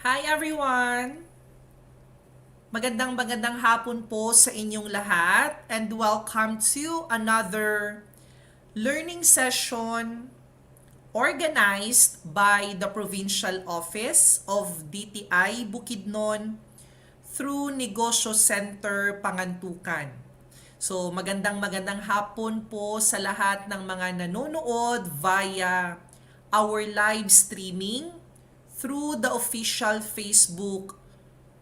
Hi everyone! Magandang hapon po sa inyong lahat and welcome to another learning session organized by the Provincial Office of DTI Bukidnon through Negosyo Center Pangantukan. So magandang hapon po sa lahat ng mga nanonood via our live streaming through the official Facebook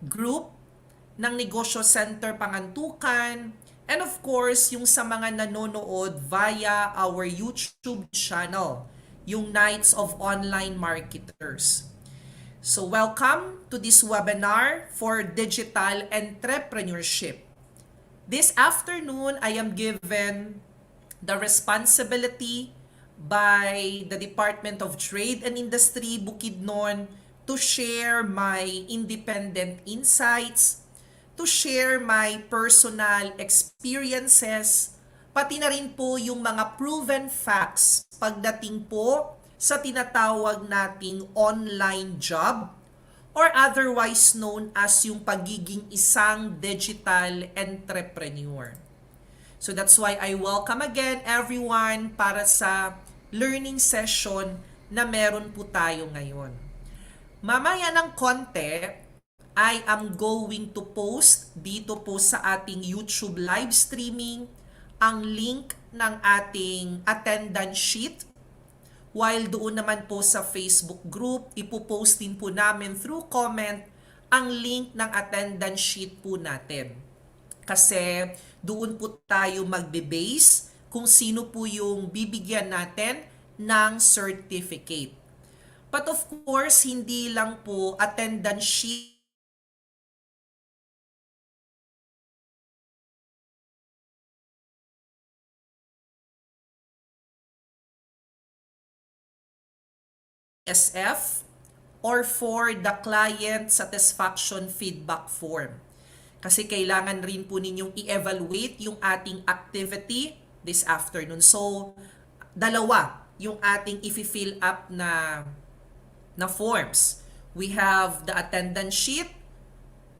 group ng Negosyo Center Pangantukan, and of course, yung sa mga nanonood via our YouTube channel, yung Nights of Online Marketers. So welcome to this webinar for digital entrepreneurship. This afternoon, I am given the responsibility by the Department of Trade and Industry Bukidnon to share my independent insights, to share my personal experiences, pati na rin po yung mga proven facts pagdating po sa tinatawag nating online job or otherwise known as yung pagiging isang digital entrepreneur. So that's why I welcome again everyone para sa learning session na meron po tayo ngayon. Mamaya ng konti, I am going to post dito po sa ating YouTube live streaming ang link ng ating attendance sheet. While doon naman po sa Facebook group, ipopost din po namin through comment ang link ng attendance sheet po natin. Kasi doon po tayo magbe-base kung sino po yung bibigyan natin ng certificate. But of course, hindi lang po attendance sheet SF or for the client satisfaction feedback form. Kasi kailangan rin po ninyong i-evaluate yung ating activity this afternoon. So, dalawa yung ating i-fill up na forms. We have the attendance sheet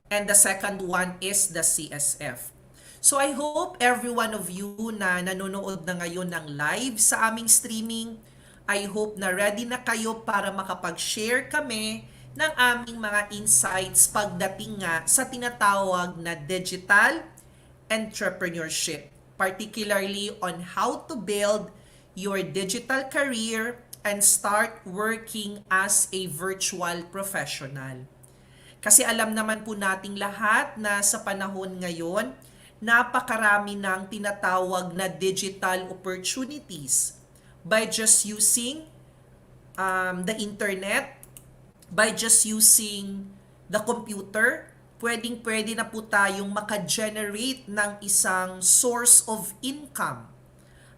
and the second one is the CSF. So I hope every one of you na nanonood na ngayon ng live sa aming streaming, I hope na ready na kayo para makapag-share kami ng aming mga insights pagdating nga sa tinatawag na digital entrepreneurship, particularly on how to build your digital career and start working as a virtual professional. Kasi alam naman po nating lahat na sa panahon ngayon, napakarami ng tinatawag na digital opportunities by just using the internet, by just using the computer, pwedeng-pwede na po tayong maka-generate ng isang source of income.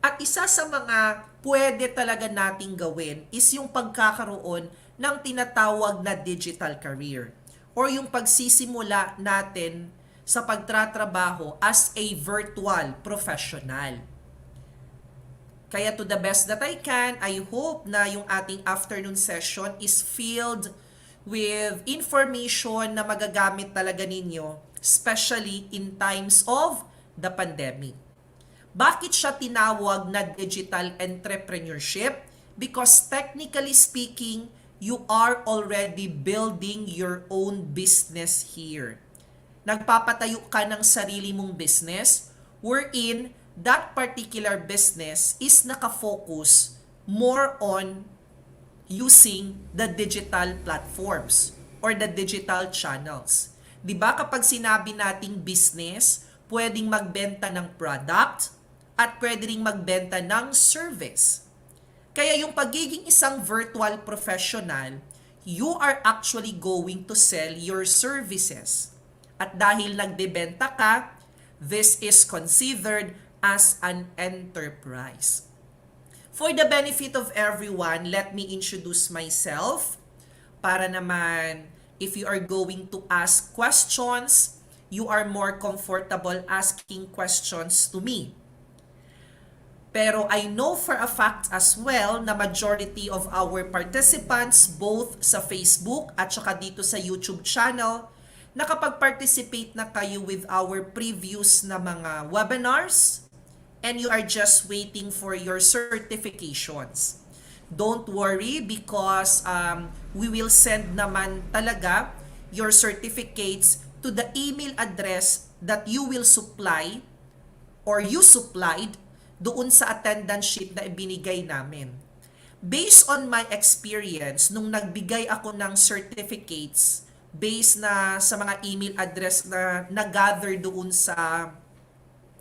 At isa sa mga pwede talaga nating gawin is yung pagkakaroon ng tinatawag na digital career or yung pagsisimula natin sa pagtratrabaho as a virtual professional. Kaya to the best that I can, I hope na yung ating afternoon session is filled with information na magagamit talaga ninyo, especially in times of the pandemic. Bakit siya tinawag na digital entrepreneurship? Because technically speaking, you are already building your own business here. Nagpapatayo ka ng sarili mong business wherein that particular business is nakafocus more on using the digital platforms or the digital channels. 'Di ba kapag sinabi nating business, pwedeng magbenta ng product at pwede ring magbenta ng service. Kaya yung pagiging isang virtual professional, you are actually going to sell your services. At dahil nagbebenta ka, this is considered as an enterprise. For the benefit of everyone, let me introduce myself para naman if you are going to ask questions, you are more comfortable asking questions to me. Pero I know for a fact as well na majority of our participants both sa Facebook at saka dito sa YouTube channel, nakapag-participate na kayo with our previous na mga webinars and you are just waiting for your certifications. Don't worry because we will send naman talaga your certificates to the email address that you will supply or you supplied doon sa attendance sheet na ibinigay namin. Based on my experience, nung nagbigay ako ng certificates based na sa mga email address na nag-gather doon sa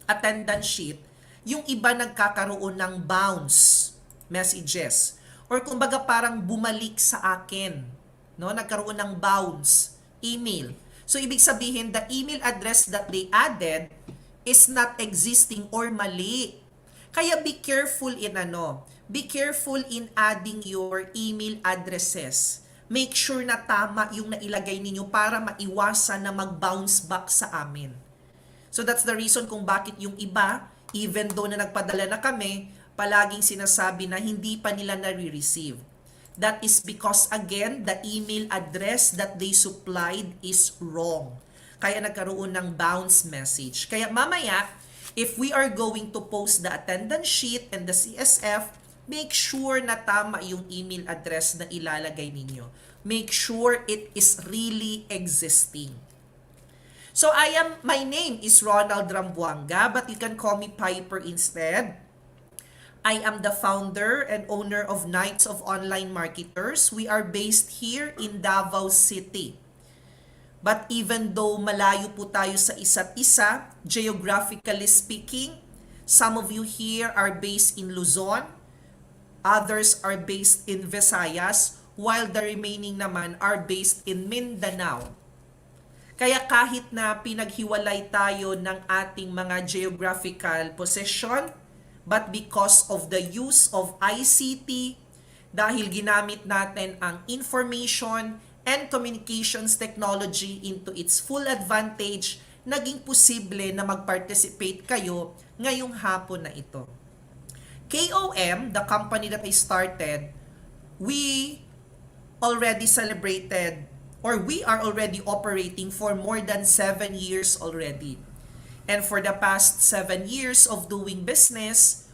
attendance sheet, yung iba nagkakaroon ng bounce messages. Or kumbaga parang bumalik sa akin. No? Nagkaroon ng bounce email. So ibig sabihin, the email address that they added is not existing or mali. Kaya be careful in adding your email addresses. Make sure na tama yung nailagay ninyo para maiwasan na mag-bounce back sa amin. So that's the reason kung bakit yung iba, even though na nagpadala na kami, palaging sinasabi na hindi pa nila nare-receive. That is because again, the email address that they supplied is wrong. Kaya nagkaroon ng bounce message. Kaya mamaya, if we are going to post the attendance sheet and the CSF, make sure na tama yung email address na ilalagay ninyo. Make sure it is really existing. So my name is Ronald Rambuanga, but you can call me Piper instead. I am the founder and owner of Knights of Online Marketers. We are based here in Davao City. But even though malayo po tayo sa isa't isa, geographically speaking, some of you here are based in Luzon, others are based in Visayas, while the remaining naman are based in Mindanao. Kaya kahit na pinaghiwalay tayo ng ating mga geographical position, but because of the use of ICT, dahil ginamit natin ang information and communications technology into its full advantage, naging posible na mag-participate kayo ngayong hapon na ito. KOM, the company that I started, we already celebrated or we are already operating for more than 7 years already. And for the past 7 years of doing business,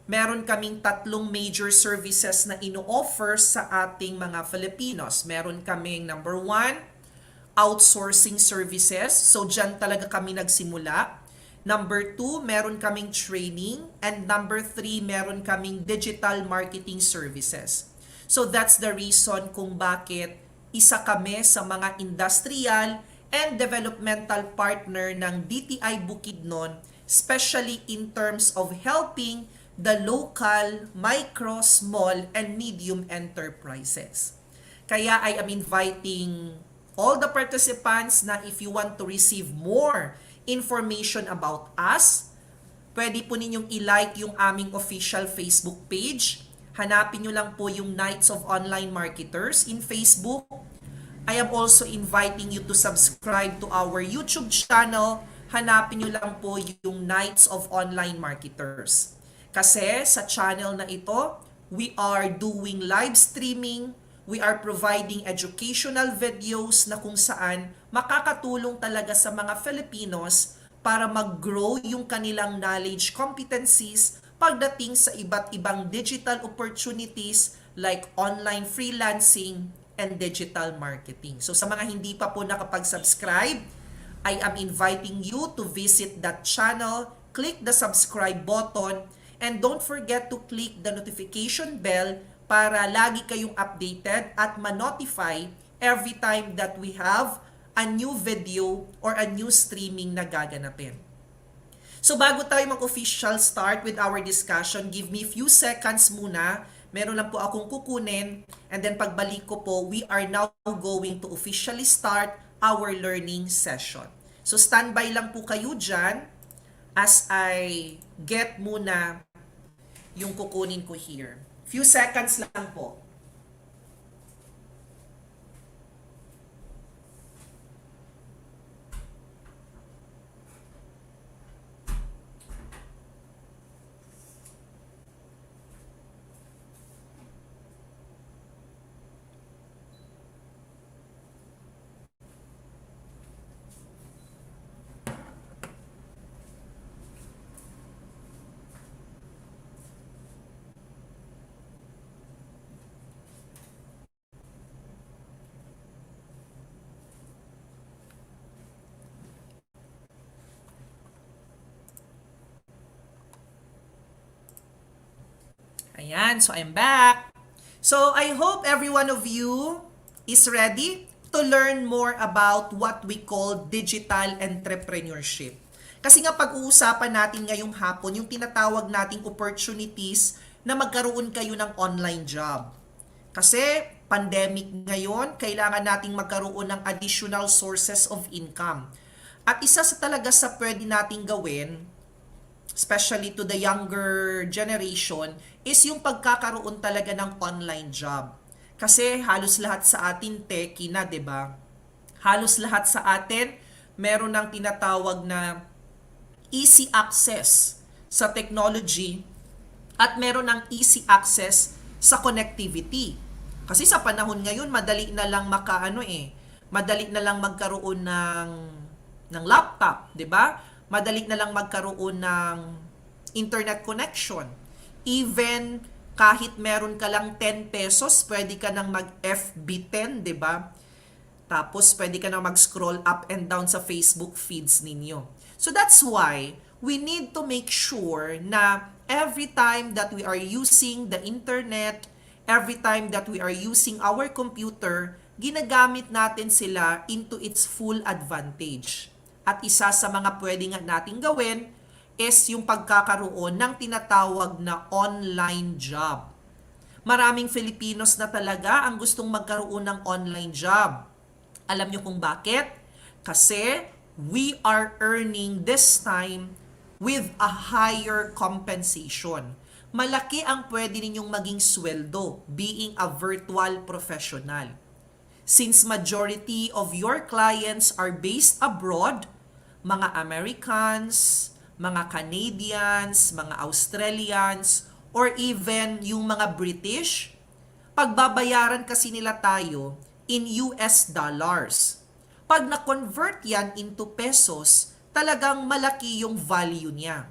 meron kaming 3 major services na ino-offer sa ating mga Filipinos. Meron kaming number 1, outsourcing services. So dyan talaga kami nagsimula. Number 2, meron kaming training. And number 3, meron kaming digital marketing services. So that's the reason kung bakit isa kami sa mga industrial and developmental partner ng DTI Bukidnon, especially in terms of helping the local, micro, small, and medium enterprises. Kaya I am inviting all the participants na if you want to receive more information about us, pwede po ninyong i-like yung aming official Facebook page. Hanapin nyo lang po yung Knights of Online Marketers in Facebook. I am also inviting you to subscribe to our YouTube channel. Hanapin nyo lang po yung Knights of Online Marketers. Kasi sa channel na ito, we are doing live streaming, we are providing educational videos na kung saan makakatulong talaga sa mga Filipinos para mag-grow yung kanilang knowledge competencies pagdating sa iba't ibang digital opportunities like online freelancing and digital marketing. So sa mga hindi pa po nakapag-subscribe, I am inviting you to visit that channel, click the subscribe button, and don't forget to click the notification bell para lagi kayong updated at ma-notify every time that we have a new video or a new streaming na gaganapin. So bago tayo mag-official start with our discussion, give me few seconds muna. Meron lang po akong kukunin and then pagbalik ko po, we are now going to officially start our learning session. So standby lang po kayo dyan as I get muna yung kukunin ko here. Few seconds lang po. Ayan, so I'm back. So I hope every one of you is ready to learn more about what we call digital entrepreneurship. Kasi nga pag-uusapan natin ngayong hapon yung tinatawag nating opportunities na magkaroon kayo ng online job. Kasi pandemic ngayon, kailangan nating magkaroon ng additional sources of income. At isa sa talaga sa pwede nating gawin, especially to the younger generation, is yung pagkakaroon talaga ng online job. Kasi halos lahat sa atin techie na, 'di ba? Halos lahat sa atin meron ng tinatawag na easy access sa technology at meron ng easy access sa connectivity. Kasi sa panahon ngayon, madali na lang madali na lang magkaroon ng laptop, 'di ba? Madali na lang magkaroon ng internet connection. Even kahit meron ka lang 10 pesos, pwede ka nang mag-FB10, 'di ba? Tapos pwede ka nang mag-scroll up and down sa Facebook feeds ninyo. So that's why we need to make sure na every time that we are using the internet, every time that we are using our computer, ginagamit natin sila into its full advantage. At isa sa mga pwede nga nating gawin is yung pagkakaroon ng tinatawag na online job. Maraming Filipinos na talaga ang gustong magkaroon ng online job. Alam nyo kung bakit? Kasi we are earning this time with a higher compensation. Malaki ang pwede ninyong maging sweldo being a virtual professional. Since majority of your clients are based abroad, mga Americans, mga Canadians, mga Australians, or even yung mga British, pagbabayaran kasi nila tayo in US dollars. Pag na-convert yan into pesos, talagang malaki yung value niya.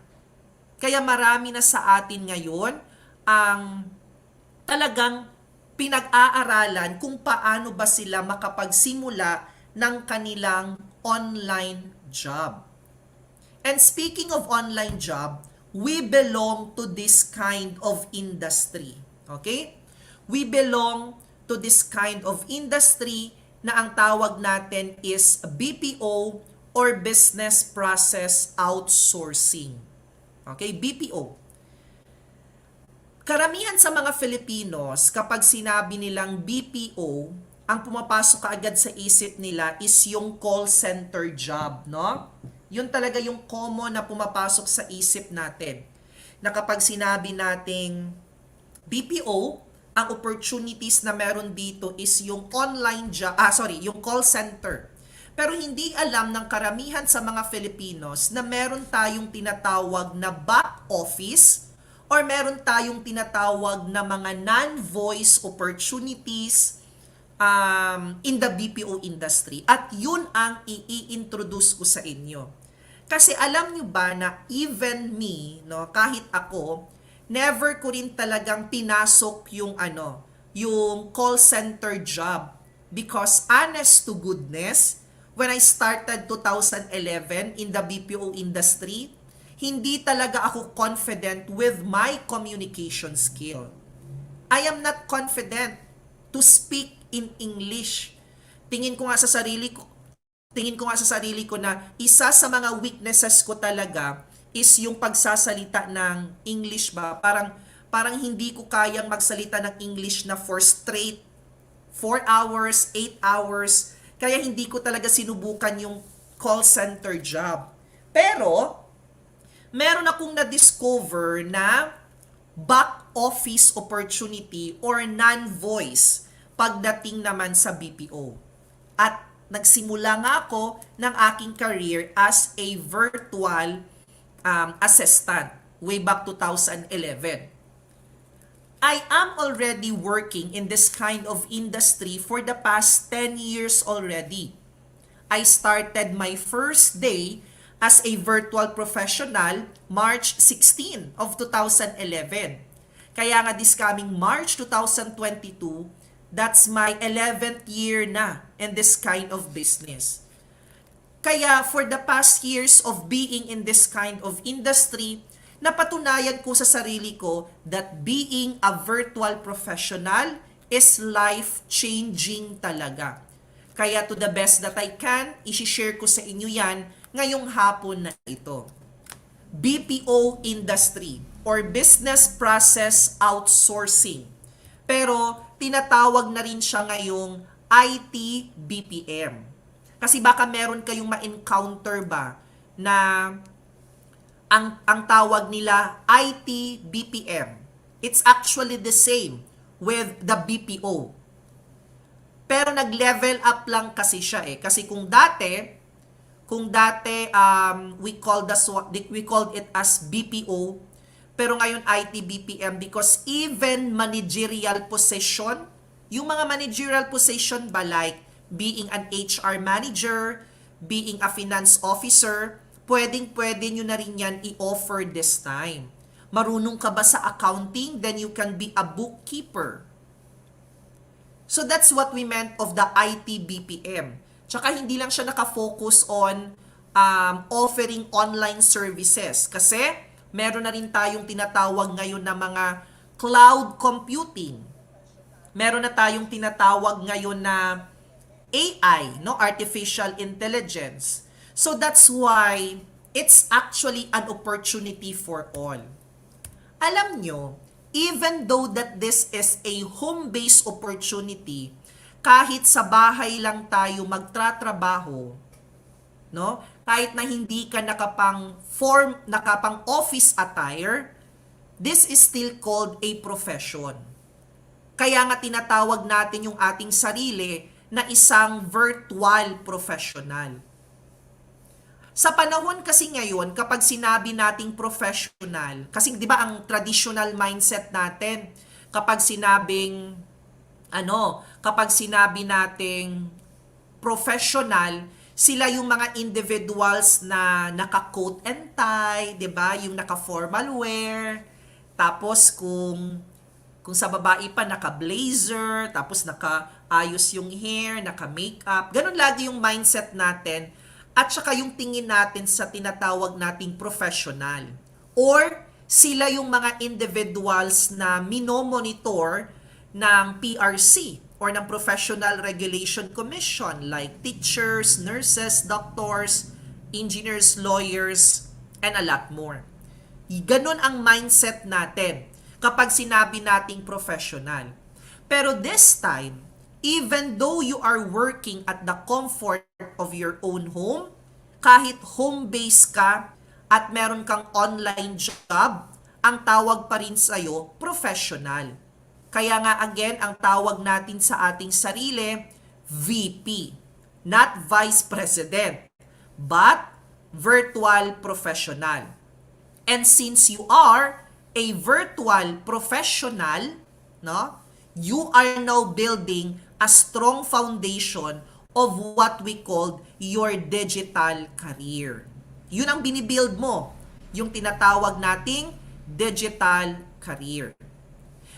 Kaya marami na sa atin ngayon ang talagang pinag-aaralan kung paano ba sila makapagsimula ng kanilang online job. And speaking of online job, we belong to this kind of industry. Okay? We belong to this kind of industry na ang tawag natin is BPO or Business Process Outsourcing. Okay? BPO. Karamihan sa mga Filipinos, kapag sinabi nilang BPO, ang pumapasok kaagad sa isip nila is yung call center job, no? Yun talaga yung common na pumapasok sa isip natin. Na kapag sinabi nating BPO, ang opportunities na meron dito is yung online job, yung call center. Pero hindi alam ng karamihan sa mga Filipinos na meron tayong tinatawag na back office or meron tayong tinatawag na mga non-voice opportunities in the BPO industry. At yun ang i-introduce ko sa inyo. Kasi alam nyo ba na even me, no, kahit ako, never ko rin talagang pinasok yung yung call center job. Because honest to goodness, when I started 2011 in the BPO industry, hindi talaga ako confident with my communication skill. I am not confident to speak in English. Tingin ko nga sa sarili ko na isa sa mga weaknesses ko talaga is yung pagsasalita ng English ba. Parang hindi ko kayang magsalita ng English na for straight 4 hours, 8 hours. Kaya hindi ko talaga sinubukan yung call center job. Pero meron akong na-discover na back office opportunity or non-voice pagdating naman sa BPO. At nagsimula nga ako ng aking career as a virtual assistant way back 2011. I am already working in this kind of industry for the past 10 years already. I started my first day as a virtual professional March 16 of 2011. Kaya nga this coming March 2022, that's my 11th year na in this kind of business. Kaya for the past years of being in this kind of industry, napatunayan ko sa sarili ko that being a virtual professional is life-changing talaga. Kaya to the best that I can, isi-share ko sa inyo yan ngayong hapon na ito. BPO industry or business process outsourcing. Pero tinatawag na rin siya ngayong IT BPM. Kasi baka meron kayong ma-encounter ba na ang tawag nila IT BPM. It's actually the same with the BPO. Pero nag-level up lang kasi siya eh. Kasi kung dati we called it as BPO, pero ngayon IT BPM because even managerial position, yung mga managerial position ba like being an HR manager, being a finance officer, pwedeng-pwede nyo na rin yan i-offer this time. Marunong ka ba sa accounting? Then you can be a bookkeeper. So that's what we meant of the IT BPM. Tsaka hindi lang siya nakafocus on offering online services. Kasi meron na rin tayong tinatawag ngayon na mga cloud computing. Meron na tayong tinatawag ngayon na AI, no? Artificial intelligence. So that's why it's actually an opportunity for all. Alam nyo, even though that this is a home-based opportunity, kahit sa bahay lang tayo magtratrabaho, no? Kahit na hindi ka nakapang office attire, this is still called a profession. Kaya nga tinatawag natin yung ating sarili na isang virtual professional. Sa panahon kasi ngayon, kapag sinabi nating professional, kasi di ba ang traditional mindset natin, kapag sinabing, kapag sinabi nating professional, sila yung mga individuals na naka-coat and tie, di ba? Yung naka-formal wear, tapos kung sa babae pa, naka-blazer, tapos naka-ayos yung hair, naka-makeup. Ganun lagi yung mindset natin. At saka yung tingin natin sa tinatawag nating professional. Or sila yung mga individuals na minomonitor ng PRC or ng Professional Regulation Commission like teachers, nurses, doctors, engineers, lawyers, and a lot more. Ganun ang mindset natin kapag sinabi nating professional. Pero this time, even though you are working at the comfort of your own home, kahit home-based ka at meron kang online job, ang tawag pa rin sa'yo, professional. Kaya nga again, ang tawag natin sa ating sarili, VP. Not Vice President, but virtual professional. And since you are a virtual professional, no, you are now building a strong foundation of what we call your digital career. Yun ang binibuild mo, yung tinatawag nating digital career.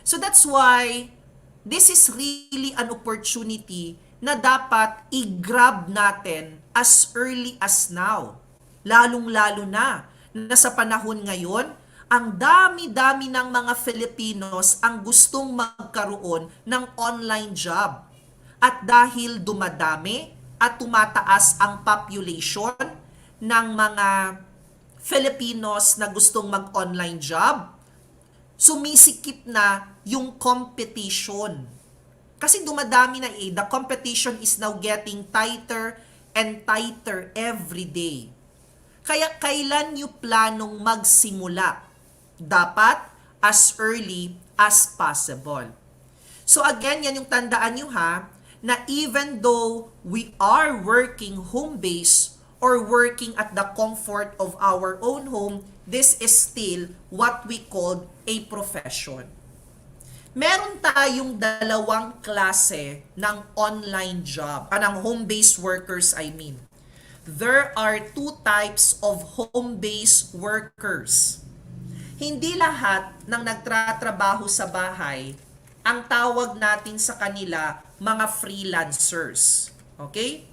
So that's why this is really an opportunity na dapat i-grab natin as early as now. Lalong-lalo na sa panahon ngayon, ang dami-dami ng mga Filipinos ang gustong magkaroon ng online job. At dahil dumadami at tumataas ang population ng mga Filipinos na gustong mag-online job, sumisikip na yung competition. Kasi dumadami na the competition is now getting tighter and tighter every day. Kaya kailan nyo planong magsimula? Dapat as early as possible. So again, yan yung tandaan nyo ha, na even though we are working home-based or working at the comfort of our own home, this is still what we call a profession. Meron tayong dalawang klase ng online job, ng home-based workers I mean. There are two types of home-based workers. Hindi lahat ng nagtatrabaho sa bahay, ang tawag natin sa kanila mga freelancers. Okay?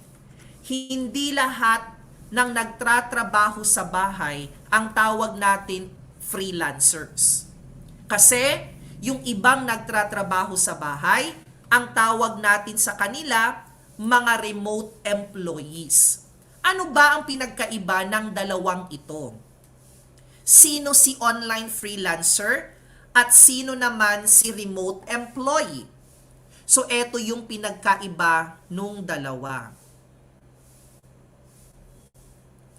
Hindi lahat ng nagtatrabaho sa bahay, ang tawag natin freelancers. Kasi yung ibang nagtratrabaho sa bahay, ang tawag natin sa kanila, mga remote employees. Ano ba ang pinagkaiba ng dalawang ito? Sino si online freelancer at sino naman si remote employee? So, eto yung pinagkaiba nung dalawa.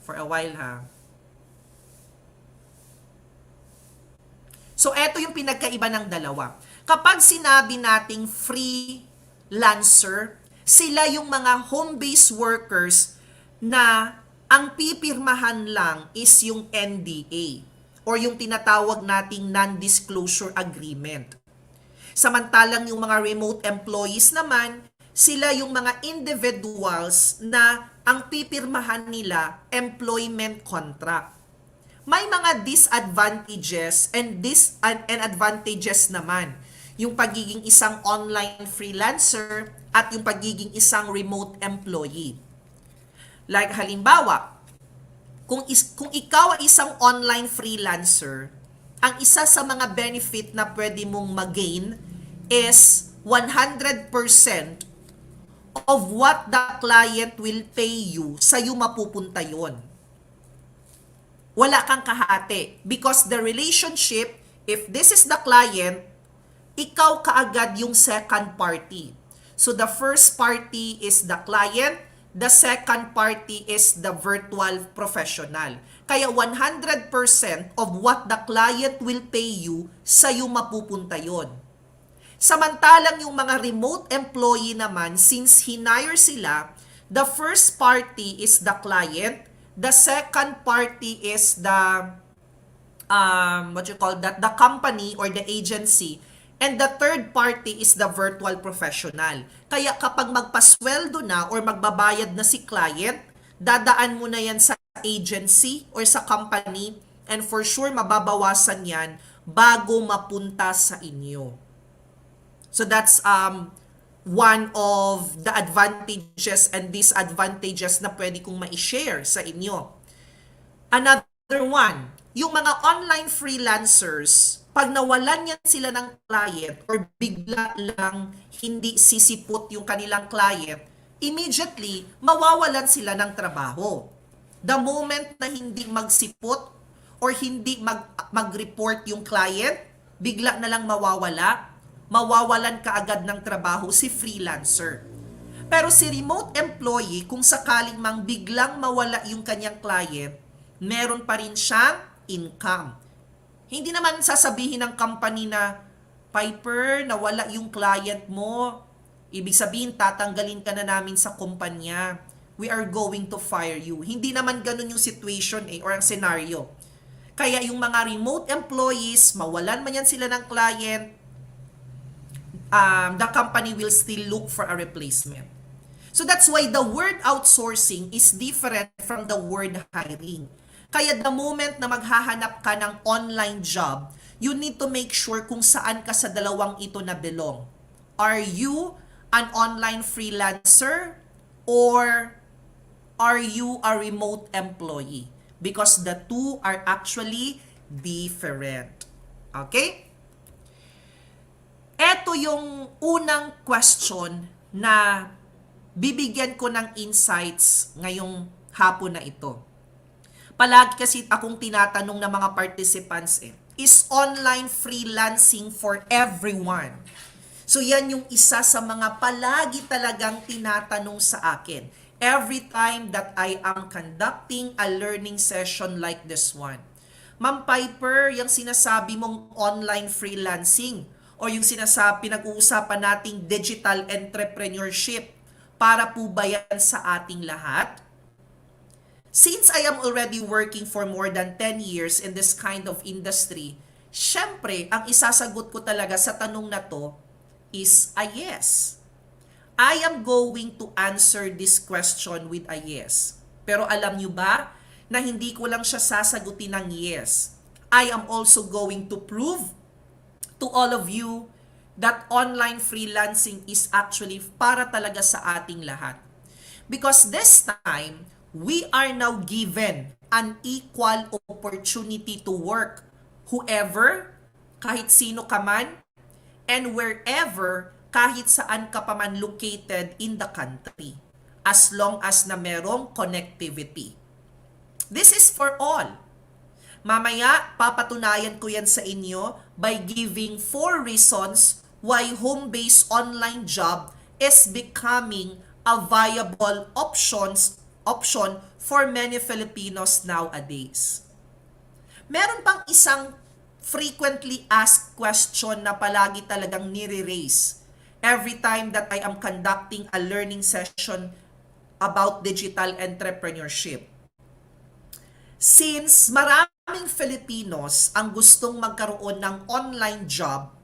For a while, ha? So, eto yung pinagkaiba ng dalawa. Kapag sinabi nating freelancer, sila yung mga home-based workers na ang pipirmahan lang is yung NDA or yung tinatawag nating non-disclosure agreement. Samantalang yung mga remote employees naman, sila yung mga individuals na ang pipirmahan nila employment contract. May mga disadvantages and advantages naman yung pagiging isang online freelancer at yung pagiging isang remote employee. Like halimbawa, kung ikaw ay isang online freelancer, ang isa sa mga benefit na pwede mong mag-gain is 100% of what the client will pay you, sa'yo mapupunta yon. Wala kang kahati. Because the relationship, if this is the client, ikaw kaagad yung second party. So the first party is the client, the second party is the virtual professional. Kaya 100% of what the client will pay you, sa'yo mapupunta yon. Samantalang yung mga remote employee naman, since hinire sila, the first party is the client, the second party is the the company or the agency, and the third party is the virtual professional. Kaya kapag magpasweldo na or magbabayad na si client, dadaan mo na yan sa agency or sa company, and for sure mababawasan yan bago mapunta sa inyo. So that's one of the advantages and disadvantages na pwede kong ma-share sa inyo. Another one, yung mga online freelancers, pag nawalan yan sila ng client or bigla lang hindi sisipot yung kanilang client, immediately mawawalan sila ng trabaho. The moment na hindi magsipot or hindi mag-report yung client, bigla na lang mawawalan kaagad ng trabaho si freelancer. Pero si remote employee, kung sakaling mang biglang mawala yung kanyang client, meron pa rin siyang income. Hindi naman sasabihin ng company na, Piper, nawala yung client mo. Ibig sabihin, tatanggalin ka na namin sa kumpanya. We are going to fire you. Hindi naman ganun yung situation or ang scenario. Kaya yung mga remote employees, mawalan man yan sila ng client, the company will still look for a replacement. So that's why the word outsourcing is different from the word hiring. Kaya the moment na maghahanap ka ng online job, you need to make sure kung saan ka sa dalawang ito na belong. Are you an online freelancer or are you a remote employee? Because the two are actually different. Okay? Ito yung unang question na bibigyan ko ng insights ngayong hapon na ito. Palagi kasi akong tinatanong ng mga participants is online freelancing for everyone? So yan yung isa sa mga palagi talagang tinatanong sa akin. Every time that I am conducting a learning session like this one. Ma'am Piper, yung sinasabi mong online freelancing o yung pinag-uusapan nating digital entrepreneurship, para po ba yan sa ating lahat? Since I am already working for more than 10 years in this kind of industry, syempre, ang isasagot ko talaga sa tanong na to is a yes. I am going to answer this question with a yes. Pero alam nyo ba na hindi ko lang siya sasagutin ng yes. I am also going to prove to all of you that online freelancing is actually para talaga sa ating lahat. Because this time, we are now given an equal opportunity to work whoever, kahit sino ka man, and wherever, kahit saan ka pa man located in the country, as long as na merong connectivity. This is for all. Mamaya, papatunayan ko yan sa inyo by giving 4 reasons why home-based online job is becoming a viable option for many Filipinos nowadays. Meron pang isang frequently asked question na palagi talagang nire-raise every time that I am conducting a learning session about digital entrepreneurship. Since maraming Filipinos ang gustong magkaroon ng online job,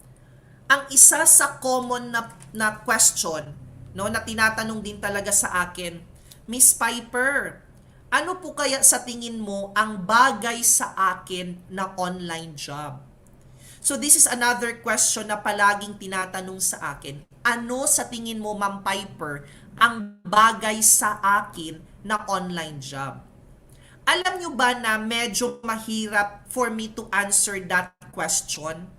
ang isa sa common na question, no, na tinatanong din talaga sa akin, Miss Piper, ano po kaya sa tingin mo ang bagay sa akin na online job? So this is another question na palaging tinatanong sa akin. Ano sa tingin mo, Ma'am Piper, ang bagay sa akin na online job? Alam nyo ba na medyo mahirap for me to answer that question?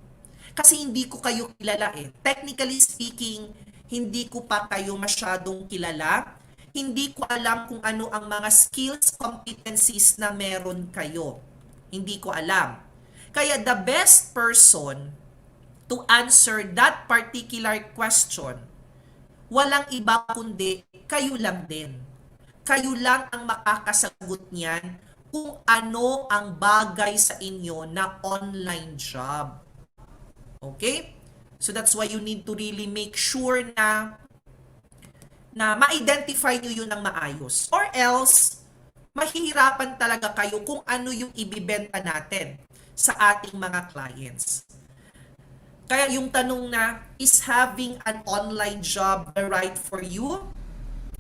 Kasi hindi ko kayo kilala eh. Technically speaking, hindi ko pa kayo masyadong kilala. Hindi ko alam kung ano ang mga skills, competencies na meron kayo. Hindi ko alam. Kaya the best person to answer that particular question, walang iba kundi kayo lang din. Kayo lang ang makakasagot niyan kung ano ang bagay sa inyo na online job. Okay? So that's why you need to really make sure na ma-identify nyo yun ng maayos. Or else, mahihirapan talaga kayo kung ano yung ibibenta natin sa ating mga clients. Kaya yung tanong na, is having an online job the right for you?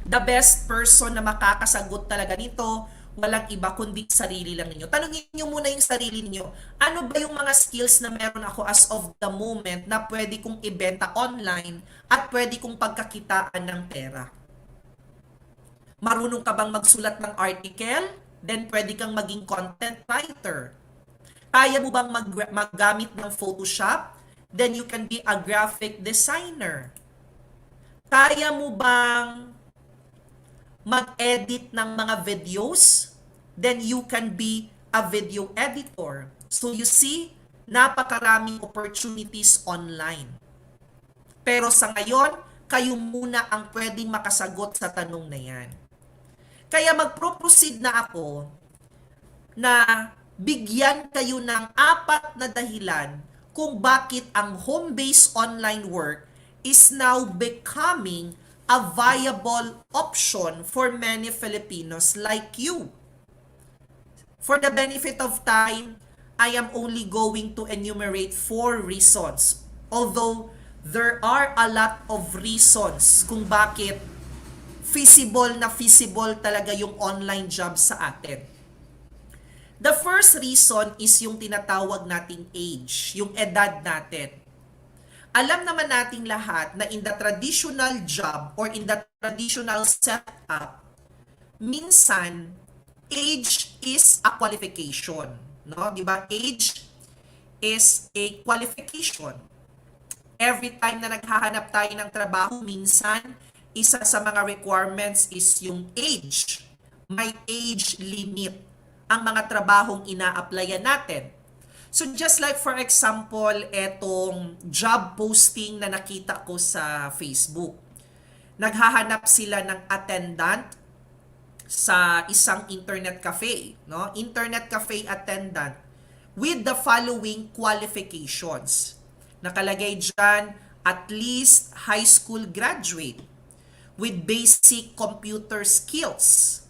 The best person na makakasagot talaga nito, walang iba kundi sarili lang ninyo. Tanungin nyo muna yung sarili niyo. Ano ba yung mga skills na meron ako as of the moment na pwede kong ibenta online at pwede kong pagkakitaan ng pera? Marunong ka bang magsulat ng article? Then pwede kang maging content writer. Kaya mo bang maggamit ng Photoshop? Then you can be a graphic designer. Kaya mo bang mag-edit ng mga videos, then you can be a video editor. So you see, napakaraming opportunities online. Pero sa ngayon, kayo muna ang pwedeng makasagot sa tanong na yan. Kaya mag-proceed na ako na bigyan kayo ng 4 na dahilan kung bakit ang home-based online work is now becoming a viable option for many Filipinos like you. For the benefit of time, I am only going to enumerate 4 reasons. Although, there are a lot of reasons kung bakit feasible talaga yung online job sa atin. The first reason is yung tinatawag nating age, yung edad natin. Alam naman nating lahat na in the traditional job or in the traditional setup, minsan, age is a qualification. No? Diba? Age is a qualification. Every time na naghahanap tayo ng trabaho, minsan, isa sa mga requirements is yung age. May age limit ang mga trabahong ina-applyan natin. So just like for example, etong job posting na nakita ko sa Facebook. Naghahanap sila ng attendant sa isang internet cafe, no? Internet cafe attendant with the following qualifications. Nakalagay dyan, at least high school graduate with basic computer skills,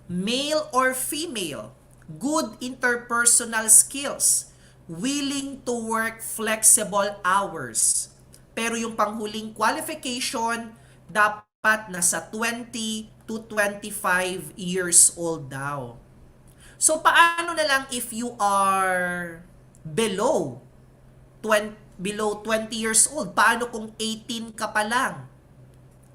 male or female, good interpersonal skills, willing to work flexible hours. Pero yung panghuling qualification, dapat nasa 20 to 25 years old daw. So, paano na lang if you are below 20 years old? Paano kung 18 ka pa lang?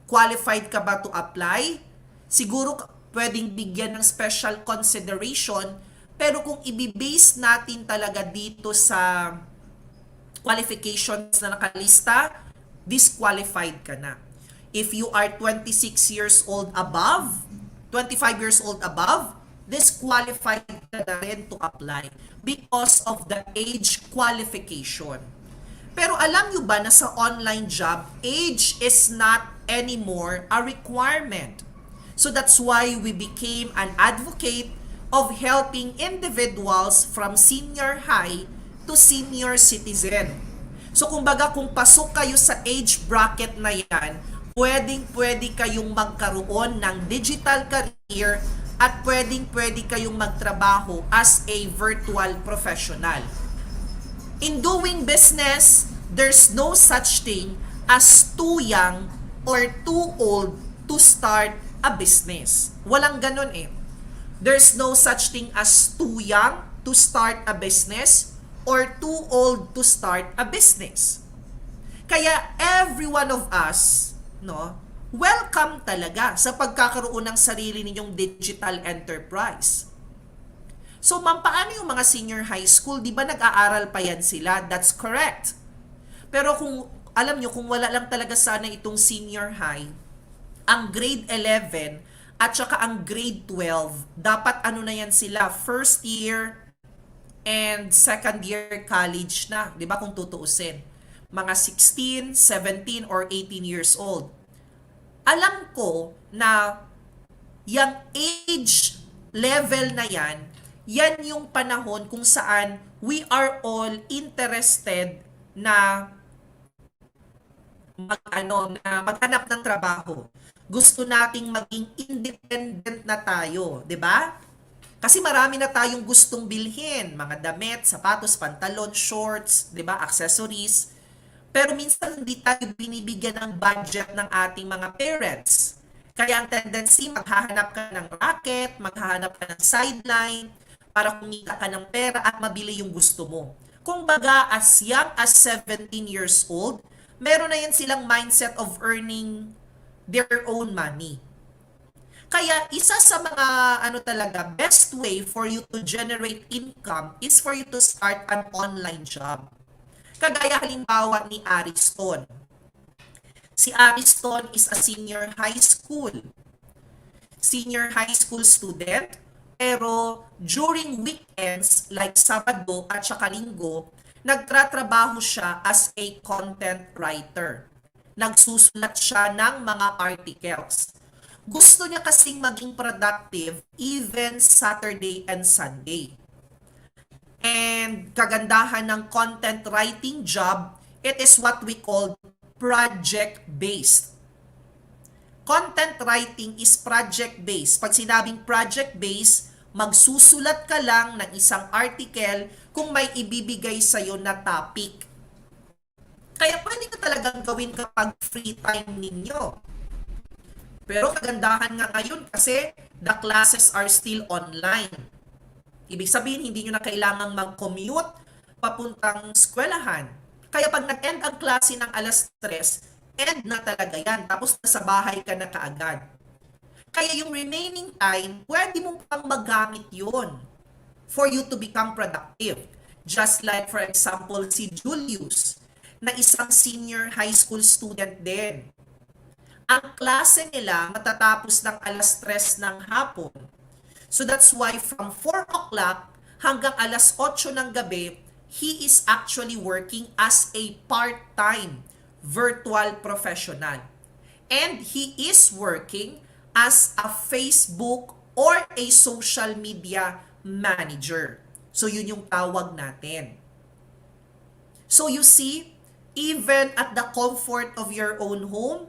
Qualified ka ba to apply? Siguro pwedeng bigyan ng special consideration Pero kung ibibase natin talaga dito sa qualifications na nakalista, disqualified ka na. If you are 26 years old above, 25 years old above, disqualified ka na rin to apply because of the age qualification. Pero alam nyo ba na sa online job, age is not anymore a requirement. So that's why we became an advocate of helping individuals from senior high to senior citizen. So kumbaga kung pasok kayo sa age bracket na yan, pwedeng-pwede kayong magkaroon ng digital career at pwedeng-pwede kayong magtrabaho as a virtual professional. In doing business, there's no such thing as too young or too old to start a business. Walang ganun eh. There's no such thing as too young to start a business or too old to start a business. Kaya every one of us, no, welcome talaga sa pagkakaroon ng sarili ninyong digital enterprise. So, ma'am, paano yung mga senior high school? Di ba nag-aaral pa yan sila? That's correct. Pero kung, alam nyo, kung wala lang talaga sana itong senior high, ang grade 11 at saka ang grade 12, dapat ano na yan sila, first year and second year college na. Di ba kung tutuusin? Mga 16, 17, or 18 years old. Alam ko na yung age level na yan, yan yung panahon kung saan we are all interested na maghanap ng trabaho. Gusto nating maging independent na tayo, 'di ba? Kasi marami na tayong gustong bilhin, mga damit, sapatos, pantalon, shorts, 'di ba, accessories. Pero minsan hindi tayo binibigyan ng budget ng ating mga parents. Kaya ang tendency, maghahanap ka ng racket, maghahanap ka ng sideline, para kumita ka ng pera at mabili yung gusto mo. Kung baga, as young as 17 years old, meron na yan silang mindset of earning their own money. Kaya isa sa mga best way for you to generate income is for you to start an online job. Kagaya halimbawa ni Ariston. Si Ariston is a senior high school student. Pero during weekends, like Sabado at saka Linggo, nagtratrabaho siya as a content writer. Nagsusulat siya ng mga articles. Gusto niya kasing maging productive even Saturday and Sunday. And kagandahan ng content writing job, it is what we call project-based. Content writing is project-based. Pag sinabing project-based, magsusulat ka lang ng isang article kung may ibibigay sa'yo na topic. Kaya pwede ka talagang gawin kapag free time ninyo. Pero kagandahan nga ngayon kasi the classes are still online. Ibig sabihin, hindi nyo na kailangang mag-commute papuntang eskwelahan. Kaya pag nag-end ang klase ng alas 3, end na talaga yan. Tapos nasa bahay ka na kaagad. Kaya yung remaining time, pwede mong pang magamit yun for you to become productive. Just like for example, si Julius, na isang senior high school student din. Ang klase nila matatapos ng alas 3 ng hapon. So that's why from 4 o'clock hanggang alas 8 ng gabi, he is actually working as a part-time virtual professional. And he is working as a Facebook or a social media manager. So yun yung tawag natin. So you see, even at the comfort of your own home,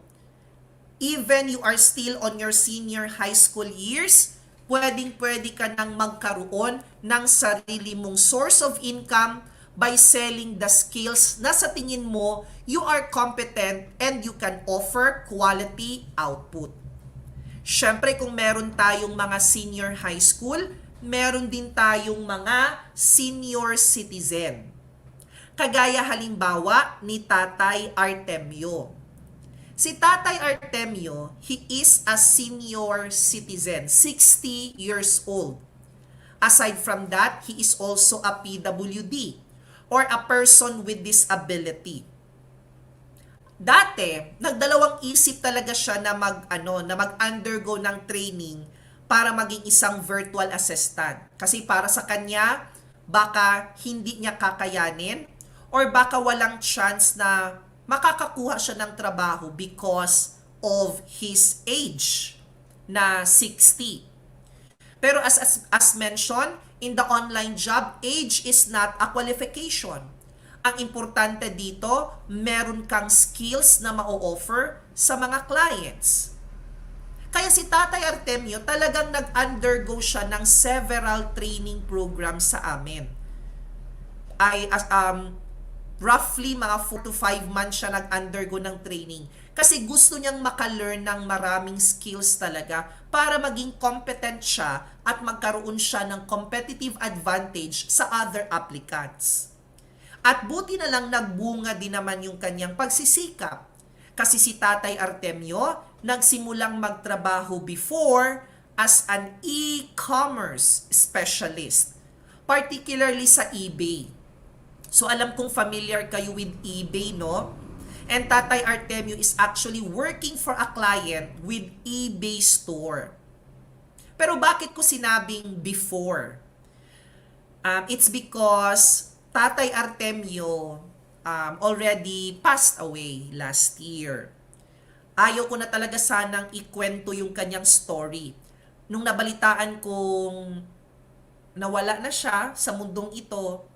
even you are still on your senior high school years, pwedeng-pwede ka nang magkaroon ng sarili mong source of income by selling the skills na sa tingin mo you are competent and you can offer quality output. Siyempre, kung meron tayong mga senior high school, meron din tayong mga senior citizen. Kagaya halimbawa ni Tatay Artemio. Si Tatay Artemio, he is a senior citizen, 60 years old. Aside from that, he is also a PWD or a person with disability. Dati, nagdalawang isip talaga siya na mag-undergo ng training para maging isang virtual assistant. Kasi para sa kanya, baka hindi niya kakayanin or baka walang chance na makakakuha siya ng trabaho because of his age na 60. Pero as mentioned, in the online job, age is not a qualification. Ang importante dito, meron kang skills na ma-offer sa mga clients. Kaya si Tatay Artemio talagang nag-undergo siya ng several training programs sa amin. Roughly mga 4 to 5 months siya nag-undergo ng training. Kasi gusto niyang maka-learn ng maraming skills talaga para maging competent siya at magkaroon siya ng competitive advantage sa other applicants. At buti na lang nagbunga din naman yung kanyang pagsisikap. Kasi si Tatay Artemio nagsimulang magtrabaho before as an e-commerce specialist, particularly sa eBay. So alam kong familiar kayo with eBay, no? And Tatay Artemio is actually working for a client with eBay store. Pero bakit ko sinabing before? It's because Tatay Artemio already passed away last year. Ayaw ko na talaga sanang ikwento yung kanyang story. Nung nabalitaan kong nawala na siya sa mundong ito,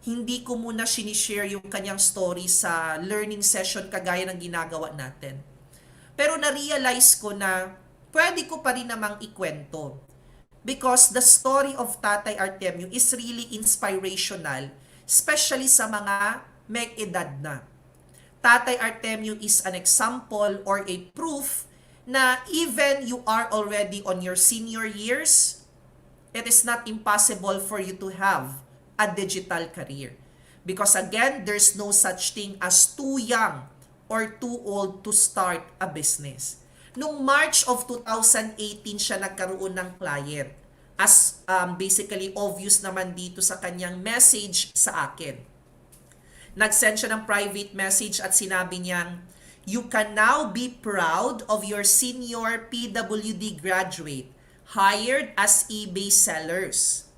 hindi ko muna sinishare yung kanyang story sa learning session kagaya ng ginagawa natin. Pero na-realize ko na pwede ko pa rin namang ikwento. Because the story of Tatay Artemio is really inspirational, especially sa mga may edad na. Tatay Artemio is an example or a proof na even you are already on your senior years, it is not impossible for you to have a digital career. Because again, there's no such thing as too young or too old to start a business. Nung March of 2018 siya nagkaroon ng client. As basically obvious naman dito sa kanyang message sa akin. Nag-send siya ng private message at sinabi niyang, "You can now be proud of your senior PWD graduate hired as eBay sellers.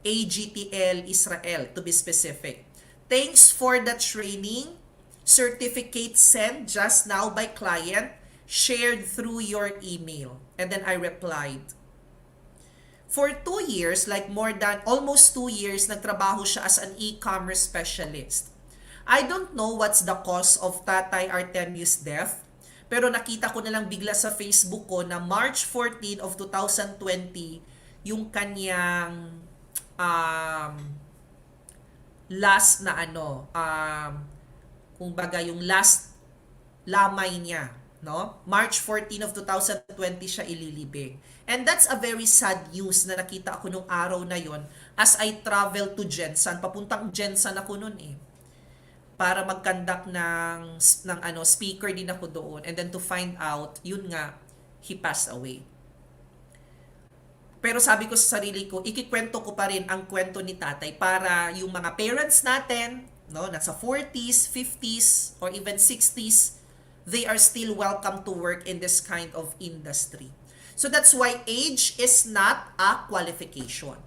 AGTL Israel, to be specific. Thanks for the training. Certificate sent just now by client, shared through your email." And then I replied. For 2 years, like almost 2 years, nagtrabaho siya as an e-commerce specialist. I don't know what's the cause of Tatay Artemio's death, pero nakita ko na lang bigla sa Facebook ko na March 14 of 2020, yung kanyang last na kumbaga yung last lamay niya, no? March 14 of 2020 siya ililibing. And that's a very sad news na nakita ko nung araw na yon as I travel to Jensen. Papuntang Jensen ako noon para mag-conduct ng speaker din ako doon. And then to find out, yun nga, he passed away. Pero sabi ko sa sarili ko, ikikwento ko pa rin ang kwento ni tatay para yung mga parents natin, no, nasa 40s, 50s, or even 60s, they are still welcome to work in this kind of industry. So that's why age is not a qualification.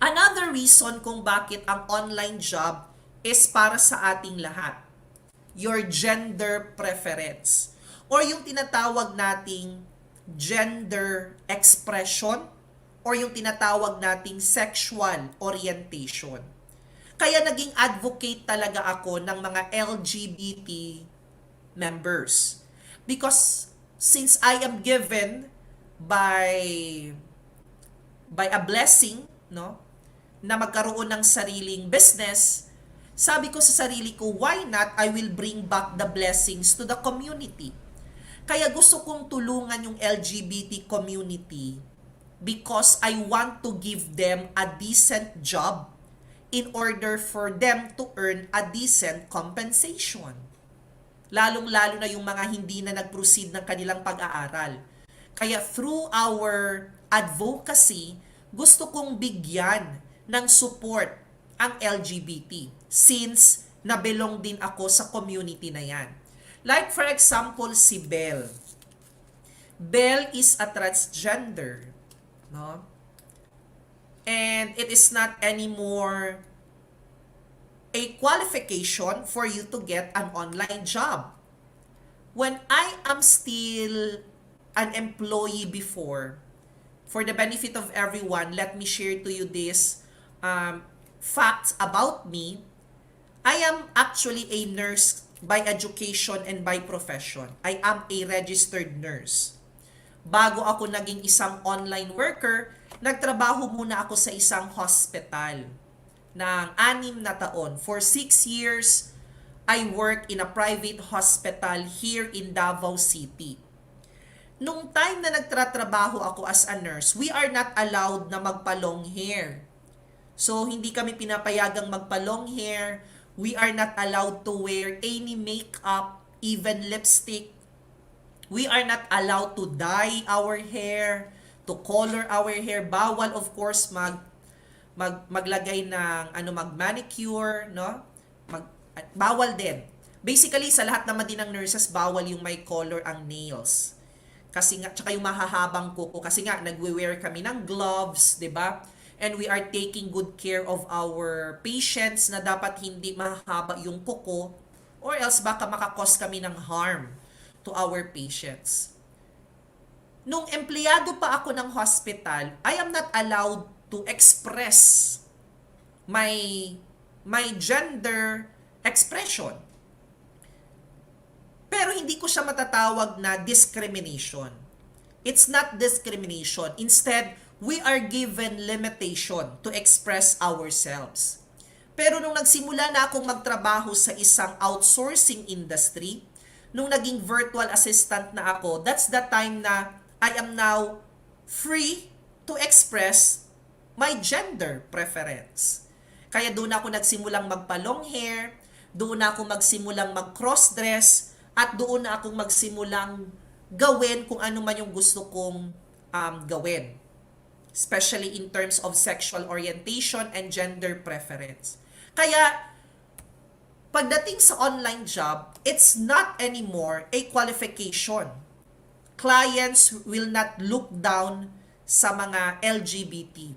Another reason kung bakit ang online job is para sa ating lahat. Your gender preference. Or yung tinatawag nating gender expression or yung tinatawag nating sexual orientation. Kaya naging advocate talaga ako ng mga LGBT members. Because since I am given by a blessing, no, na magkaroon ng sariling business, sabi ko sa sarili ko, why not I will bring back the blessings to the community? Kaya gusto kong tulungan yung LGBT community because I want to give them a decent job in order for them to earn a decent compensation. Lalong-lalo na yung mga hindi na nag-proceed ng kanilang pag-aaral. Kaya through our advocacy, gusto kong bigyan ng support ang LGBT since nabelong din ako sa community na yan. Like for example, si Belle. Belle is a transgender, no? And it is not anymore a qualification for you to get an online job. When I am still an employee before, for the benefit of everyone, let me share to you this facts about me. I am actually a nurse by education and by profession. I am a registered nurse. Bago ako naging isang online worker, nagtrabaho muna ako sa isang hospital ng 6 na taon. For 6 years, I work in a private hospital here in Davao City. Nung time na nagtatrabaho ako as a nurse, we are not allowed na magpa-long hair. So, hindi kami pinapayagang magpa-long hair. We are not allowed to wear any makeup, even lipstick. We are not allowed to dye our hair, to color our hair. Bawal, of course, maglagay ng mag-manicure, no? Bawal din. Basically, sa lahat naman din ng nurses, bawal yung may color ang nails. Kasi nga, tsaka yung mahahabang kuko. Kasi nga, nagwe-wear kami ng gloves, di ba? And we are taking good care of our patients na dapat hindi mahaba yung kuko or else baka makakos kami ng harm to our patients. Nung empleyado pa ako ng hospital, I am not allowed to express my gender expression. Pero hindi ko siya matatawag na discrimination. It's not discrimination. Instead, we are given limitation to express ourselves. Pero nung nagsimula na akong magtrabaho sa isang outsourcing industry, nung naging virtual assistant na ako, that's the time na I am now free to express my gender preference. Kaya doon ako nagsimulang magpa-long hair, doon ako magsimulang mag-cross-dress, at doon na akong magsimulang gawin kung ano man yung gusto kong gawin. Especially in terms of sexual orientation and gender preference. Kaya, pagdating sa online job, it's not anymore a qualification. Clients will not look down sa mga LGBT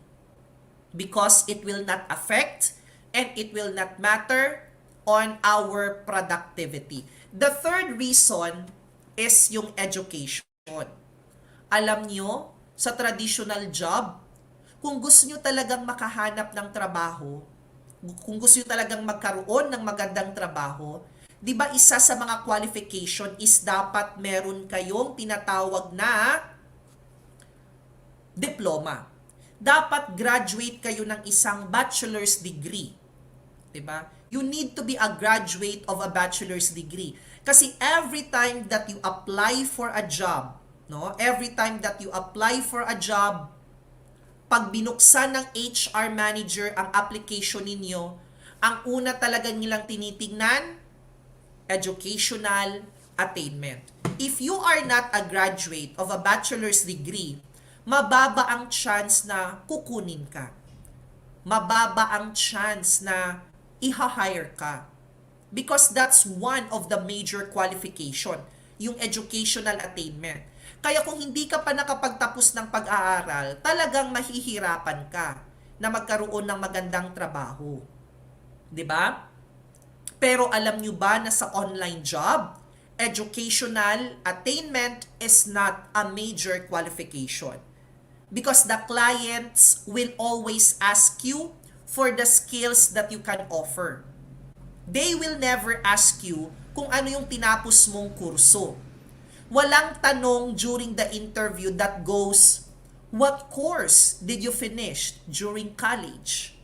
because it will not affect and it will not matter on our productivity. The third reason is yung education. Alam nyo, sa traditional job, kung gusto nyo talagang makahanap ng trabaho, kung gusto nyo talagang magkaroon ng magandang trabaho, di ba isa sa mga qualification is dapat meron kayong tinatawag na diploma. Dapat graduate kayo ng isang bachelor's degree. Di ba? You need to be a graduate of a bachelor's degree. Kasi every time that you apply for a job, no? Every time that you apply for a job, pag binuksan ng HR manager ang application ninyo, ang una talaga nilang tinitingnan, educational attainment. If you are not a graduate of a bachelor's degree, mababa ang chance na kukunin ka. Mababa ang chance na i-hire ka. Because that's one of the major qualification, yung educational attainment. Kaya kung hindi ka pa nakapagtapos ng pag-aaral, talagang mahihirapan ka na magkaroon ng magandang trabaho. 'Di ba? Pero alam nyo ba na sa online job, educational attainment is not a major qualification. Because the clients will always ask you for the skills that you can offer. They will never ask you kung ano yung tinapos mong kurso. Walang tanong during the interview that goes, what course did you finish during college?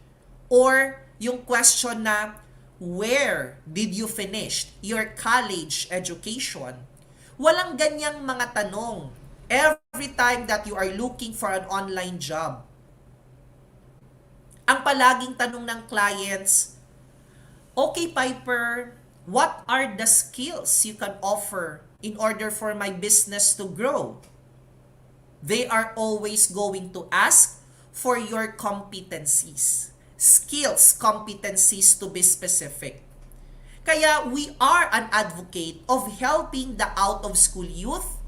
Or yung question na, where did you finish your college education? Walang ganyang mga tanong every time that you are looking for an online job. Ang palaging tanong ng clients, okay Piper, what are the skills you can offer in order for my business to grow? They are always going to ask for your competencies. Skills, competencies to be specific. Kaya we are an advocate of helping the out-of-school youth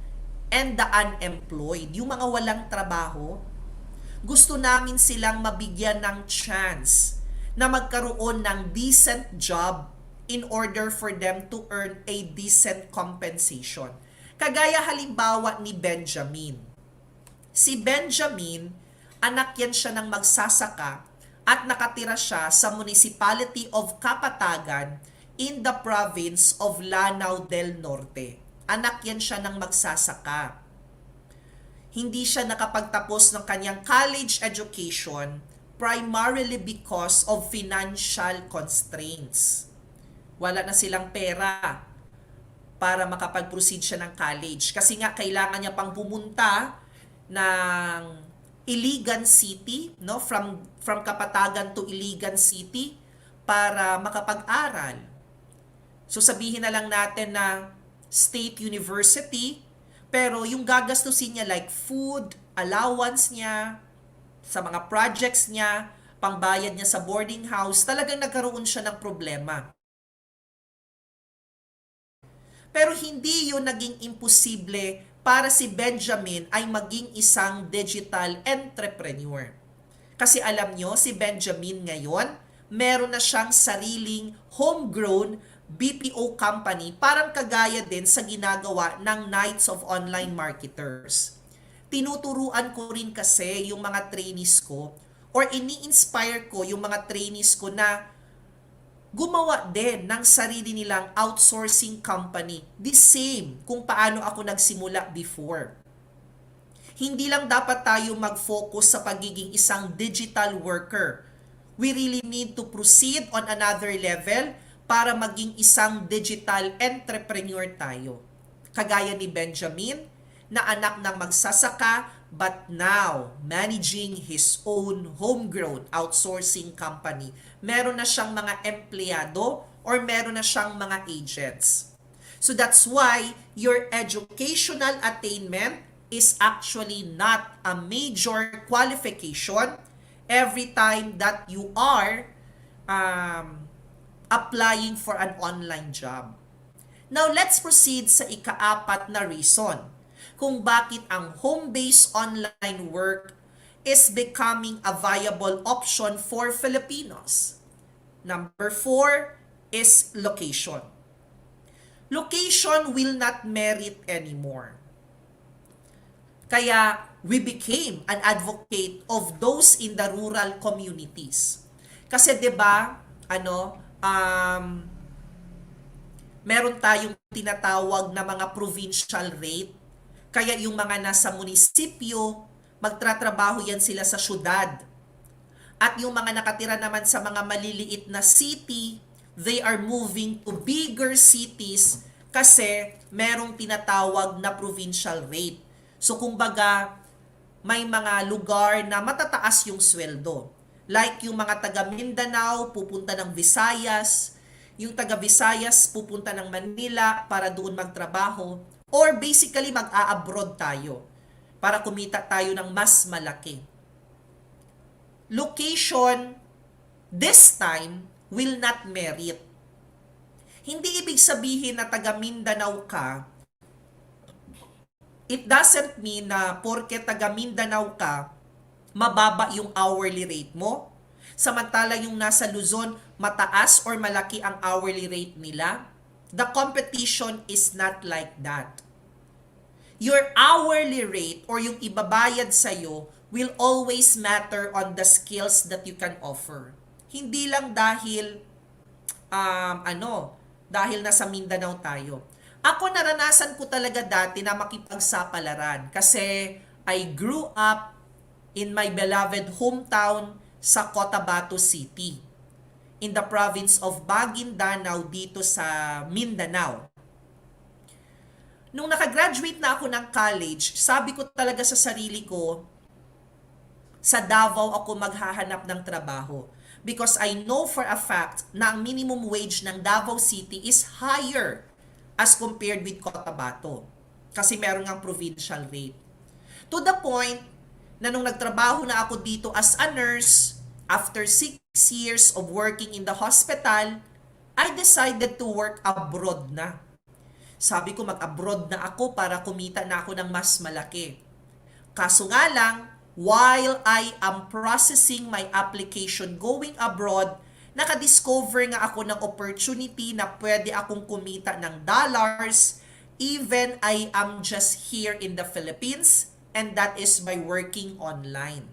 and the unemployed, yung mga walang trabaho. Gusto namin silang mabigyan ng chance na magkaroon ng decent job in order for them to earn a decent compensation. Kagaya halimbawa ni Benjamin. Si Benjamin, anak yan siya ng magsasaka at nakatira siya sa Municipality of Kapatagan in the province of Lanao del Norte. Anak yan siya ng magsasaka. Hindi siya nakapagtapos ng kanyang college education primarily because of financial constraints. Wala na silang pera para makapag-proceed siya ng college. Kasi nga, kailangan niya pang pumunta ng Iligan City, no? From Kapatagan to Iligan City para makapag-aral. So sabihin na lang natin na state university, pero yung gagastusin niya like food, allowance niya, sa mga projects niya, pangbayad niya sa boarding house, talagang nagkaroon siya ng problema. Pero hindi yun naging imposible para si Benjamin ay maging isang digital entrepreneur. Kasi alam nyo, si Benjamin ngayon, meron na siyang sariling homegrown BPO company, parang kagaya din sa ginagawa ng Knights of Online Marketers. Tinuturuan ko rin kasi yung mga trainees ko or ini-inspire ko yung mga trainees ko na gumawa din ng sarili nilang outsourcing company. The same kung paano ako nagsimula before. Hindi lang dapat tayo mag-focus sa pagiging isang digital worker. We really need to proceed on another level para maging isang digital entrepreneur tayo. Kagaya ni Benjamin, na anak ng magsasaka, but now managing his own homegrown outsourcing company. Meron na siyang mga empleyado or meron na siyang mga agents. So that's why your educational attainment is actually not a major qualification every time that you are applying for an online job. Now, let's proceed sa ika-apat na reason kung bakit ang home-based online work is becoming a viable option for Filipinos. Number 4 is location. Location will not merit anymore. Kaya we became an advocate of those in the rural communities. Kasi 'di ba, meron tayong tinatawag na mga provincial rate. Kaya yung mga nasa munisipyo, magtratrabaho yan sila sa syudad. At yung mga nakatira naman sa mga maliliit na city, they are moving to bigger cities kasi merong tinatawag na provincial rate. So kumbaga, may mga lugar na matataas yung sweldo. Like yung mga taga Mindanao, pupunta ng Visayas, yung taga Visayas pupunta ng Manila para doon magtrabaho, or basically mag-a-abroad tayo para kumita tayo ng mas malaki. Location, this time, will not merit. Hindi ibig sabihin na taga Mindanao ka, it doesn't mean na porke taga Mindanao ka, mababa yung hourly rate mo. Samantala yung nasa Luzon, mataas or malaki ang hourly rate nila. The competition is not like that. Your hourly rate or yung ibabayad sa'yo will always matter on the skills that you can offer. Hindi lang dahil, dahil nasa Mindanao tayo. Ako naranasan ko talaga dati na makipagsapalaran kasi I grew up in my beloved hometown sa Cotabato City in the province of Maguindanao dito sa Mindanao. Nung nakagraduate na ako ng college, sabi ko talaga sa sarili ko, sa Davao ako maghahanap ng trabaho. Because I know for a fact na ang minimum wage ng Davao City is higher as compared with Cotabato. Kasi meron ngang provincial rate. To the point na nung nagtrabaho na ako dito as a nurse, after 6 years of working in the hospital, I decided to work abroad na. Sabi ko mag-abroad na ako para kumita na ako ng mas malaki. Kaso nga lang, while I am processing my application going abroad, nakadiscover nga ako ng opportunity na pwede akong kumita ng dollars even I am just here in the Philippines, and that is by working online.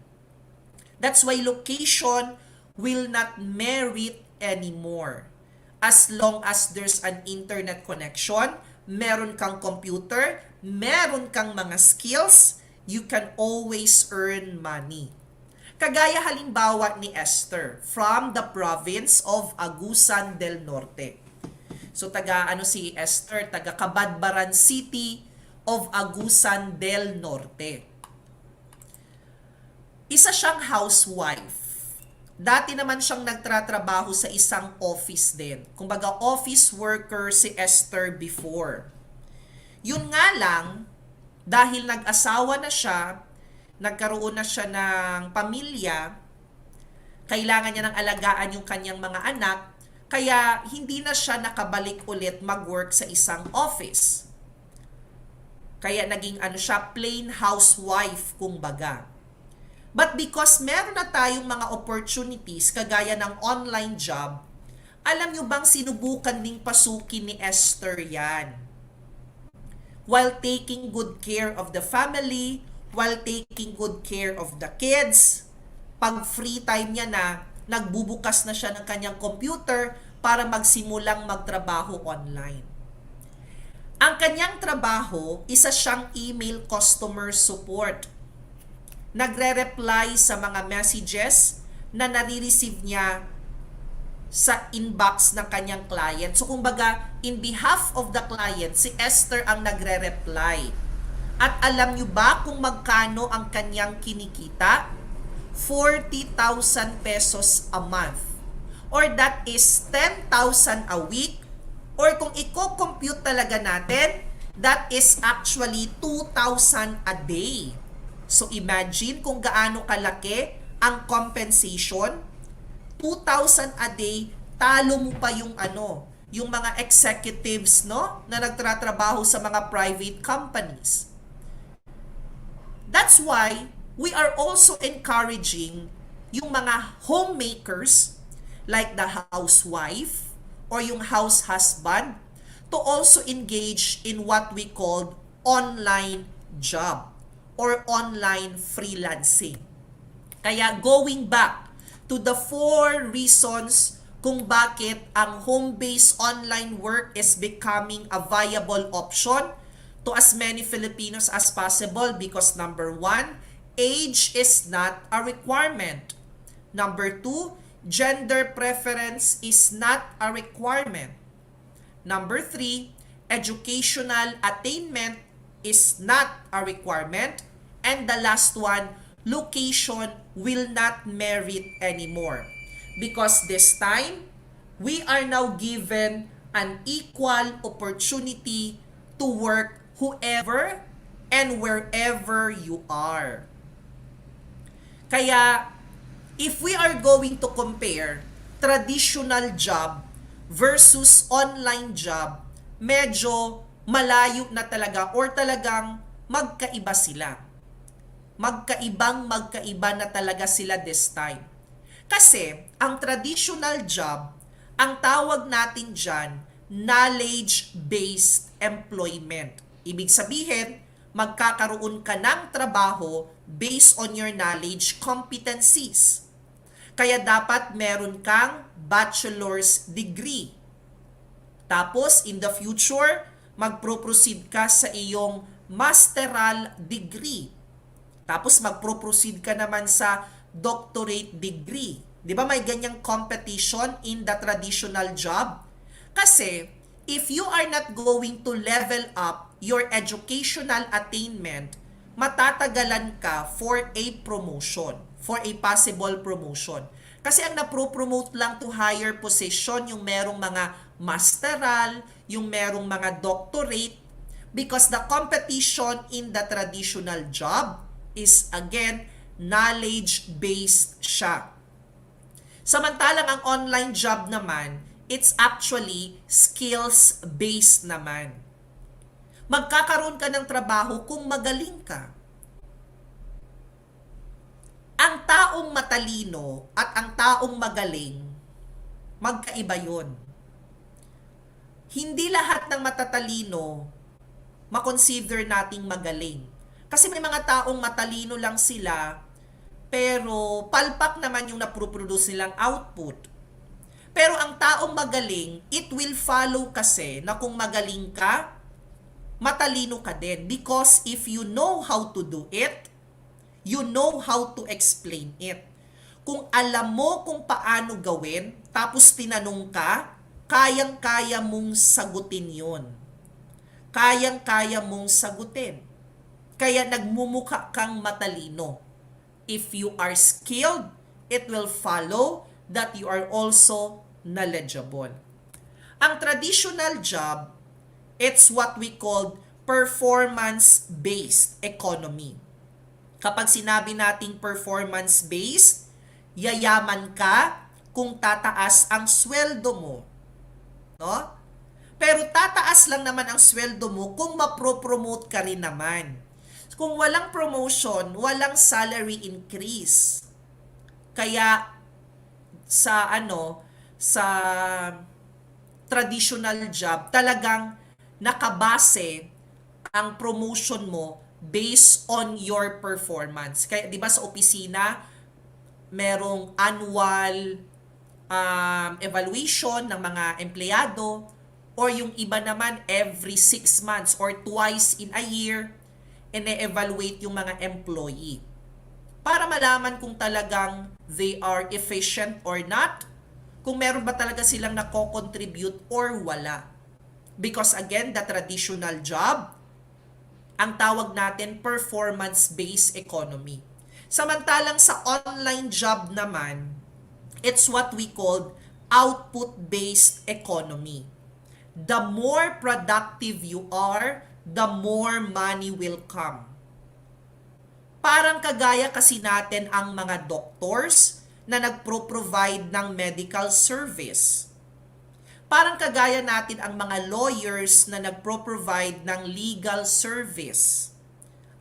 That's why location will not merit anymore. As long as there's an internet connection, meron kang computer, meron kang mga skills, you can always earn money. Kagaya halimbawa ni Esther from the province of Agusan del Norte. So si Esther, taga Cabadbaran City of Agusan del Norte. Isa siyang housewife. Dati naman siyang nagtratrabaho sa isang office din. Kumbaga office worker si Esther before. Yun nga lang, dahil nag-asawa na siya, nagkaroon na siya ng pamilya, kailangan niya ng alagaan yung kanyang mga anak, kaya hindi na siya nakabalik ulit mag-work sa isang office. Kaya naging siya, plain housewife kumbaga. But because meron na tayong mga opportunities kagaya ng online job, alam nyo bang sinubukan ding pasukin ni Esther yan? While taking good care of the family, while taking good care of the kids, pag free time niya na, nagbubukas na siya ng kanyang computer para magsimulang magtrabaho online. Ang kanyang trabaho, isa siyang email customer support. Nagre-reply sa mga messages na nare-receive niya sa inbox ng kanyang client. So kumbaga, in behalf of the client, si Esther ang nagre-reply. At alam niyo ba kung magkano ang kanyang kinikita? 40,000 pesos a month. Or that is 10,000 a week. Or kung i-compute talaga natin, that is actually 2,000 a day. So imagine kung gaano kalaki ang compensation. 2,000 a day, talo mo pa yung yung mga executives, no, na nagtatrabaho sa mga private companies. That's why we are also encouraging yung mga homemakers like the housewife or yung house husband to also engage in what we call online job or online freelancing. Kaya going back to the 4 reasons kung bakit ang home-based online work is becoming a viable option to as many Filipinos as possible, because number 1, age is not a requirement. Number 2, gender preference is not a requirement. Number 3, educational attainment is not a requirement. And the last one, location will not merit anymore. Because this time, we are now given an equal opportunity to work whoever and wherever you are. Kaya, if we are going to compare traditional job versus online job, medyo malayo na talaga or talagang magkaiba sila. Magkaiba na talaga sila this time. Kasi, ang traditional job, ang tawag natin dyan, knowledge-based employment. Ibig sabihin, magkakaroon ka ng trabaho based on your knowledge competencies. Kaya dapat meron kang bachelor's degree. Tapos, in the future, magpro-proceed ka sa iyong masteral degree. Tapos, magpro-proceed ka naman sa doctorate degree. Di ba may ganyang competition in the traditional job? Kasi, if you are not going to level up your educational attainment, matatagalan ka for a promotion, for a possible promotion. Kasi ang napro-promote lang to higher position, yung merong mga masteral, yung merong mga doctorate, because the competition in the traditional job is again knowledge-based siya. Samantalang ang online job naman, it's actually skills-based naman. Magkakaroon ka ng trabaho kung magaling ka. Ang taong matalino at ang taong magaling, magkaiba yun. Hindi lahat ng matatalino makonsider nating magaling. Kasi may mga taong matalino lang sila, pero palpak naman yung naproproduce nilang output. Pero ang taong magaling, it will follow kasi na kung magaling ka, matalino ka din. Because if you know how to do it, you know how to explain it. Kung alam mo kung paano gawin, tapos tinanong ka, kayang-kaya mong sagutin yun. Kayang-kaya mong sagutin. Kaya nagmumukha kang matalino. If you are skilled, it will follow that you are also knowledgeable. Ang traditional job, it's what we call performance-based economy. Kapag sinabi nating performance-based, yayaman ka kung tataas ang sweldo mo. No? Pero tataas lang naman ang sweldo mo kung mapropromote ka rin naman. Kung walang promotion, walang salary increase. Kaya sa traditional job, talagang nakabase ang promotion mo based on your performance. Kaya 'di ba sa opisina, merong annual evaluation ng mga empleyado, or yung iba naman every 6 months or twice in a year, ine-evaluate yung mga employee para malaman kung talagang they are efficient or not, kung meron ba talaga silang nako-contribute or wala. Because again, the traditional job, ang tawag natin performance-based economy. Samantalang sa online job naman, it's what we call output-based economy. The more productive you are, the more money will come. Parang kagaya kasi natin ang mga doctors na nagpro-provide ng medical service. Parang kagaya natin ang mga lawyers na nagpro-provide ng legal service.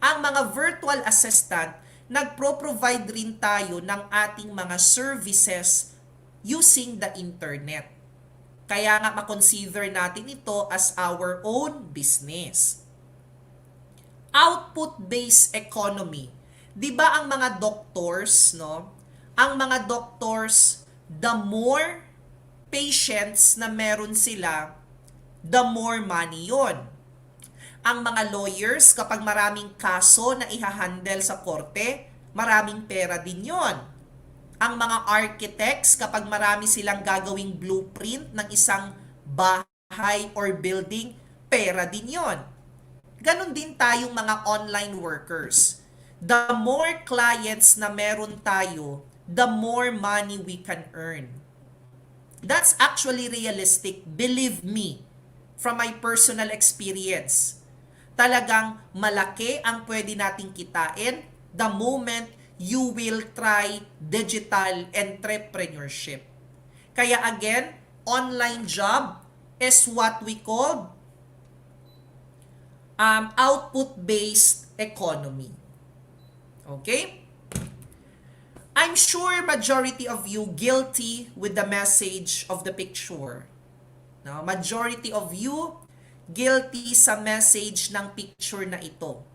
Ang mga virtual assistant, nagpro-provide rin tayo ng ating mga services using the internet. Kaya nga makonsider natin ito as our own business. Output-based economy. 'Di ba ang mga doctors, no? Ang mga doctors, the more patients na meron sila, the more money 'yon. Ang mga lawyers, kapag maraming kaso na ihahandle sa korte, maraming pera din 'yon. Ang mga architects, kapag marami silang gagawing blueprint ng isang bahay or building, pera din yon. Ganon din tayong mga online workers. The more clients na meron tayo, the more money we can earn. That's actually realistic, believe me, from my personal experience. Talagang malaki ang pwede nating kitain the moment you will try digital entrepreneurship. Kaya again, online job is what we call output-based economy. Okay? I'm sure majority of you guilty with the message of the picture. No, majority of you guilty sa message ng picture na ito.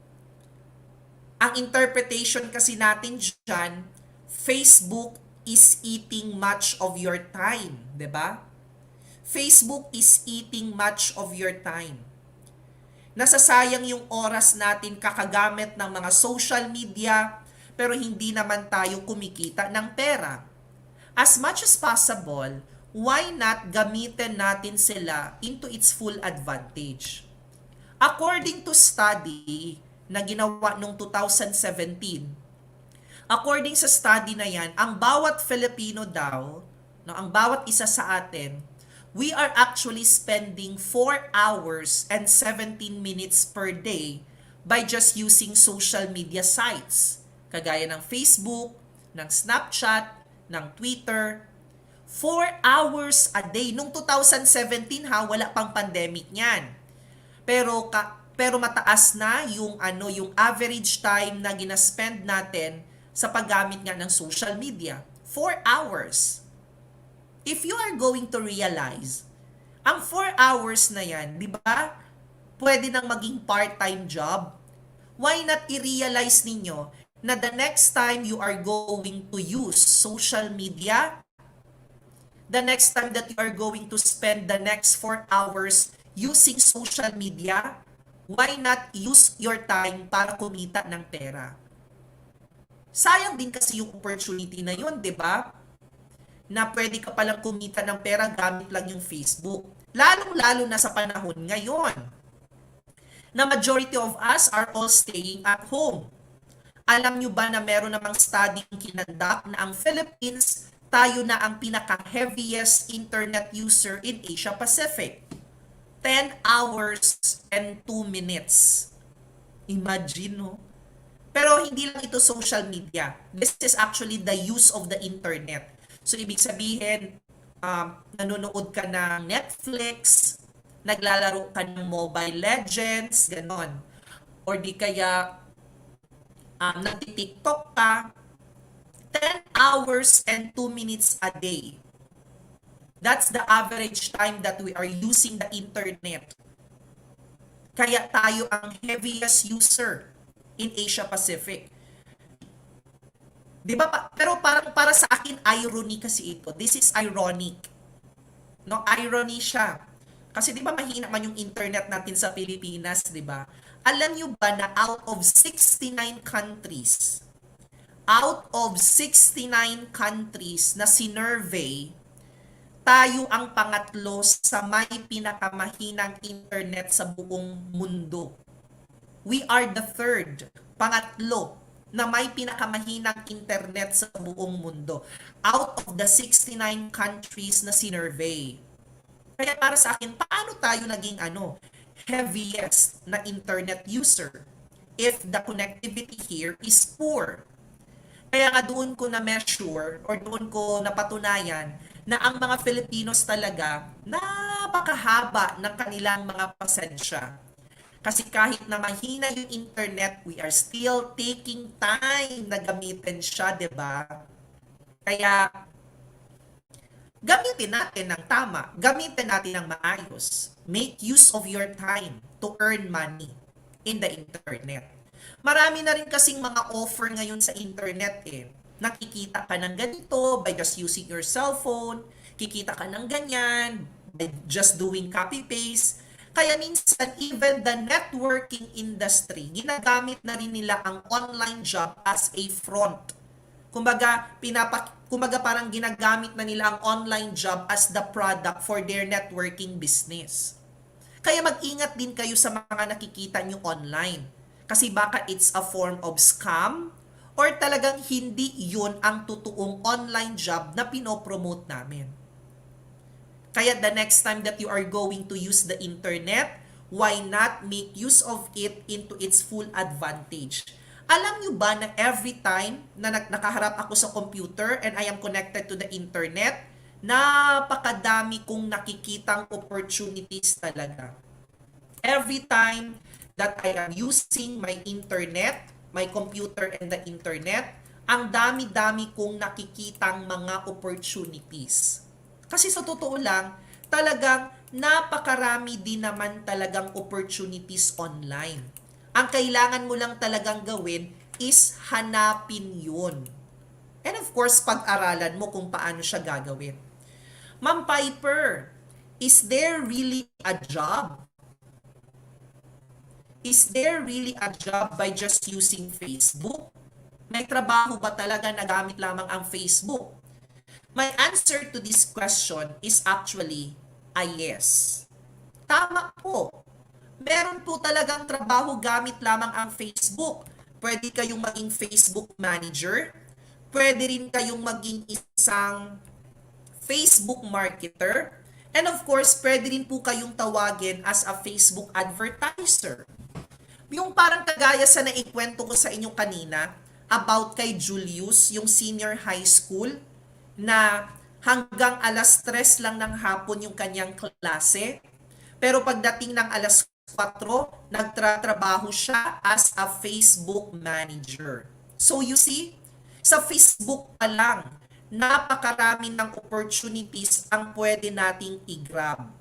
Ang interpretation kasi natin dyan, Facebook is eating much of your time, 'di ba? Facebook is eating much of your time. Nasasayang yung oras natin kakagamit ng mga social media, pero hindi naman tayo kumikita ng pera. As much as possible, why not gamitin natin sila into its full advantage? According to study na ginawa noong 2017, according sa study na yan, ang bawat Filipino daw, no, ang bawat isa sa atin, we are actually spending 4 hours and 17 minutes per day by just using social media sites. kagaya ng Facebook, ng Snapchat, ng Twitter. 4 hours a day. Nung 2017 ha, wala pang pandemic niyan. Pero mataas na yung average time na ginaspend natin sa paggamit nga ng social media. 4 hours. If you are going to realize, ang 4 hours na yan, di ba, pwede nang maging part-time job. Why not i-realize ninyo na the next time you are going to use social media, the next time that you are going to spend the next 4 hours using social media, why not use your time para kumita ng pera? Sayang din kasi yung opportunity na yun, di ba? Na pwede ka palang kumita ng pera gamit lang yung Facebook. Lalong-lalo na sa panahon ngayon na majority of us are all staying at home. Alam nyo ba na meron namang study kinandak na ang Philippines, tayo na ang pinaka-heaviest internet user in Asia Pacific. 10 hours and 2 minutes. Imagine, no? Pero hindi lang ito social media. This is actually the use of the internet. So, ibig sabihin, nanonood ka ng Netflix, naglalaro ka ng Mobile Legends, ganon. Or di kaya, nagti-TikTok ka, 10 hours and 2 minutes a day. That's the average time that we are using the internet. Kaya tayo ang heaviest user in Asia Pacific. 'Di ba? Pero parang para sa akin irony kasi ito. This is ironic. No, irony siya. Kasi 'di ba mahina man yung internet natin sa Pilipinas, 'di ba? Alam niyo ba na out of 69 countries na sinurvey, tayo ang pangatlo sa may pinakamahinang internet sa buong mundo. We are the third, pangatlo, na may pinakamahinang internet sa buong mundo out of the 69 countries na sinurvey. Kaya para sa akin, paano tayo naging heaviest na internet user if the connectivity here is poor? Kaya nga doon ko na-measure or doon ko napatunayan na ang mga Filipinos talaga napakahaba ng kanilang mga pasensya. Kasi kahit na mahina yung internet, we are still taking time na gamitin siya, 'di ba? Kaya gamitin natin ng tama, gamitin natin ng maayos. Make use of your time to earn money in the internet. Marami na rin kasing mga offer ngayon sa internet eh. Nakikita ka ng ganito by just using your cellphone, kikita ka ng ganyan by just doing copy-paste. Kaya minsan, even the networking industry, ginagamit na rin nila ang online job as a front. Kumbaga parang ginagamit na nila ang online job as the product for their networking business. Kaya mag-ingat din kayo sa mga nakikita nyo online. Kasi baka it's a form of scam or talagang hindi yun ang totoong online job na pinopromote namin. Kaya the next time that you are going to use the internet, why not make use of it into its full advantage? Alam nyo ba na every time na nakaharap ako sa computer and I am connected to the internet, napakadami kong nakikitang opportunities talaga. Every time that I am using my internet, my computer and the internet, ang dami-dami kong nakikitang mga opportunities. Kasi sa totoo lang, talagang napakarami din naman talagang opportunities online. Ang kailangan mo lang talagang gawin is hanapin yun. And of course, pag-aralan mo kung paano siya gagawin. Ma'am Piper, is there really a job? Is there really a job by just using Facebook? May trabaho ba talaga na gamit lamang ang Facebook? My answer to this question is actually a yes. Tama po. Meron po talagang trabaho gamit lamang ang Facebook. Pwede kayong maging Facebook manager. Pwede rin kayong maging isang Facebook marketer. And of course, pwede rin po kayong tawagin as a Facebook advertiser. Yung parang kagaya sa naikwento ko sa inyo kanina, about kay Julius, yung senior high school, na hanggang alas 3 lang ng hapon yung kanyang klase. Pero pagdating ng alas 4, nagtratrabaho siya as a Facebook manager. So you see, sa Facebook pa lang, napakarami ng opportunities ang pwede nating i-grab.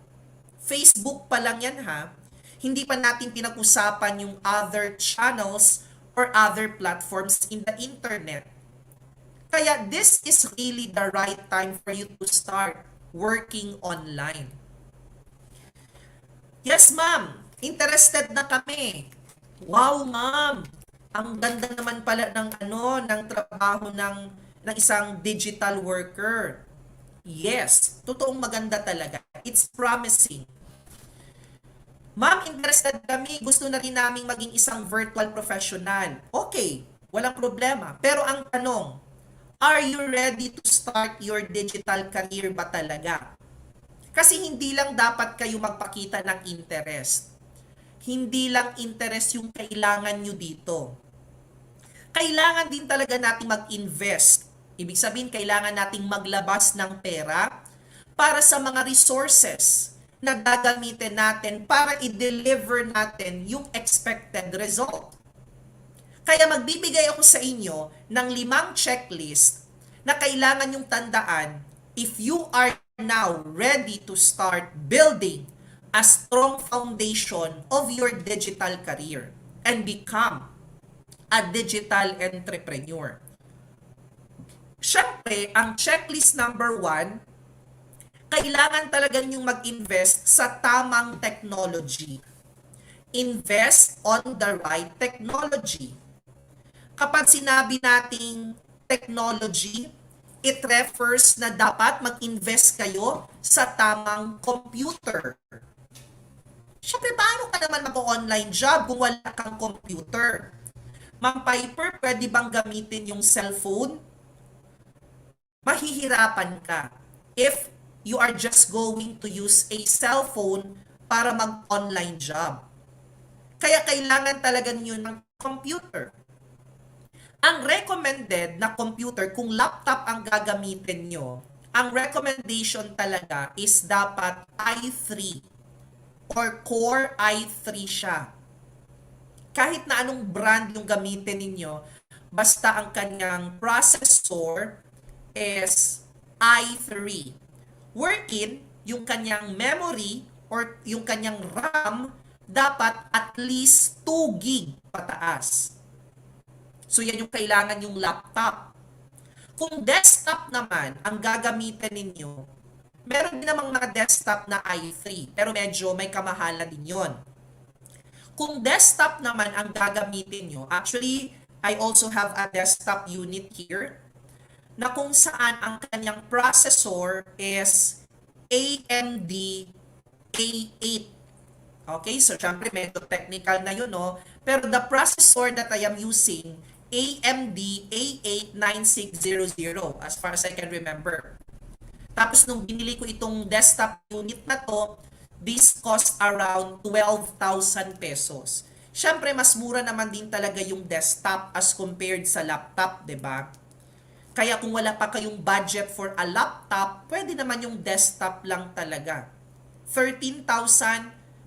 Facebook pa lang yan ha. Hindi pa natin pinag-usapan yung other channels or other platforms in the internet. Kaya this is really the right time for you to start working online. Yes, ma'am. Interested na kami. Wow, ma'am. Ang ganda naman pala ng trabaho ng isang digital worker. Yes, totoong maganda talaga. It's promising. Ma'am, interested kami. Gusto na rin naming maging isang virtual professional. Okay, walang problema. Pero ang tanong, are you ready to start your digital career ba talaga? Kasi hindi lang dapat kayo magpakita ng interest. Hindi lang interest yung kailangan nyo dito. Kailangan din talaga natin mag-invest. Ibig sabihin, kailangan nating maglabas ng pera para sa mga resources na gagamitin natin para i-deliver natin yung expected result. Kaya magbibigay ako sa inyo ng 5 checklist na kailangan yung tandaan if you are now ready to start building a strong foundation of your digital career and become a digital entrepreneur. Siyempre, ang checklist number 1, kailangan talaga niyong mag-invest sa tamang technology. Invest on the right technology. Kapag sinabi nating technology, it refers na dapat mag-invest kayo sa tamang computer. Siyempre, paano ka naman mag-online job kung wala kang computer? Ma'am Piper, pwede bang gamitin yung cellphone? Mahihirapan ka if you are just going to use a cellphone para mag-online job. Kaya kailangan talaga niyo ng computer. Ang recommended na computer, kung laptop ang gagamitin nyo, ang recommendation talaga is dapat i3 or Core i3 siya. Kahit na anong brand yung gamitin ninyo, basta ang kanyang processor is i3. Wherein, yung kanyang memory or yung kanyang RAM dapat at least 2 gig pataas. So yan yung kailangan yung laptop. Kung desktop naman ang gagamitin ninyo, meron din namang mga desktop na i3, pero medyo may kamahala din yon. Kung desktop naman ang gagamitin nyo, actually, I also have a desktop unit here, na kung saan ang kanyang processor is AMD A8. Okay, so syempre medyo technical na yun, no? Pero the processor that I am using, AMD A89600, as far as I can remember. Tapos nung binili ko itong desktop unit na to, this cost around 12,000 pesos. Syempre, mas mura naman din talaga yung desktop as compared sa laptop, 'di ba? Kaya kung wala pa kayong budget for a laptop, pwede naman yung desktop lang talaga. 13,000,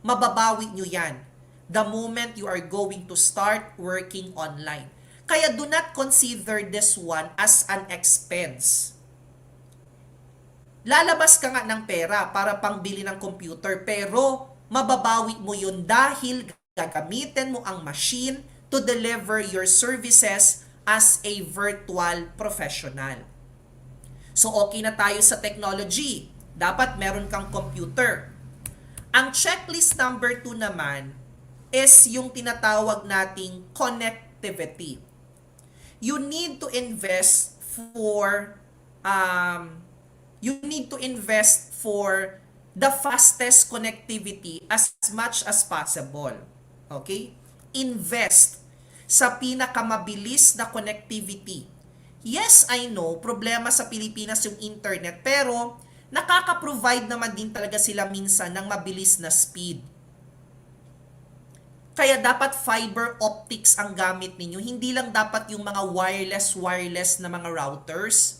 mababawi nyo yan the moment you are going to start working online. Kaya do not consider this one as an expense. Lalabas ka nga ng pera para pangbili ng computer, pero mababawi mo yun dahil gagamitin mo ang machine to deliver your services as a virtual professional. So okay na tayo sa technology. Dapat meron kang computer. Ang checklist number 2 naman is yung tinatawag nating connectivity. You need to invest for the fastest connectivity as much as possible. Okay? Invest sa pinakamabilis na connectivity. Yes, I know, problema sa Pilipinas yung internet, pero nakaka-provide naman din talaga sila minsan ng mabilis na speed. Kaya dapat fiber optics ang gamit ninyo. Hindi lang dapat yung mga wireless na mga routers.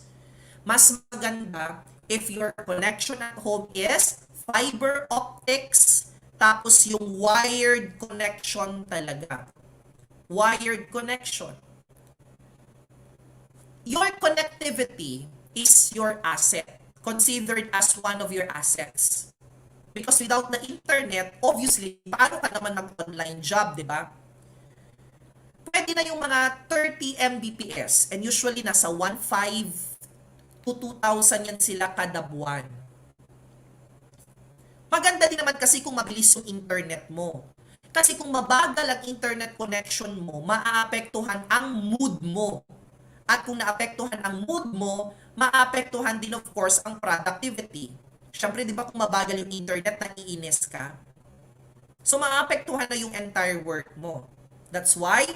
Mas maganda if your connection at home is fiber optics, tapos yung wired connection talaga. Wired connection. Your connectivity is your asset, considered as one of your assets. Because without the internet, obviously, paano ka naman mag-online job, di ba? Pwede na yung mga 30 Mbps and usually nasa 1.5 to 2,000 yan sila kada buwan. Maganda din naman kasi kung mabilis yung internet mo. Kasi kung mabagal ang internet connection mo, maaapektuhan ang mood mo. At kung naapektuhan ang mood mo, maapektuhan din of course ang productivity. Siyempre, di ba kung mabagal yung internet, naiinis ka? So, maapektuhan na yung entire work mo. That's why,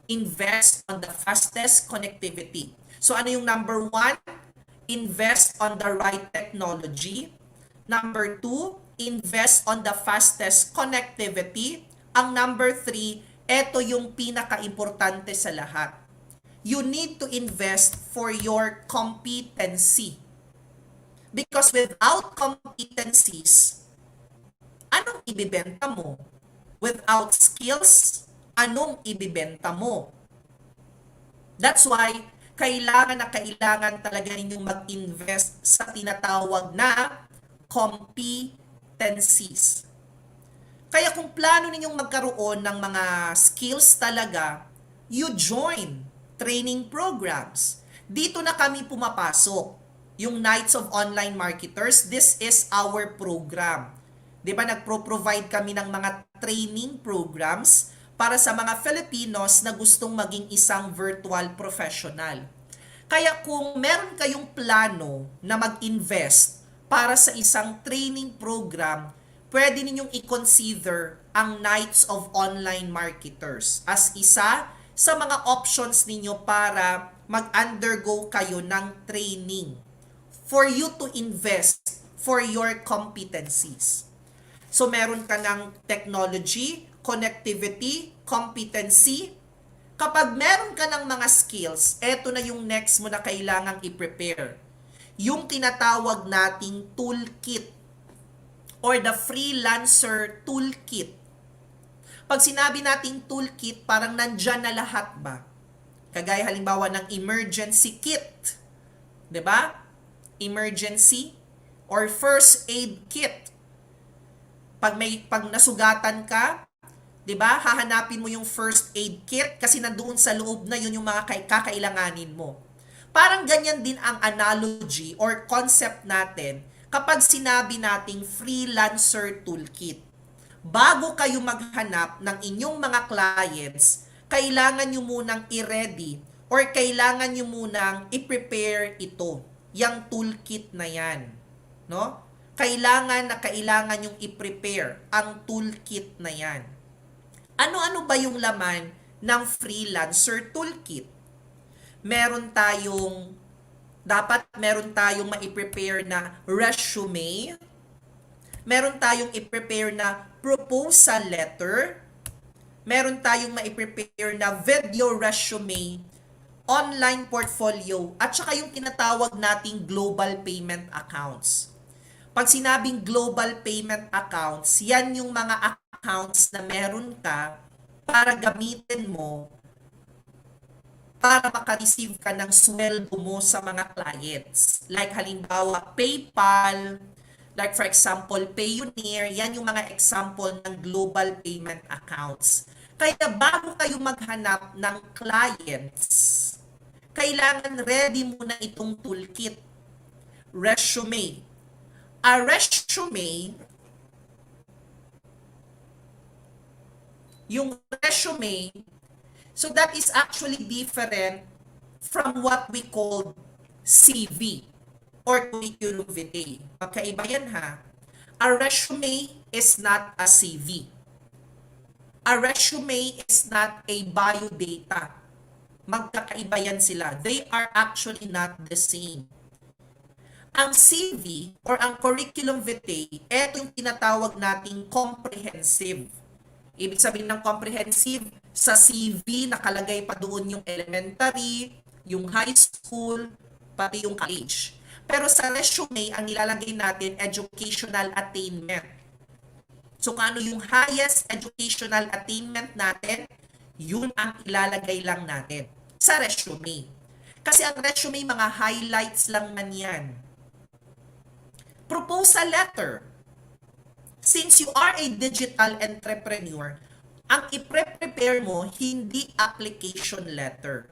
invest on the fastest connectivity. So, ano yung number 1? Invest on the right technology. Number 2, invest on the fastest connectivity. Ang number 3, ito yung pinaka-importante sa lahat. You need to invest for your competency. Because without competencies, anong ibibenta mo? Without skills, anong ibibenta mo? That's why, kailangan talaga ninyong mag-invest sa tinatawag na competencies. Kaya kung plano ninyong magkaroon ng mga skills talaga, you join training programs. Dito na kami pumapasok. Yung Nights of Online Marketers, this is our program. 'Di ba nagpro-provide kami ng mga training programs para sa mga Filipinos na gustong maging isang virtual professional. Kaya kung meron kayong plano na mag-invest para sa isang training program, pwede ninyong i-consider ang Nights of Online Marketers as isa sa mga options ninyo para mag-undergo kayo ng training for you to invest for your competencies. So meron ka ng technology, connectivity, competency. Kapag meron ka ng mga skills, eto na yung next mo na kailangang i-prepare. Yung tinatawag nating toolkit or the freelancer toolkit. Pag sinabi nating toolkit, parang nandyan na lahat ba? Kagaya halimbawa ng emergency kit. 'Di ba? Emergency or first aid kit. Pag nasugatan ka, 'di ba? Hahanapin mo yung first aid kit kasi nandoon sa loob na yun yung mga kakailanganin mo. Parang ganyan din ang analogy or concept natin kapag sinabi nating freelancer toolkit. Bago kayo maghanap ng inyong mga clients, kailangan nyo munang i-ready or kailangan nyo munang i-prepare ito, yung toolkit na yan. No? Kailangan yung i-prepare ang toolkit na yan. Ano-ano ba yung laman ng freelancer toolkit? Dapat meron tayong ma-prepare na resume, meron tayong i-prepare na proposal letter, meron tayong ma-prepare na video resume, online portfolio, at saka yung tinatawag nating global payment accounts. Pag sinabing global payment accounts, yan yung mga accounts na meron ka para gamitin mo para maka-receive ka ng sweldo mo sa mga clients. Like halimbawa, PayPal, like for example, Payoneer, yan yung mga example ng global payment accounts. Kaya bago kayo maghanap ng clients, kailangan ready muna itong toolkit. Resume. A resume, yung resume, so that is actually different from what we call CV or curriculum vitae. Magkaiba yan ha. A resume is not a CV. A resume is not a biodata. Magkakaiba yan sila. They are actually not the same. Ang CV or ang curriculum vitae, ito yung tinatawag nating comprehensive. Ibig sabihin ng comprehensive, sa CV nakalagay pa doon yung elementary, yung high school, pati yung college. Pero sa resume, ang ilalagay natin, educational attainment. So, kung ano yung highest educational attainment natin, yun ang ilalagay lang natin sa resume. Kasi ang resume, mga highlights lang man yan. Proposal letter. Since you are a digital entrepreneur, ang i-prepare mo, hindi application letter.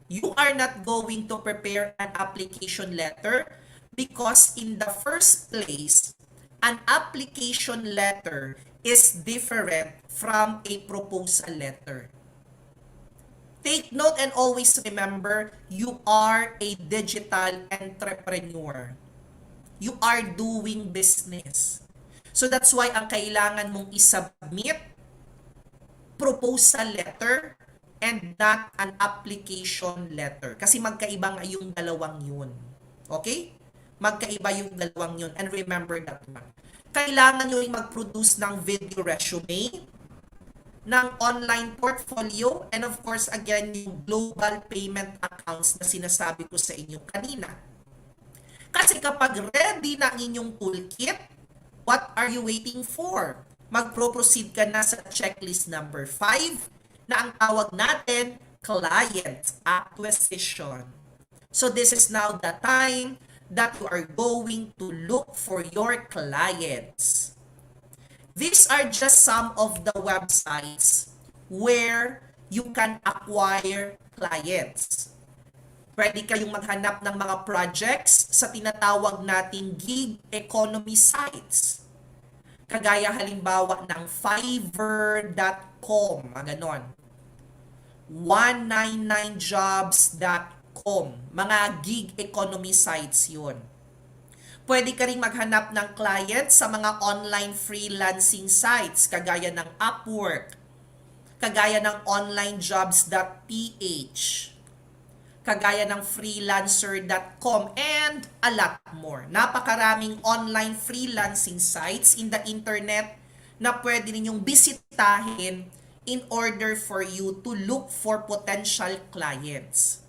You are not going to prepare an application letter because in the first place, an application letter is different from a proposal letter. Take note and always remember, you are a digital entrepreneur. You are doing business. So that's why ang kailangan mong isubmit proposal letter and not an application letter. Kasi magkaiba nga yung dalawang yun. Okay? Magkaiba yung dalawang yun. And remember that one. Kailangan nyo rin mag-produce ng video resume, ng online portfolio, and of course, again, yung global payment accounts na sinasabi ko sa inyo kanina. Kasi kapag ready na ang inyong toolkit, what are you waiting for? Magpro-proceed ka na sa checklist number 5 na ang tawag natin, client acquisition. So this is now the time that you are going to look for your clients. These are just some of the websites where you can acquire clients. Pwede kayong maghanap ng mga projects sa tinatawag nating gig economy sites. Kagaya halimbawa ng Fiverr.com, mga ganon. 199jobs.com, mga gig economy sites yun. Pwede ka rin maghanap ng client sa mga online freelancing sites, kagaya ng Upwork, kagaya ng onlinejobs.ph, kagaya ng freelancer.com, and a lot more. Napakaraming online freelancing sites in the internet na pwede ninyong bisitahin in order for you to look for potential clients.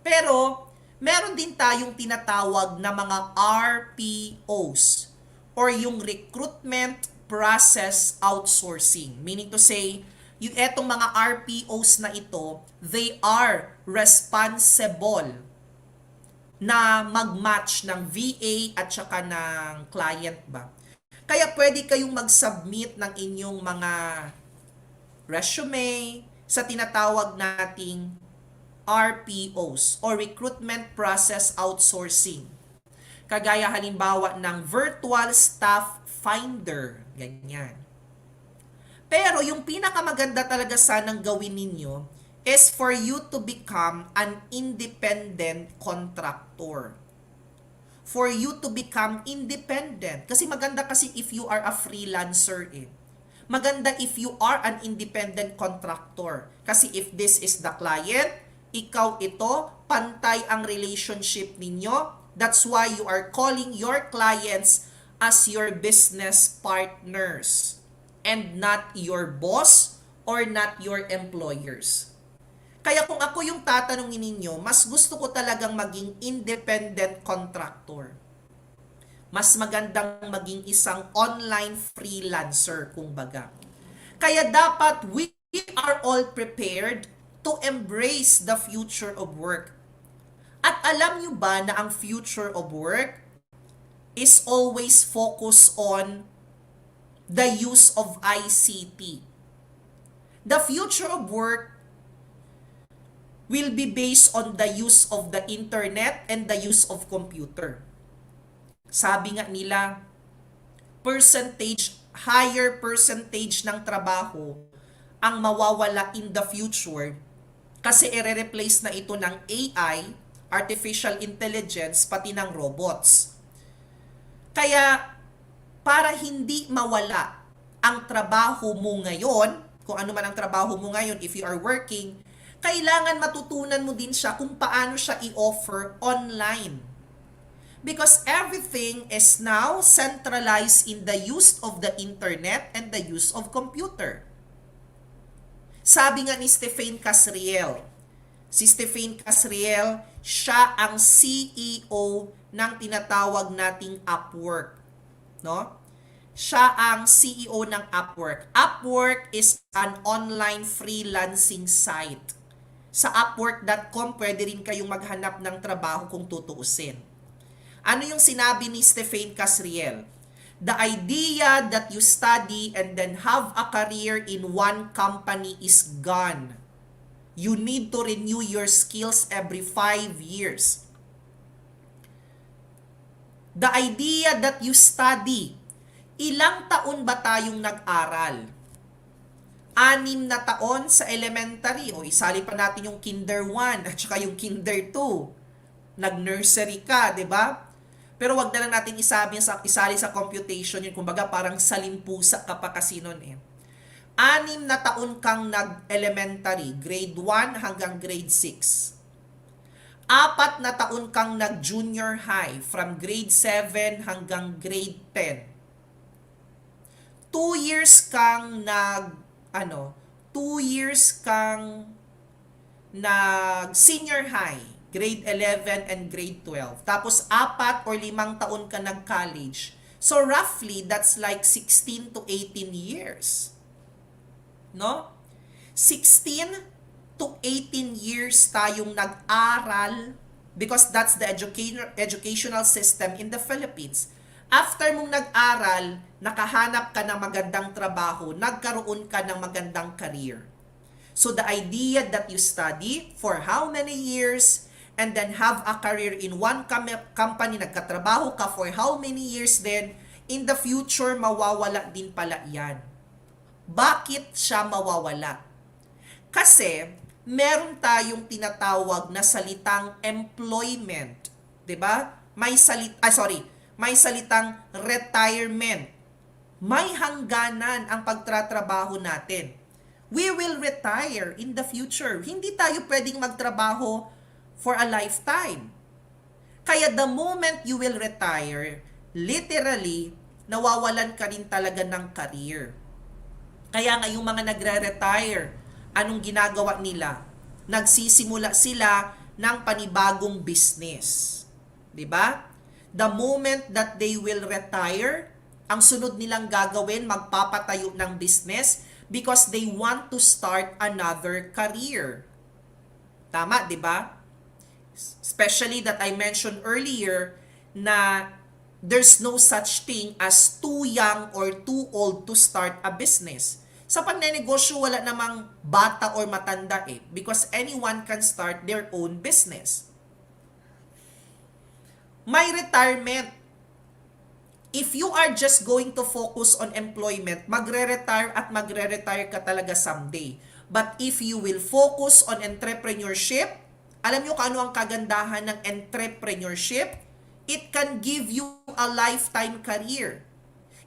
Pero, meron din tayong tinatawag na mga RPOs or yung Recruitment Process Outsourcing. Meaning to say, yung etong mga RPOs na ito, they are responsible na mag-match ng VA at saka ng client ba. Kaya pwede kayong mag-submit ng inyong mga resume sa tinatawag nating RPOs or Recruitment Process Outsourcing. Kagaya halimbawa ng Virtual Staff Finder, ganyan. Pero yung pinakamaganda talaga sanang gawin ninyo is for you to become an independent contractor. For you to become independent. Kasi maganda kasi if you are a freelancer eh. Maganda if you are an independent contractor. Kasi if this is the client, ikaw ito, pantay ang relationship ninyo. That's why you are calling your clients as your business partners and not your boss or not your employers. Kaya kung ako yung tatanungin ninyo, mas gusto ko talagang maging independent contractor. Mas magandang maging isang online freelancer, kumbaga. Kaya dapat we are all prepared to embrace the future of work. At alam nyo ba na ang future of work is always focused on the use of ICT. The future of work will be based on the use of the internet and the use of computer. Sabi nga nila, higher percentage ng trabaho ang mawawala in the future kasi i-replace na ito ng AI, artificial intelligence, pati ng robots. Kaya, para hindi mawala ang trabaho mo ngayon, kung ano man ang trabaho mo ngayon, if you are working, kailangan matutunan mo din siya kung paano siya i-offer online. Because everything is now centralized in the use of the internet and the use of computer. Sabi nga ni Stephen Casriel, si Stephen Casriel, siya ang CEO ng tinatawag nating Upwork. No? Siya ang CEO ng Upwork. Upwork is an online freelancing site. Sa upwork.com, pwede rin kayong maghanap ng trabaho kung tutuusin. Ano yung sinabi ni Stephen Casriel? The idea that you study and then have a career in one company is gone. You need to renew your skills every 5 years. The idea that you study, ilang taon ba tayong nag-aral? 6 na taon sa elementary, o isali pa natin yung kinder 1 at saka yung kinder 2. Nag-nursery ka, di ba? Pero wag na lang natin isali sa computation yun. Kumbaga parang salimpusa ka pa kasi nun eh. 6 na taon kang nag-elementary, grade 1 hanggang grade 6. 4 na taon kang nag-junior high, from grade 7 hanggang grade 10. 2 years kang nag-senior high, grade 11 and grade 12. Tapos 4 or 5 taon ka nag-college. So roughly, that's like 16 to 18 years. No? 16 to 18 years tayong nag-aral because that's the educational system in the Philippines. After mong nag-aral, nakahanap ka ng magandang trabaho, nagkaroon ka ng magandang career. So the idea that you study for how many years and then have a career in one company, nagkatrabaho ka for how many years then, in the future, mawawala din pala yan. Bakit siya mawawala? Kasi, meron tayong tinatawag na salitang employment. 'Di ba? May salitang retirement. May hangganan ang pagtatrabaho natin. We will retire in the future. Hindi tayo pwedeng magtrabaho for a lifetime. Kaya the moment you will retire, literally, nawawalan ka rin talaga ng career. Kaya nga yung mga nagre-retire, anong ginagawa nila? Nagsisimula sila ng panibagong business. 'Di ba? The moment that they will retire, ang sunod nilang gagawin, magpapatayo ng business because they want to start another career. Tama, 'di ba? Especially that I mentioned earlier na there's no such thing as too young or too old to start a business. Sa pagnenegosyo, wala namang bata or matanda eh, because anyone can start their own business. May retirement. If you are just going to focus on employment, magre-retire at magre-retire ka talaga someday. But if you will focus on entrepreneurship, alam nyo kung ano ang kagandahan ng entrepreneurship? It can give you a lifetime career.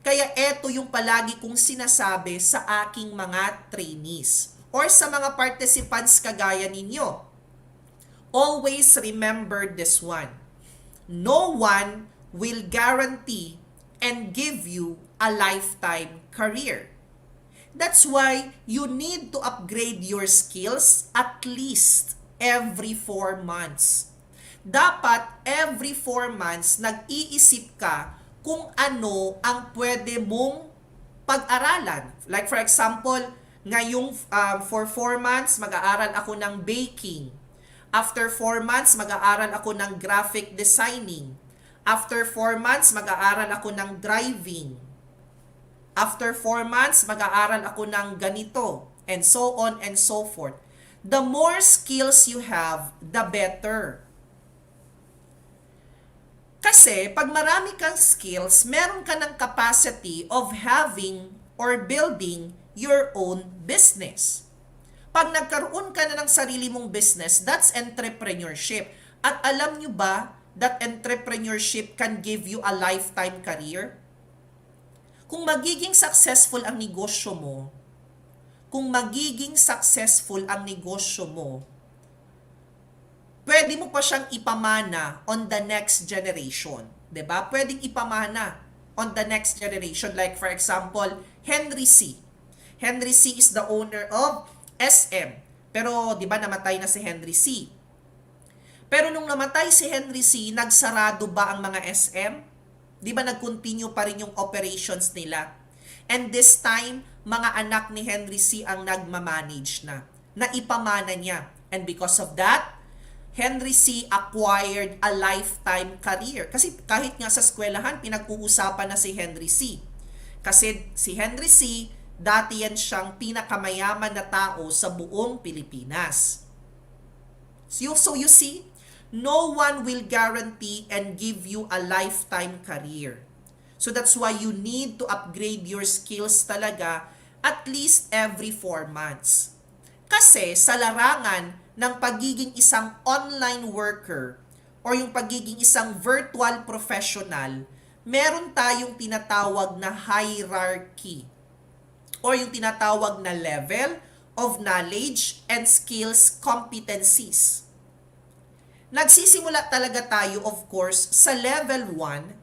Kaya eto yung palagi kong sinasabi sa aking mga trainees or sa mga participants kagaya ninyo. Always remember this one. No one will guarantee and give you a lifetime career. That's why you need to upgrade your skills at least every 4 months. Dapat every 4 months nag-iisip ka kung ano ang pwede mong pag-aralan. Like for example, ngayong for 4 months mag-aaral ako ng baking. After 4 months mag-aaral ako ng graphic designing. After 4 months mag-aaral ako ng driving. After 4 months mag-aaral ako ng ganito, and so on and so forth. The more skills you have, the better. Kasi pag marami kang skills, meron ka ng capacity of having or building your own business. Pag nagkaroon ka na ng sarili mong business, that's entrepreneurship. At alam nyo ba that entrepreneurship can give you a lifetime career? Kung magiging successful ang negosyo mo, pwede mo pa siyang ipamana on the next generation. 'Di ba? Pwedeng ipamana on the next generation. Like for example, Henry C. Henry C is the owner of SM. Pero 'di ba namatay na si Henry C? Pero nung namatay si Henry C, nagsarado ba ang mga SM? 'Di ba nag-continue pa rin yung operations nila? And this time, mga anak ni Henry C ang nagmamanage na. Naipamana niya. And because of that, Henry C acquired a lifetime career. Kasi kahit nga sa eskwelahan, pinag-uusapan na si Henry C. Kasi si Henry C, dati yan siyang pinakamayaman na tao sa buong Pilipinas. So you see, no one will guarantee and give you a lifetime career. So that's why you need to upgrade your skills talaga at least every 4 months. Kasi sa larangan ng pagiging isang online worker or yung pagiging isang virtual professional, meron tayong tinatawag na hierarchy or yung tinatawag na level of knowledge and skills competencies. Nagsisimula talaga tayo, of course, sa level 1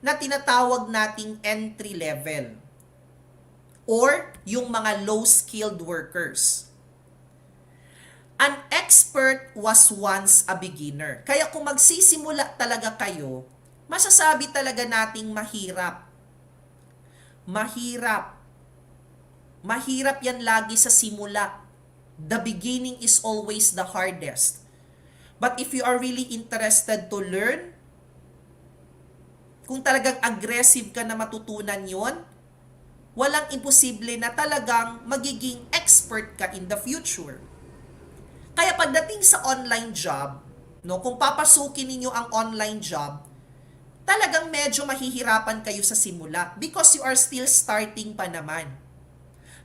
na tinatawag nating entry level or yung mga low-skilled workers. An expert was once a beginner. Kaya kung magsisimula talaga kayo, masasabi talaga nating mahirap. Mahirap. Mahirap yan lagi sa simula. The beginning is always the hardest. But if you are really interested to learn, kung talagang aggressive ka na matutunan yon, walang imposible na talagang magiging expert ka in the future. Kaya pagdating sa online job, no, kung papasukin ninyo ang online job, talagang medyo mahihirapan kayo sa simula because you are still starting pa naman.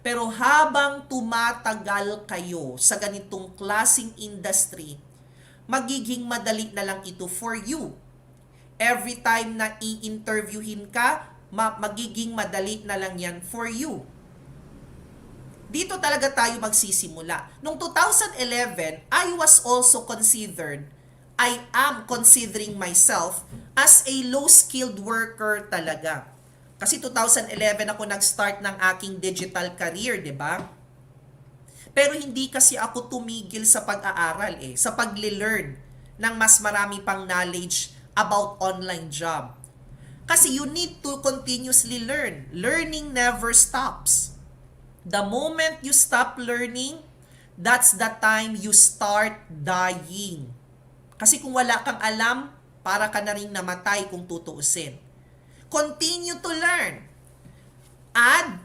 Pero habang tumatagal kayo sa ganitong klaseng industry, magiging madali na lang ito for you. Every time na i-interviewin ka, magiging madali na lang yan for you. Dito talaga tayo magsisimula. Noong 2011, I am considering myself as a low-skilled worker talaga. Kasi 2011 ako nag-start ng aking digital career, di ba? Pero hindi kasi ako tumigil sa pag-aaral sa pag-learn ng mas marami pang knowledge about online job. Kasi you need to continuously learn. Learning never stops. The moment you stop learning, that's the time you start dying. Kasi kung wala kang alam, para ka na rin namatay kung tutuusin. Continue to learn. Add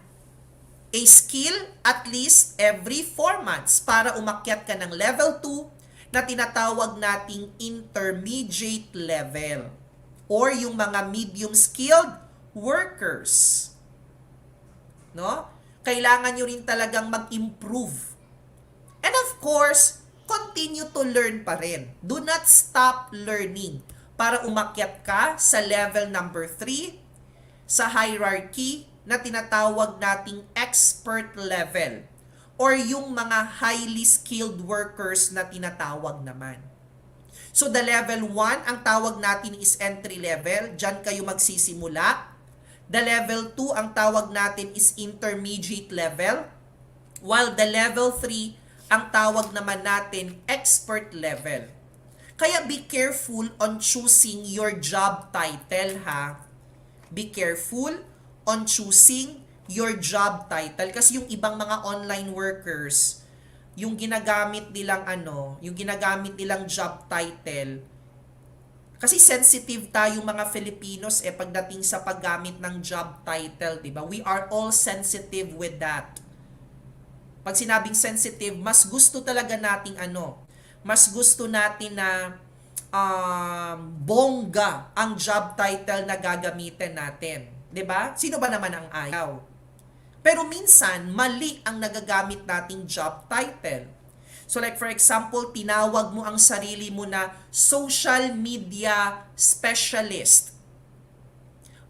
a skill at least every 4 months para umakyat ka ng level 2 na tinatawag nating intermediate level or yung mga medium skilled workers. No? Kailangan nyo rin talagang mag-improve. And of course, continue to learn pa rin. Do not stop learning para umakyat ka sa level number 3 sa hierarchy na tinatawag nating expert level or yung mga highly skilled workers na tinatawag naman. So the level 1, ang tawag natin is entry level, diyan kayo magsisimula. The level 2, ang tawag natin is intermediate level, while the level 3, ang tawag naman natin expert level. Kaya be careful on choosing your job title, ha? Be careful on choosing your job title kasi yung ibang mga online workers, yung ginagamit nilang job title, kasi sensitive tayo mga Filipinos pagdating sa paggamit ng job title, di ba? We are all sensitive with that. Pag sinabing sensitive, mas gusto talaga nating mas gusto natin na bongga ang job title na gagamitin natin. 'Di ba? Sino ba naman ang ayaw? Pero minsan, mali ang nagagamit nating job title. So like for example, tinawag mo ang sarili mo na social media specialist.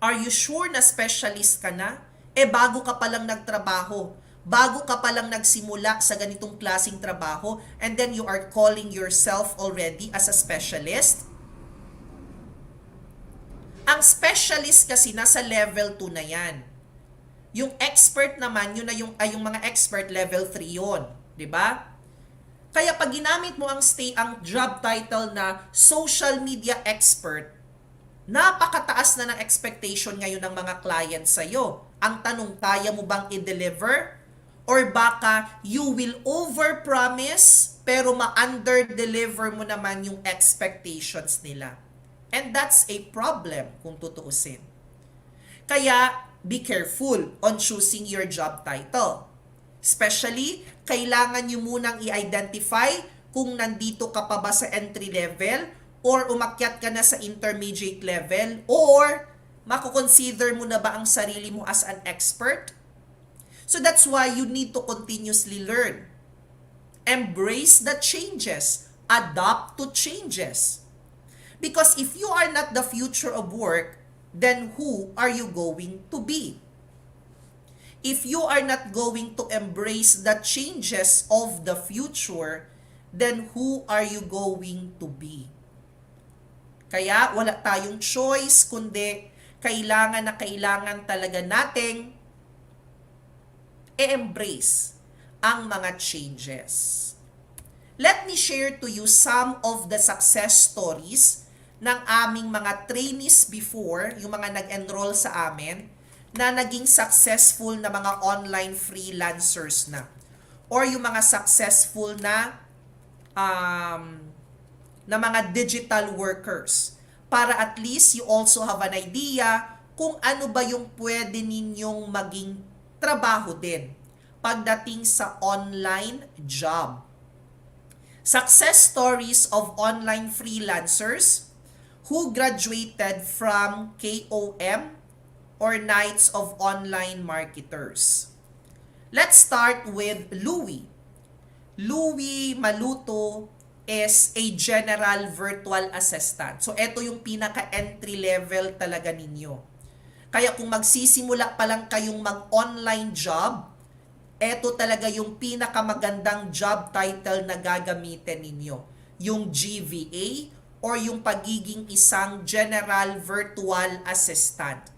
Are you sure na specialist ka na? Bago ka palang nagtrabaho. bago ka palang nagsimula sa ganitong klaseng trabaho, and then you are calling yourself already as a specialist. Ang specialist kasi nasa level 2 na yan. Yung expert naman, yun na yung mga expert level 3 yon, 'di ba? Kaya pag ginamit mo ang job title na social media expert, napakataas na ng expectation ngayon ng mga clients sa iyo. Ang tanong, kaya mo bang i-deliver? Or baka you will overpromise pero ma-underdeliver mo naman yung expectations nila. And that's a problem kung tutuusin. Kaya, be careful on choosing your job title. Especially, kailangan nyo munang i-identify kung nandito ka pa ba sa entry level or umakyat ka na sa intermediate level or mako-consider mo na ba ang sarili mo as an expert? So that's why you need to continuously learn. Embrace the changes. Adapt to changes. Because if you are not the future of work, then who are you going to be? If you are not going to embrace the changes of the future, then who are you going to be? Kaya wala tayong choice, kundi kailangan talaga nating i-embrace ang mga changes. Let me share to you some of the success stories ng aming mga trainees before, yung mga nag-enroll sa amin, na naging successful na mga online freelancers na. Or yung mga successful na mga digital workers. Para at least you also have an idea kung ano ba yung pwede ninyong maging trabaho din pagdating sa online job. Success stories of online freelancers who graduated from KOM or Knights of Online Marketers. Let's start with Louie. Louie Maluto is a general virtual assistant. So, ito yung pinaka-entry level talaga ninyo. Kaya kung magsisimula pa lang kayong mag-online job, ito talaga yung pinakamagandang job title na gagamitin ninyo. Yung GVA or yung pagiging isang general virtual assistant.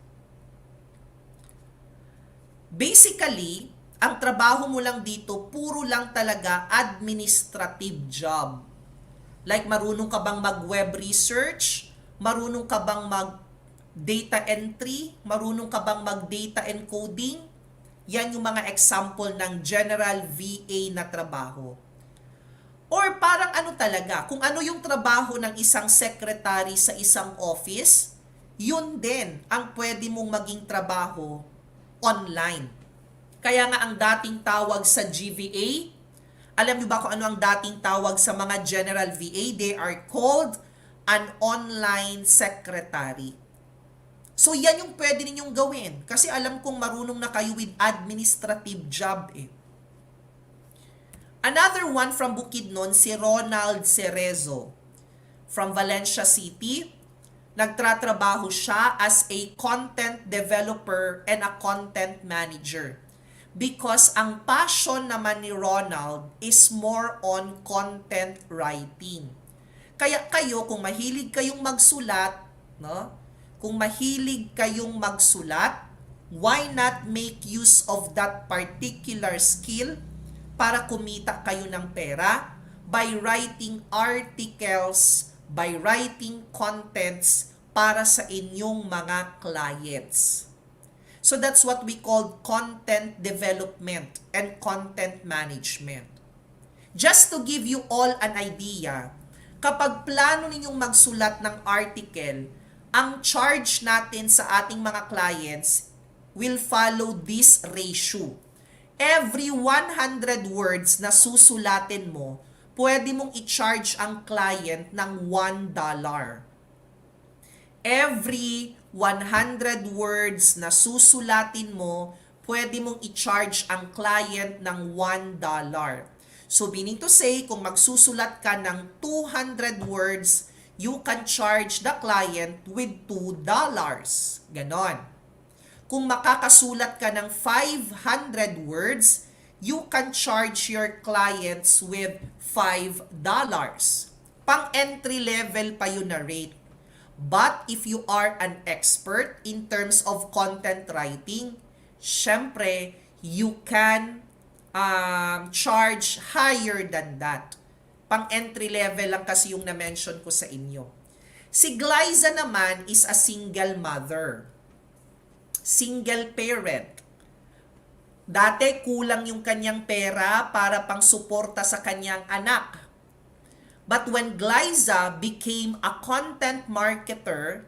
Basically, ang trabaho mo lang dito, puro lang talaga administrative job. Like marunong ka bang mag-web research? Marunong ka bang mag-data entry? Marunong ka bang mag-data encoding? Yan yung mga example ng general VA na trabaho. Or parang ano talaga, kung ano yung trabaho ng isang secretary sa isang office, yun din ang pwede mong maging trabaho online. Kaya nga ang dating tawag sa GVA, alam niyo ba kung ano ang dating tawag sa mga general VA? They are called an online secretary. So yan yung pwede ninyong gawin. Kasi alam kong marunong na kayo with administrative job eh. Another one from Bukidnon, si Ronald Cerezo. From Valencia City, nagtratrabaho siya as a content developer and a content manager. Because ang passion naman ni Ronald is more on content writing. Kaya kayo, kung mahilig kayong magsulat, no? Kung mahilig kayong magsulat, why not make use of that particular skill para kumita kayo ng pera by writing articles, by writing contents para sa inyong mga clients. So that's what we call content development and content management. Just to give you all an idea, kapag plano ninyong magsulat ng article, ang charge natin sa ating mga clients will follow this ratio. Every 100 words na susulatin mo, pwede mong i-charge ang client ng $1. Every 100 words na susulatin mo, pwede mong i-charge ang client ng $1. So meaning to say, kung magsusulat ka ng 200 words, you can charge the client with $2. Ganon. Kung makakasulat ka ng 500 words, you can charge your clients with $5. Pang entry level pa yun na rate. But if you are an expert in terms of content writing, syempre, you can charge higher than that. Pang entry level lang kasi yung na-mention ko sa inyo. Si Glyza naman is a single mother. Single parent. Dati kulang yung kanyang pera para pang suporta sa kanyang anak. But when Glyza became a content marketer,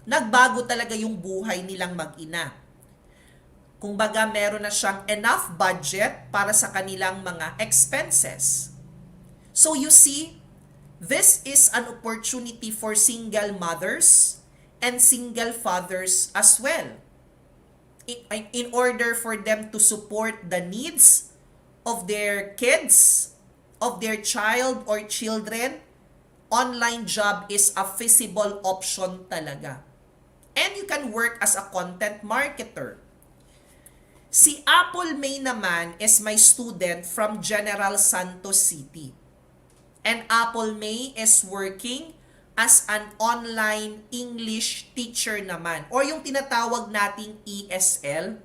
nagbago talaga yung buhay nilang mag-ina. Kumbaga, meron na siyang enough budget para sa kanilang mga expenses. So you see, this is an opportunity for single mothers and single fathers as well. In order for them to support the needs of their kids, of their child or children, online job is a feasible option talaga. And you can work as a content marketer. Si Apple May naman is my student from General Santos City. And Apple May is working as an online English teacher naman, or yung tinatawag nating ESL,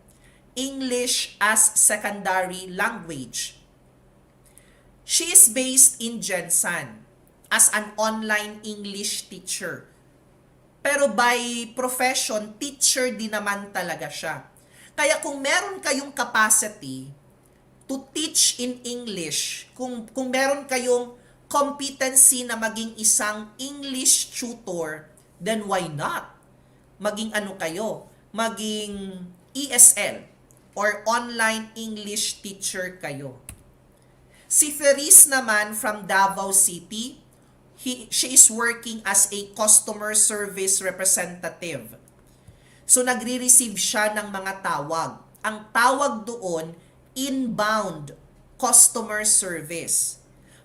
English as Secondary Language. She is based in Jensan as an online English teacher. Pero by profession, teacher din naman talaga siya. Kaya kung meron kayong capacity to teach in English, kung meron kayong competency na maging isang English tutor, then why not? Maging maging ESL or online English teacher kayo. Si Therese naman from Davao City, she is working as a customer service representative. So nagre-receive siya ng mga tawag. Ang tawag doon, inbound customer service.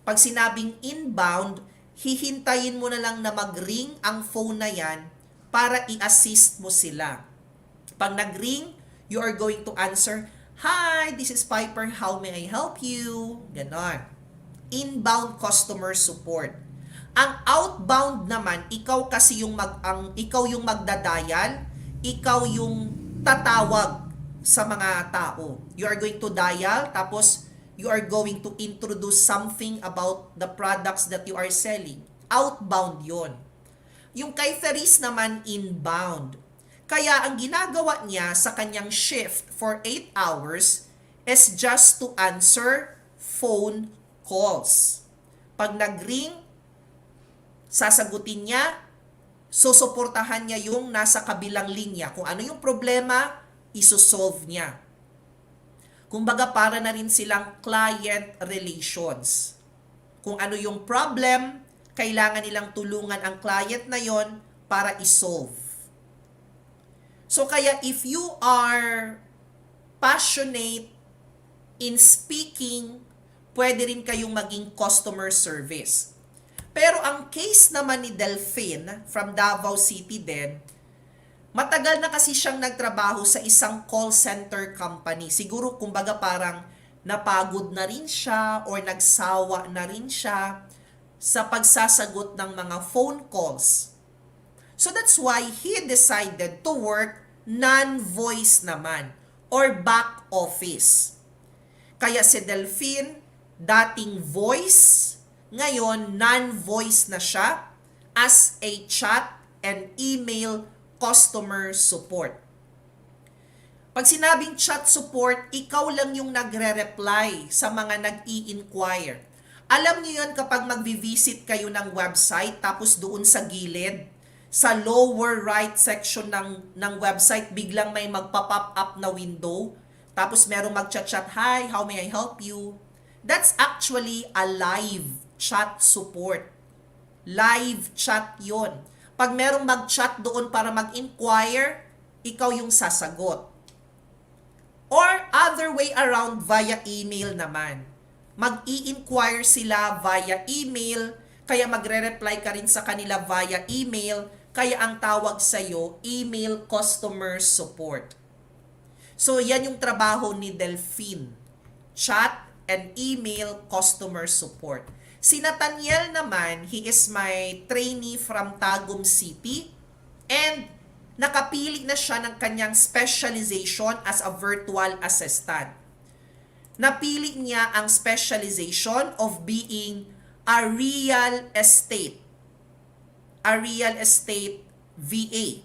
Pag sinabing inbound, hihintayin mo na lang na mag-ring ang phone na yan para i-assist mo sila. Pag nag-ring, you are going to answer, "Hi, this is Piper. How may I help you?" Ganon. Inbound customer support. Ang outbound naman, ikaw yung magdadial, ikaw yung tatawag sa mga tao. You are going to dial, tapos you are going to introduce something about the products that you are selling. Outbound yon. Yung kay Therese naman, inbound. Kaya ang ginagawa niya sa kanyang shift for 8 hours is just to answer phone calls. Pag nag-ring, sasagutin niya, susuportahan niya yung nasa kabilang linya. Kung ano yung problema, isosolve niya. Kumbaga, para na rin silang client relations. Kung ano yung problem, kailangan nilang tulungan ang client na yon para isolve. So kaya if you are passionate in speaking, pwede rin kayong maging customer service. Pero ang case naman ni Delphine from Davao City din, matagal na kasi siyang nagtrabaho sa isang call center company. Siguro kumbaga parang napagod na rin siya or nagsawa na rin siya sa pagsasagot ng mga phone calls. So that's why he decided to work non-voice naman or back office. Kaya si Delphine, dating voice, ngayon non-voice na siya as a chat and email customer support. Pag sinabing chat support, ikaw lang yung nagre-reply sa mga nag-i-inquire. Alam niyo yan kapag magvi-visit kayo ng website, tapos doon sa gilid, sa lower right section ng website, biglang may magpa-pop up na window, tapos merong mag-chat-chat, "Hi, how may I help you?" That's actually a live chat support. Live chat yon. Pag merong mag-chat doon para mag-inquire, ikaw yung sasagot. Or other way around, via email naman. Mag-i-inquire sila via email, kaya magre-reply ka rin sa kanila via email, kaya ang tawag sa'yo, email customer support. So, yan yung trabaho ni Delphine. Chat and email customer support. Si Nathaniel naman, he is my trainee from Tagum City and nakapili na siya ng kanyang specialization as a virtual assistant. Napili niya ang specialization of being a real estate VA.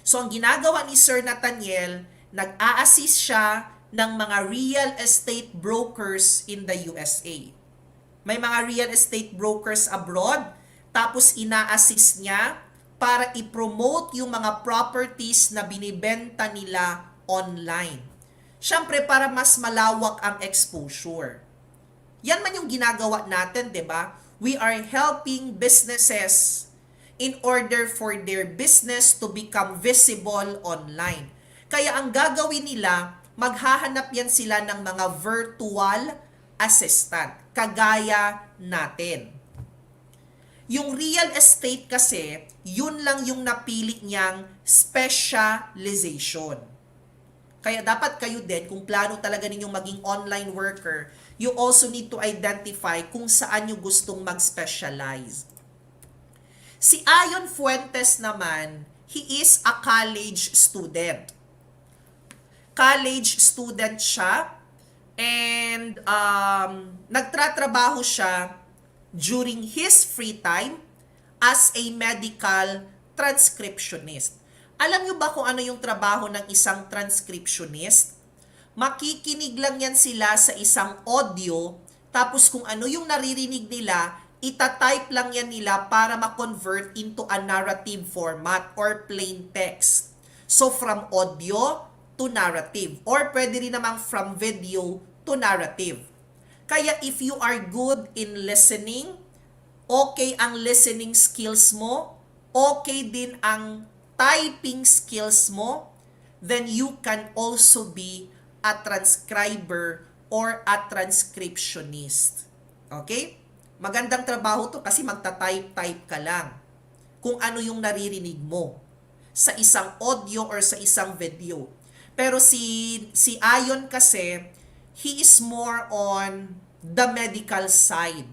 So, ang ginagawa ni Sir Nathaniel, nag-a-assist siya ng mga real estate brokers in the USA. May mga real estate brokers abroad, tapos ina-assist niya para i-promote yung mga properties na binibenta nila online. Siyempre, para mas malawak ang exposure. Yan man yung ginagawa natin, di ba? We are helping businesses in order for their business to become visible online. Kaya ang gagawin nila, maghahanap yan sila ng mga virtual assistant, kagaya natin. Yung real estate kasi, yun lang yung napili niyang specialization. Kaya dapat kayo din, kung plano talaga ninyong maging online worker, you also need to identify kung saan nyo gustong mag-specialize. Si Ayon Fuentes naman, he is a college student. College student siya and nagtratrabaho siya during his free time as a medical transcriptionist. Alam niyo ba kung ano yung trabaho ng isang transcriptionist? Makikinig lang yan sila sa isang audio, tapos kung ano yung naririnig nila, itatype lang yan nila para ma-convert into a narrative format or plain text. So from audio to narrative, or pwede rin namang from video to narrative. Kaya if you are good in listening, okay ang listening skills mo, okay din ang typing skills mo, then you can also be a transcriber or a transcriptionist. Okay? Magandang trabaho to kasi magta-type ka lang kung ano yung naririnig mo sa isang audio or sa isang video. Pero si Ayon kasi, he is more on the medical side.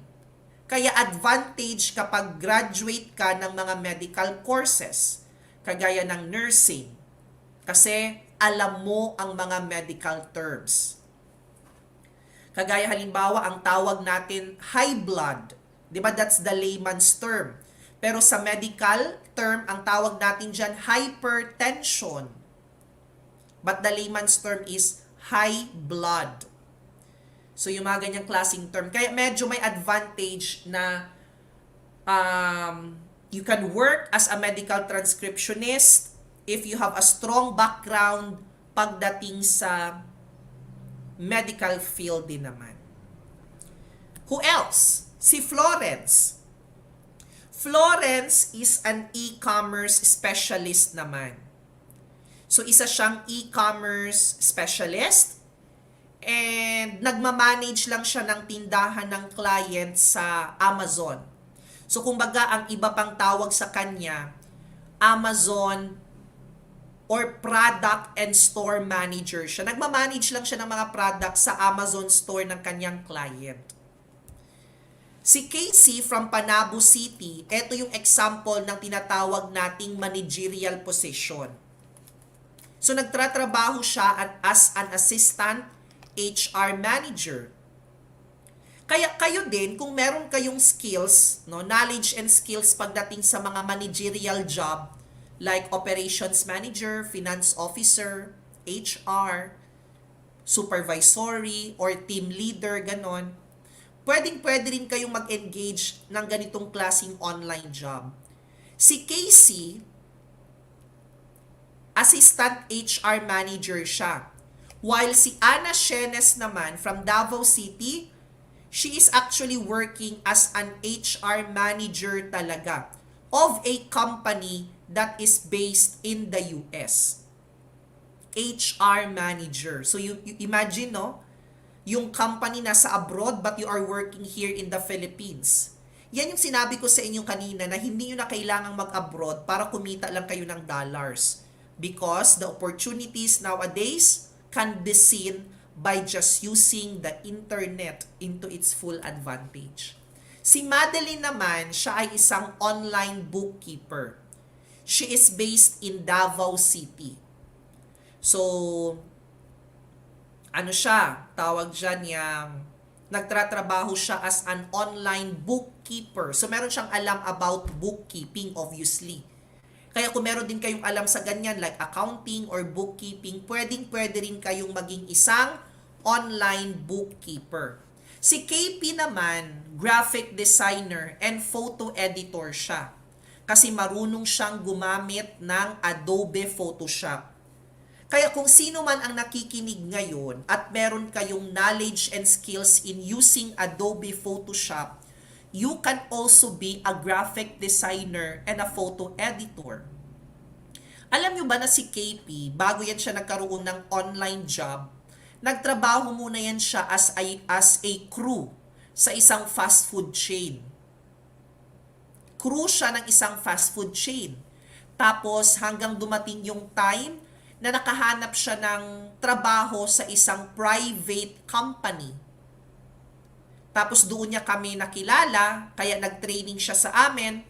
Kaya advantage kapag graduate ka ng mga medical courses, kagaya ng nursing, kasi alam mo ang mga medical terms. Kagaya halimbawa, ang tawag natin high blood. Di ba that's the layman's term. Pero sa medical term, ang tawag natin dyan hypertension. But the layman's term is high blood. So yung mga ganyang klaseng term. Kaya medyo may advantage na you can work as a medical transcriptionist if you have a strong background pagdating sa medical field din naman. Who else? Si Florence. Florence is an e-commerce specialist naman. So isa siyang e-commerce specialist and nagmamanage lang siya ng tindahan ng client sa Amazon. So kumbaga ang iba pang tawag sa kanya, Amazon or product and store manager siya. Nagmamanage lang siya ng mga product sa Amazon store ng kanyang client. Si Casey from Panabo City, ito yung example ng tinatawag nating managerial position. So nagtratrabaho siya as an assistant HR manager. Kaya kayo din, kung meron kayong skills, no, knowledge and skills pagdating sa mga managerial job, like operations manager, finance officer, HR, supervisory, or team leader, ganon, pwede rin kayong mag-engage ng ganitong klaseng online job. Si Casey, assistant HR manager siya. While si Ana Shenes naman from Davao City, she is actually working as an HR manager talaga of a company that is based in the US. HR manager. So you imagine, no? Yung company nasa abroad but you are working here in the Philippines. Yan yung sinabi ko sa inyo kanina na hindi nyo na kailangang mag-abroad para kumita lang kayo ng dollars. because the opportunities nowadays can be seen by just using the internet into its full advantage. Si Madeline naman, siya ay isang online bookkeeper. She is based in Davao City. So, ano siya, tawag dyan yung nagtratrabaho siya as an online bookkeeper. So, meron siyang alam about bookkeeping, obviously. Kaya kung meron din kayong alam sa ganyan, like accounting or bookkeeping, pwedeng-pwede rin kayong maging isang online bookkeeper. Si KP naman, graphic designer and photo editor siya. Kasi marunong siyang gumamit ng Adobe Photoshop. Kaya kung sino man ang nakikinig ngayon at meron kayong knowledge and skills in using Adobe Photoshop, you can also be a graphic designer and a photo editor. Alam nyo ba na si KP, bago yan siya nagkaroon ng online job, nagtrabaho muna yan siya as a crew sa isang fast food chain. Crew siya ng isang fast food chain. Tapos hanggang dumating yung time na nakahanap siya ng trabaho sa isang private company. Tapos doon niya kami nakilala, kaya nag-training siya sa amin.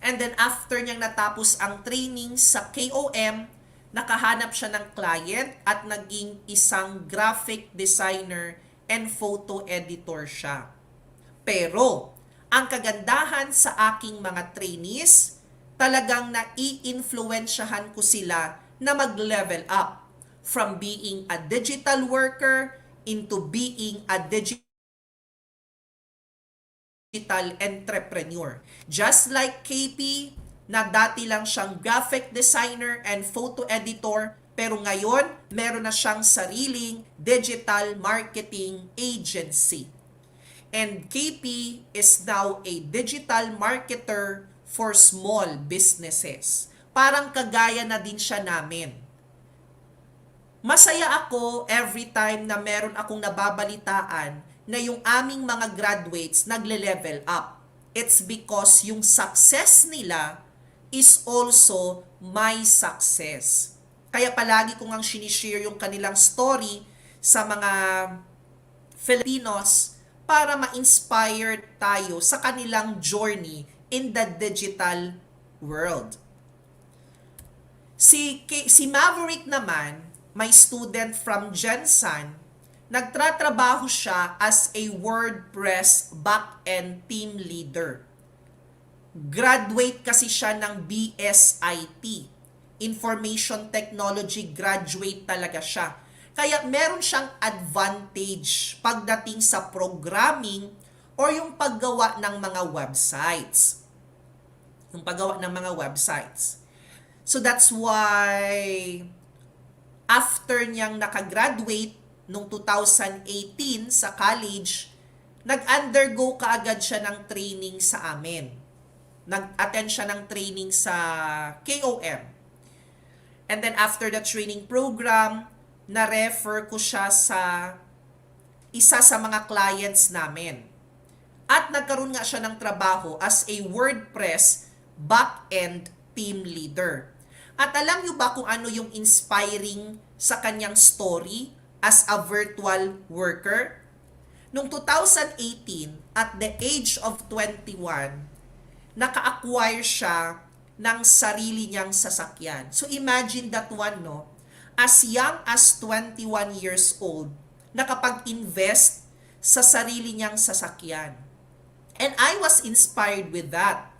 And then after niyang natapos ang training sa KOM, nakahanap siya ng client at naging isang graphic designer and photo editor siya. Pero, ang kagandahan sa aking mga trainees, talagang nai-influensyahan ko sila na mag-level up from being a digital worker into being a digital entrepreneur. Just like KP, na dati lang siyang graphic designer and photo editor, pero ngayon, meron na siyang sariling digital marketing agency. And KP is now a digital marketer for small businesses. Parang kagaya na din siya namin. Masaya ako every time na meron akong nababalitaan na yung aming mga graduates nagle-level up. It's because yung success nila is also my success. Kaya palagi ko ngang sinishare yung kanilang story sa mga Filipinos para ma-inspire tayo sa kanilang journey in the digital world. Si Maverick naman, my student from Jensen, nagtratrabaho siya as a WordPress back-end team leader. Graduate kasi siya ng BSIT. Information Technology graduate talaga siya. Kaya meron siyang advantage pagdating sa programming or yung paggawa ng mga websites. So that's why after niyang nakagraduate noong 2018 sa college, nag-undergo kaagad siya ng training sa amin. Nag-attend siya ng training sa KOM. And then after the training program, na-refer ko siya sa isa sa mga clients namin. At nagkaroon nga siya ng trabaho as a WordPress back-end team leader. At alam niyo ba kung ano yung inspiring sa kanyang story as a virtual worker? Noong 2018, at the age of 21, naka-acquire siya ng sarili niyang sasakyan. So imagine that one, no? As young as 21 years old, nakapag-invest sa sarili niyang sasakyan. And I was inspired with that.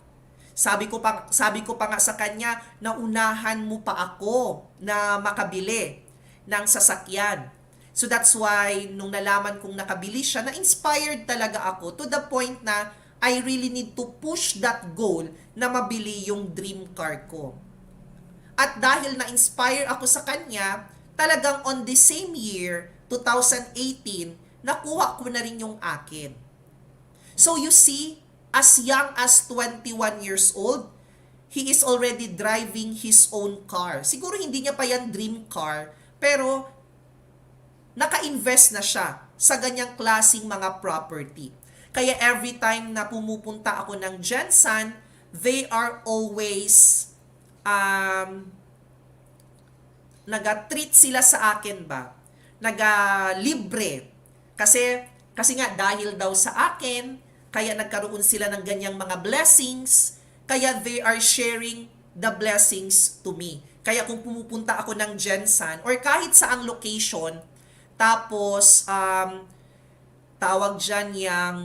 Sabi ko pa nga sa kanya, naunahan mo pa ako na makabili ng sasakyan. So that's why nung nalaman kong nakabili siya, na-inspired talaga ako to the point na I really need to push that goal na mabili yung dream car ko. At dahil na-inspire ako sa kanya, talagang on the same year, 2018, nakuha ko na rin yung akin. So you see, as young as 21 years old, he is already driving his own car. Siguro hindi niya pa yan dream car, pero naka-invest na siya sa ganyang klaseng mga property. Kaya every time na pumupunta ako ng Jensen, they are always treat sila sa akin ba? Libre. Kasi nga dahil daw sa akin, kaya nagkaroon sila ng ganyang mga blessings, kaya they are sharing the blessings to me. Kaya kung pumupunta ako ng Jensen or kahit saang location, tapos tawag dyan yung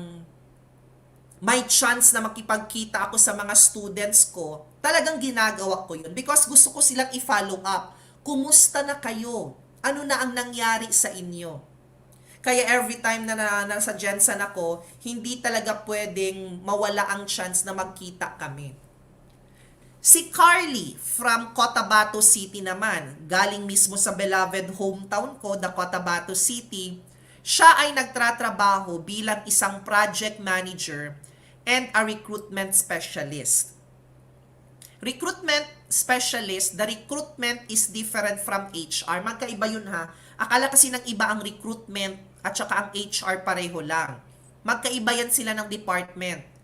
may chance na makipagkita ako sa mga students ko, talagang ginagawa ko yun because gusto ko silang i-follow up. Kumusta na kayo? Ano na ang nangyari sa inyo? Kaya every time na nasa Jensen ako, hindi talaga pwedeng mawala ang chance na magkita kami. Si Carly from Cotabato City naman, galing mismo sa beloved hometown ko, the Cotabato City, siya ay nagtratrabaho bilang isang project manager and a recruitment specialist. Recruitment specialist, the recruitment is different from HR. Magkaiba yun ha. Akala kasi ng iba ang recruitment at saka ang HR pareho lang. Magkaiba yan sila ng department.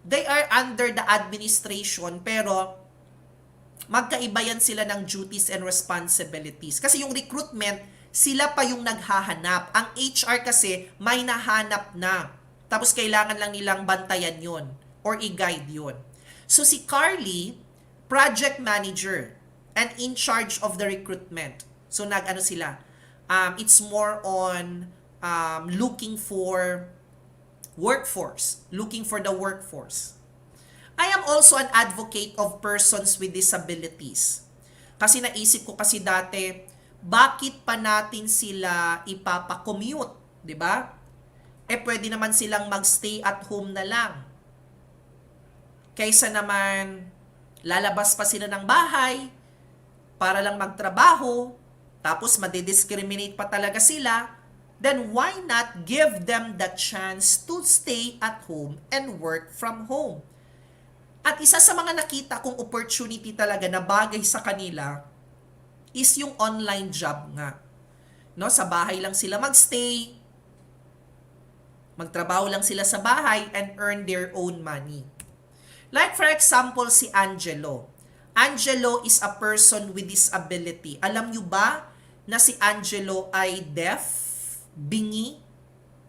They are under the administration pero magkaiba yan sila ng duties and responsibilities. Kasi yung recruitment, sila pa yung naghahanap. Ang HR kasi may nahanap na. Tapos kailangan lang nilang bantayan yun or i-guide yun. So si Carly, project manager and in charge of the recruitment. So nag-ano sila, it's more on looking for the workforce. I am also an advocate of persons with disabilities. Kasi naisip ko kasi dati, bakit pa natin sila ipapakommute, di ba? Pwede naman silang magstay at home na lang. Kaysa naman, lalabas pa sila ng bahay para lang magtrabaho, tapos madidiscriminate pa talaga sila, then why not give them the chance to stay at home and work from home? At isa sa mga nakita kong opportunity talaga na bagay sa kanila is yung online job nga. No, sa bahay lang sila magstay, magtrabaho lang sila sa bahay and earn their own money. Like for example, si Angelo. Angelo is a person with disability. Alam nyo ba na si Angelo ay deaf, bingi,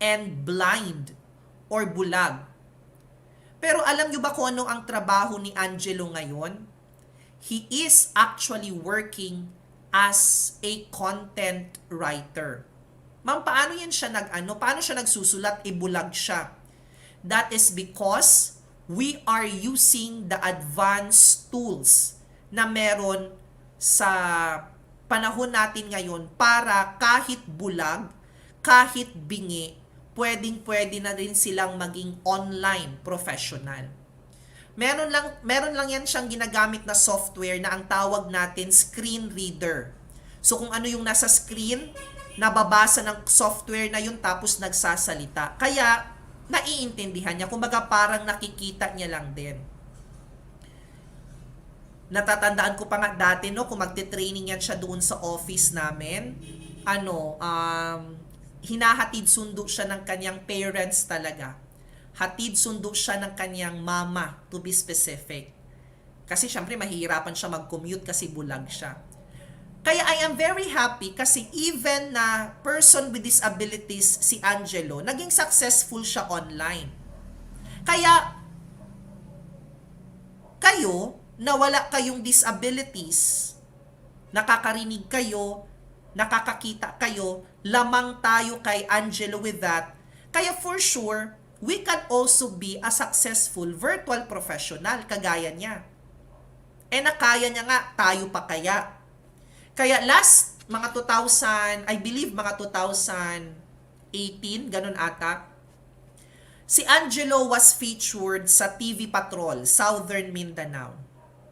and blind or bulag? Pero alam nyo ba kung ano ang trabaho ni Angelo ngayon? He is actually working as a content writer. Ma'am, paano yan siya paano siya nagsusulat? Bulag siya. That is because we are using the advanced tools na meron sa panahon natin ngayon para kahit bulag, kahit bingi, pwedeng-pwede na rin silang maging online professional. Meron lang yan siyang ginagamit na software na ang tawag natin screen reader. So kung ano yung nasa screen, nababasa ng software na yun tapos nagsasalita. Kaya naiintindihan niya. Kumbaga parang nakikita niya lang din. Natatandaan ko pa nga dati, no, kung magte-training yan siya doon sa office namin, hinahatid sundo siya ng kanyang parents talaga. Hatid sundo siya ng kanyang mama, to be specific. Kasi syempre mahihirapan siya mag-commute kasi bulag siya. Kaya I am very happy kasi even na person with disabilities si Angelo, naging successful siya online. Kaya kayo, na wala kayong disabilities, nakakarinig kayo, nakakakita kayo, lamang tayo kay Angelo with that. Kaya for sure, we can also be a successful virtual professional kagaya niya. Nakaya niya nga, tayo pa kaya. Kaya last, mga 2000, I believe mga 2018, ganun ata, si Angelo was featured sa TV Patrol, Southern Mindanao.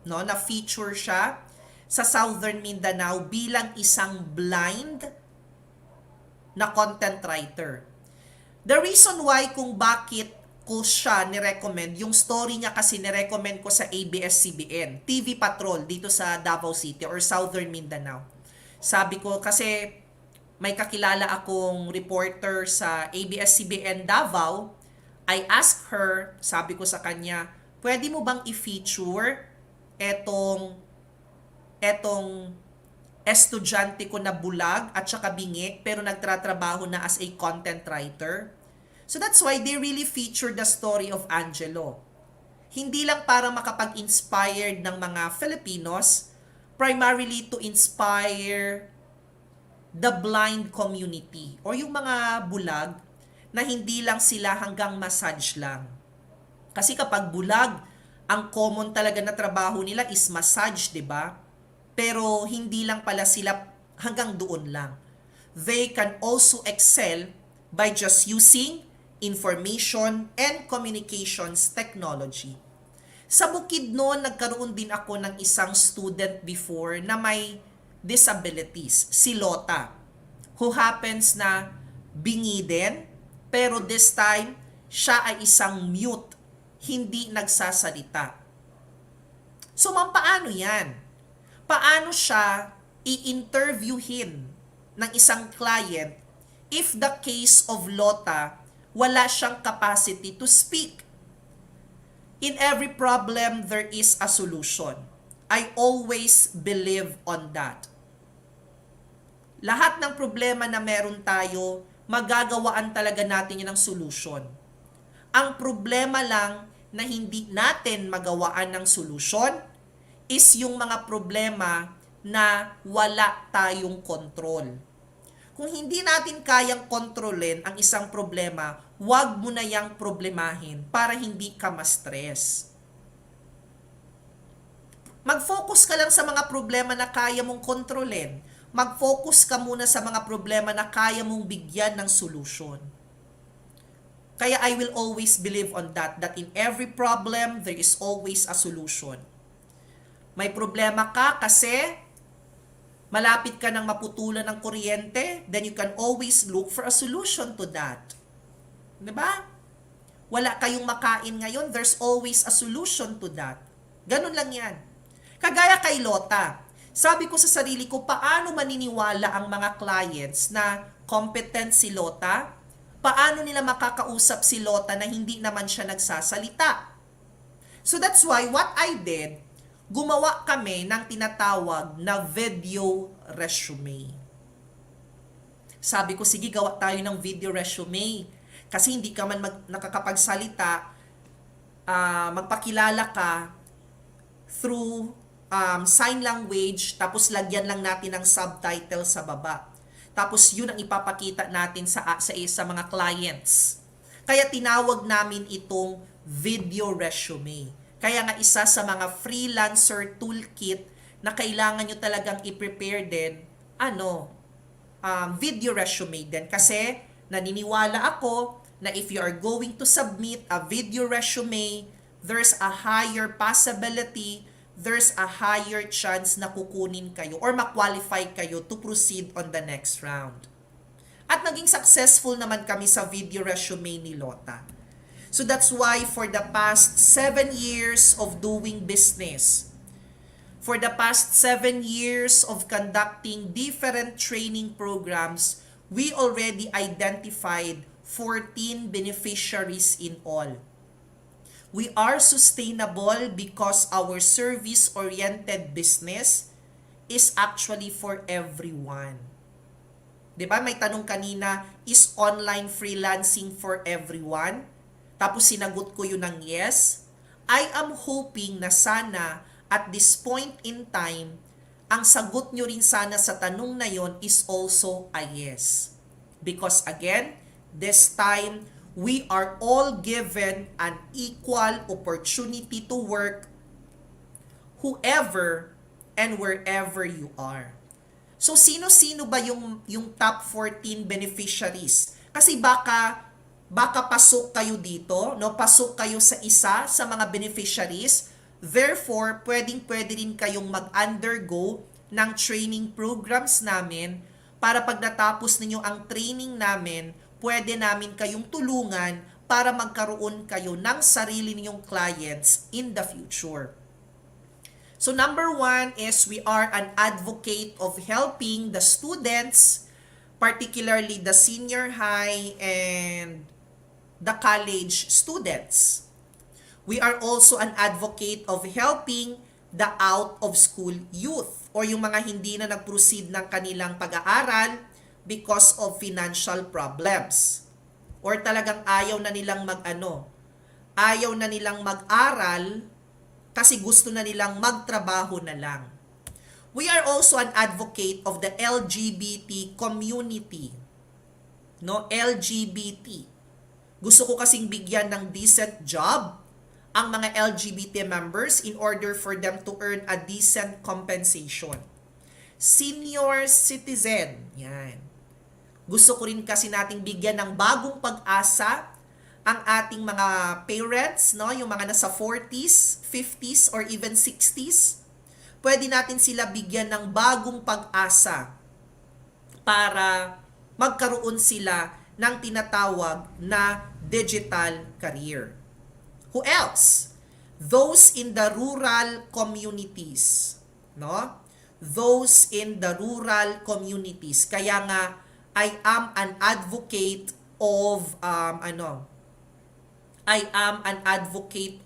No, na-feature siya sa Southern Mindanao bilang isang blind na content writer. The reason why kung bakit ko siya nirecommend, yung story niya kasi nirecommend ko sa ABS-CBN, TV Patrol dito sa Davao City or Southern Mindanao. Sabi ko kasi may kakilala akong reporter sa ABS-CBN Davao. I asked her, sabi ko sa kanya, pwede mo bang i-feature etong estudyante ko na bulag at saka bingi pero nagtratrabaho na as a content writer. So that's why they really feature the story of Angelo. Hindi lang para makapag-inspire ng mga Filipinos, primarily to inspire the blind community or yung mga bulag na hindi lang sila hanggang massage lang. Kasi kapag bulag, ang common talaga na trabaho nila is massage, 'di ba? Pero hindi lang pala sila hanggang doon lang. They can also excel by just using information and communications technology. Sa Bukidnon, nagkaroon din ako ng isang student before na may disabilities, si Lota, who happens na bingi din, pero this time, siya ay isang mute, hindi nagsasalita. So, paano yan? Paano siya i-interviewin ng isang client if the case of Lota, wala siyang capacity to speak? In every problem, there is a solution. I always believe on that. Lahat ng problema na meron tayo, magagawaan talaga natin yun ng solution. Ang problema lang na hindi natin magawaan ng solution is yung mga problema na wala tayong control. Kung hindi natin kayang kontrolin ang isang problema, huwag mo na yang problemahin para hindi ka ma-stress. Mag-focus ka lang sa mga problema na kaya mong kontrolin. Mag-focus ka muna sa mga problema na kaya mong bigyan ng solution. Kaya I will always believe on that in every problem, there is always a solution. May problema ka kasi malapit ka ng maputulan ng kuryente, then you can always look for a solution to that. Diba? Wala kayong makain ngayon, there's always a solution to that. Ganun lang yan. Kagaya kay Lota, sabi ko sa sarili ko, paano maniniwala ang mga clients na competent si Lota? Paano nila makakausap si Lota na hindi naman siya nagsasalita? So that's why what I did, gumawa kami ng tinatawag na video resume. Sabi ko, sige, gawa tayo ng video resume. Kasi hindi ka man nakakapagsalita, magpakilala ka through sign language, tapos lagyan lang natin ng subtitle sa baba. Tapos yun ang ipapakita natin sa mga clients. Kaya tinawag namin itong video resume. Kaya nga isa sa mga freelancer toolkit na kailangan nyo talagang i-prepare din, video resume din. Kasi naniniwala ako na if you are going to submit a video resume, there's a higher possibility, there's a higher chance na kukunin kayo or ma-qualify kayo to proceed on the next round. At naging successful naman kami sa video resume ni Lota. So that's why for the past 7 years of doing business, for the past 7 years of conducting different training programs, we already identified 14 beneficiaries in all. We are sustainable because our service-oriented business is actually for everyone. 'Di ba? May tanong kanina, is online freelancing for everyone? Tapos sinagot ko yun ng yes. I am hoping na sana at this point in time, ang sagot nyo rin sana sa tanong na yon is also a yes. Because again, this time, we are all given an equal opportunity to work whoever and wherever you are. So, sino-sino ba yung top 14 beneficiaries? Kasi baka pasok kayo dito, no? Pasok kayo sa isa sa mga beneficiaries. Therefore, pwede rin kayong mag-undergo ng training programs namin para pag natapos ninyo ang training namin, pwede namin kayong tulungan para magkaroon kayo ng sarili ninyong clients in the future. So number 1 is we are an advocate of helping the students, particularly the senior high and the college students. We are also an advocate of helping the out-of-school youth. or yung mga hindi na nag-proceed ng kanilang pag-aaral because of financial problems. Or talagang ayaw na nilang ayaw na nilang mag-aral kasi gusto na nilang magtrabaho na lang. We are also an advocate of the LGBT community. No, LGBT. Gusto ko kasing bigyan ng decent job ang mga LGBT members in order for them to earn a decent compensation. Senior citizen. Yan. Gusto ko rin kasi nating bigyan ng bagong pag-asa ang ating mga parents, no, yung mga nasa 40s, 50s, or even 60s. Pwede natin sila bigyan ng bagong pag-asa para magkaroon sila ng tinatawag na digital career. Who else? Those in the rural communities, no? Those in the rural communities. Kaya nga I am an advocate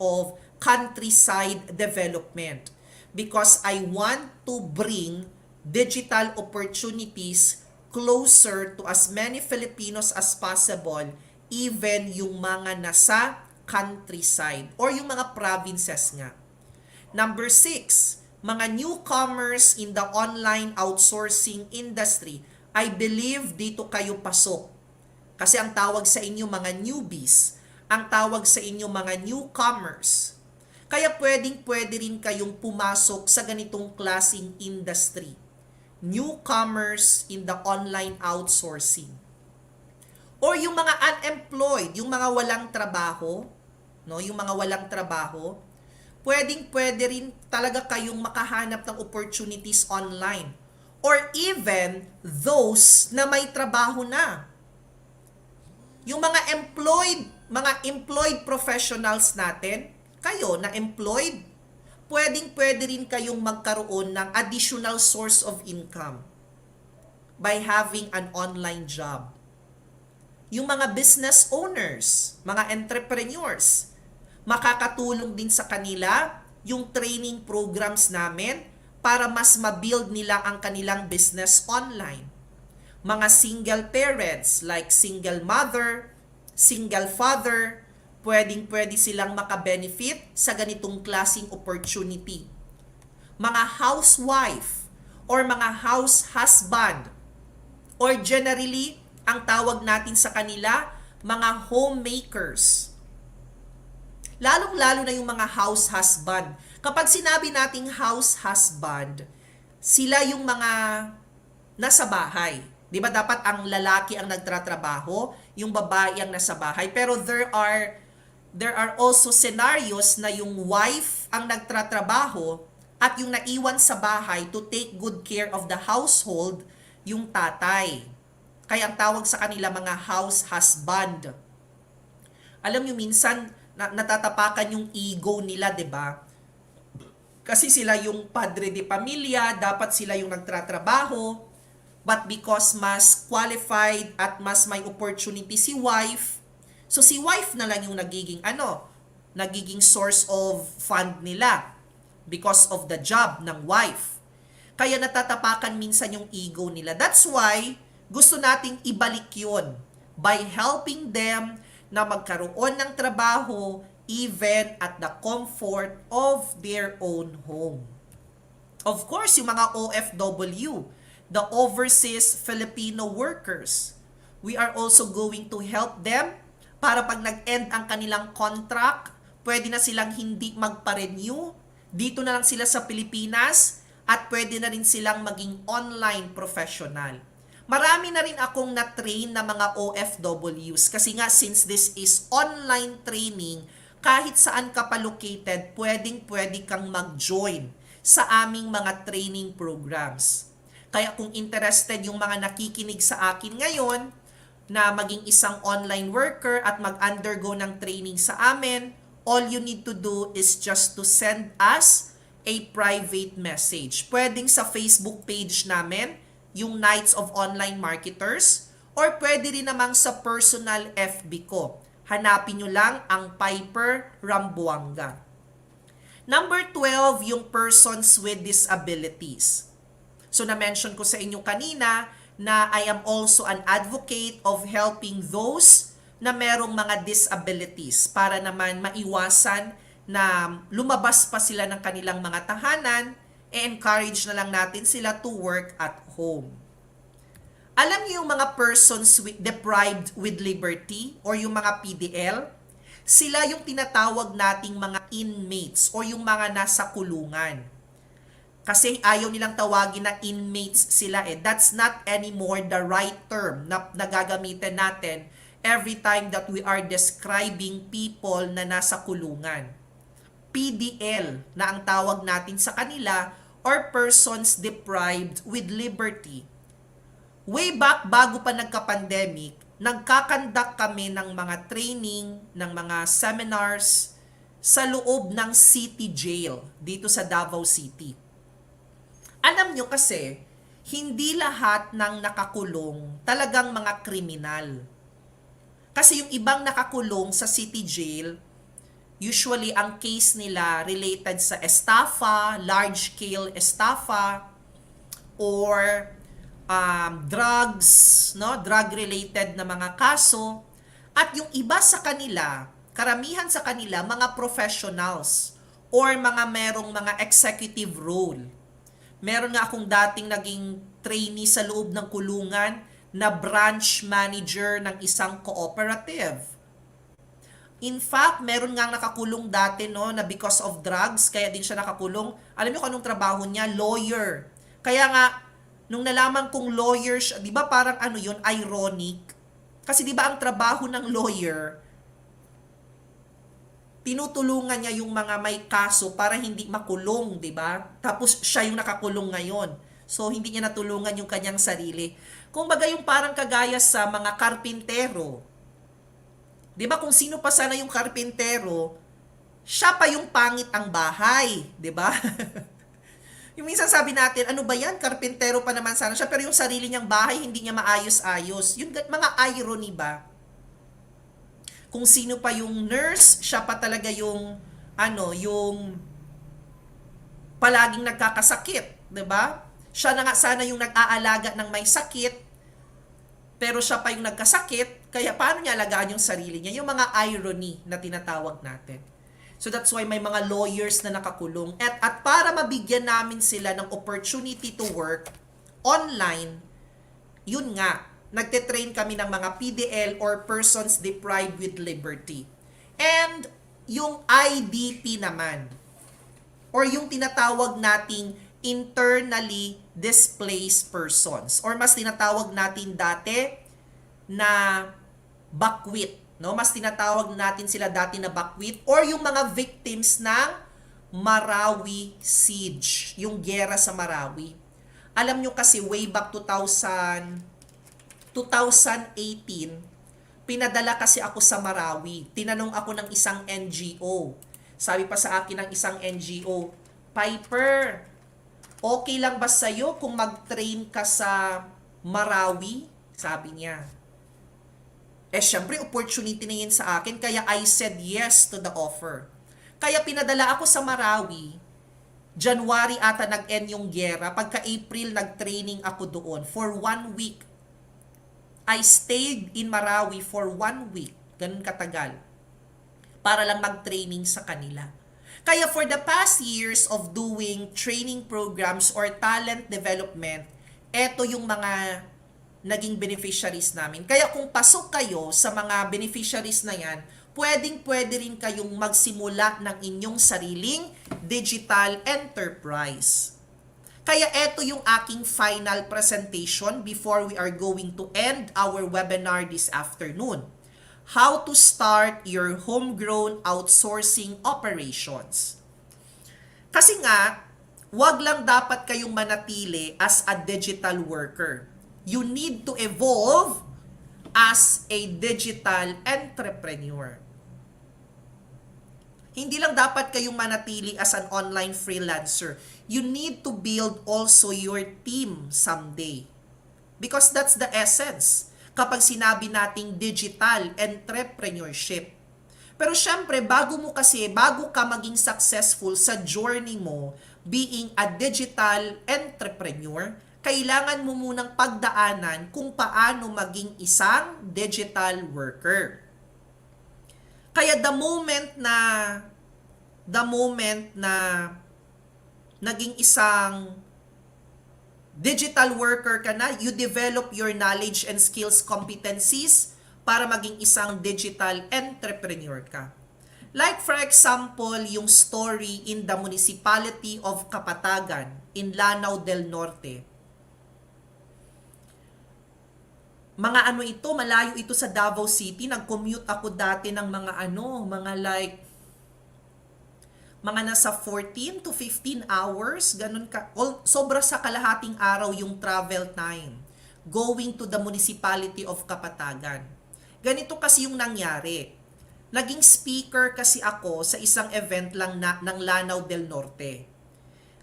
of countryside development because I want to bring digital opportunities closer to as many Filipinos as possible, even yung mga nasa countryside or yung mga provinces nga. Number 6, mga newcomers in the online outsourcing industry. I believe dito kayo pasok. Kasi ang tawag sa inyo mga newbies, ang tawag sa inyo mga newcomers. Kaya pwede rin kayong pumasok sa ganitong klaseng industry. Newcomers in the online outsourcing. Or yung mga unemployed, yung mga walang trabaho, no, yung mga walang trabaho, pwede rin talaga kayong makahanap ng opportunities online. Or even those na may trabaho na. Yung mga employed professionals natin, kayo na employed, pwede rin kayong magkaroon ng additional source of income by having an online job. Yung mga business owners, mga entrepreneurs, makakatulong din sa kanila yung training programs namin para mas ma-build nila ang kanilang business online. Mga single parents like single mother, single father, pwede silang makabenefit sa ganitong klaseng opportunity. Mga housewife or mga house husband or generally, ang tawag natin sa kanila, mga homemakers. Lalong-lalo na yung mga house husband. Kapag sinabi nating house husband, sila yung mga nasa bahay. Di ba dapat ang lalaki ang nagtratrabaho, yung babae ang nasa bahay. Pero there are also scenarios na yung wife ang nagtratrabaho at yung naiwan sa bahay to take good care of the household, yung tatay. Kaya ang tawag sa kanila mga house husband. Alam nyo, minsan natatapakan yung ego nila, 'di ba? Kasi sila yung padre de pamilya, dapat sila yung nagtratrabaho, but because mas qualified at mas may opportunity si wife, so si wife na lang yung nagiging source of fund nila because of the job ng wife. Kaya natatapakan minsan yung ego nila. That's why gusto nating ibalik yun by helping them na magkaroon ng trabaho even at the comfort of their own home. Of course, yung mga OFW, the overseas Filipino workers, we are also going to help them para pag nag-end ang kanilang contract, pwede na silang hindi magpa-renew, dito na lang sila sa Pilipinas at pwede na rin silang maging online professional. Marami na rin akong na-train na mga OFWs kasi nga since this is online training, kahit saan ka pa located, pwede kang mag-join sa aming mga training programs. Kaya kung interested yung mga nakikinig sa akin ngayon na maging isang online worker at mag-undergo ng training sa amin, all you need to do is just to send us a private message. Pwedeng sa Facebook page namin, yung Knights of Online Marketers, or pwede rin namang sa personal FB ko. Hanapin nyo lang ang Piper Rambuanga. Number 12, yung persons with disabilities. So na-mention ko sa inyo kanina na I am also an advocate of helping those na merong mga disabilities para naman maiwasan na lumabas pa sila ng kanilang mga tahanan, encourage na lang natin sila to work at home. Alam niyo yung mga persons deprived with liberty or yung mga PDL? Sila yung tinatawag nating mga inmates o yung mga nasa kulungan. Kasi ayaw nilang tawagin na inmates sila eh. That's not anymore the right term na nagagamitin natin every time that we are describing people na nasa kulungan. PDL na ang tawag natin sa kanila or persons deprived with liberty. Way back bago pa nagka-pandemic, nagkakandak kami ng mga training, ng mga seminars sa loob ng city jail dito sa Davao City. Alam nyo kasi, hindi lahat ng nakakulong talagang mga kriminal. Kasi yung ibang nakakulong sa city jail, usually ang case nila related sa estafa, large-scale estafa, or drugs, no? Drug-related na mga kaso. At yung iba sa kanila, karamihan sa kanila, mga professionals or mga merong mga executive role. Meron nga akong dating naging trainee sa loob ng kulungan na branch manager ng isang cooperative. In fact, meron nga nakakulong dati no, na because of drugs, kaya din siya nakakulong. Alam niyo kung anong trabaho niya? Lawyer. Kaya nga, nung nalaman kong lawyer siya, di ba parang ano yun, ironic? Kasi di ba ang trabaho ng lawyer, tinutulungan niya yung mga may kaso para hindi makulong, di ba? Tapos siya yung nakakulong ngayon. So, hindi niya natulungan yung kanyang sarili. Kung baga yung parang kagaya sa mga karpintero. Di ba kung sino pa sana yung karpintero, siya pa yung pangit ang bahay, di ba? Yung minsan sabi natin, ano ba yan? Karpintero pa naman sana siya, pero yung sarili niyang bahay, hindi niya maayos-ayos. Yung mga irony ba? Kung sino pa yung nurse, siya pa talaga yung, yung palaging nagkakasakit, 'di ba? Siya na nga sana yung nag-aalaga ng may sakit, pero siya pa yung nagkasakit, kaya paano niya alagaan yung sarili niya? Yung mga irony na tinatawag natin. So that's why may mga lawyers na nakakulong. At para mabigyan namin sila ng opportunity to work online, yun nga, nagte-train kami ng mga PDL or persons deprived with liberty. And yung IDP naman, or yung tinatawag nating internally displaced persons, or mas tinatawag natin dati na bakwit, no? Mas tinatawag natin sila dati na bakwit, or yung mga victims ng Marawi siege, yung giyera sa Marawi. Alam nyo kasi way back 2018, pinadala kasi ako sa Marawi. Tinanong ako ng isang NGO. Sabi pa sa akin ng isang NGO, Piper, okay lang ba sa'yo kung mag-train ka sa Marawi? Sabi niya. Syempre, opportunity na yun sa akin, kaya I said yes to the offer. Kaya pinadala ako sa Marawi. January ata nag-end yung giyera. Pagka April, nag-training ako doon for 1 week. I stayed in Marawi for 1 week. Ganun katagal. Para lang mag-training sa kanila. Kaya for the past years of doing training programs or talent development, eto yung mga naging beneficiaries namin. Kaya kung pasok kayo sa mga beneficiaries na yan, pwedeng-pwede rin kayong magsimula ng inyong sariling digital enterprise. Kaya eto yung aking final presentation before we are going to end our webinar this afternoon. How to start your homegrown outsourcing operations. Kasi nga, wag lang dapat kayong manatili as a digital worker. You need to evolve as a digital entrepreneur. Hindi lang dapat kayong manatili as an online freelancer. You need to build also your team someday. Because that's the essence kapag sinabi nating digital entrepreneurship. Pero syempre, bago ka maging successful sa journey mo, being a digital entrepreneur, kailangan mo munang pagdaanan kung paano maging isang digital worker. Kaya the moment na naging isang digital worker ka na, you develop your knowledge and skills competencies para maging isang digital entrepreneur ka. Like for example, yung story in the municipality of Kapatagan in Lanao del Norte. Mga ano ito, malayo ito sa Davao City. Nag-commute ako dati ng mga nasa 14 to 15 hours, ganun ka. Sobra sa kalahating araw yung travel time going to the municipality of Kapatagan. Ganito kasi yung nangyari. Naging speaker kasi ako sa isang event lang ng Lanao del Norte.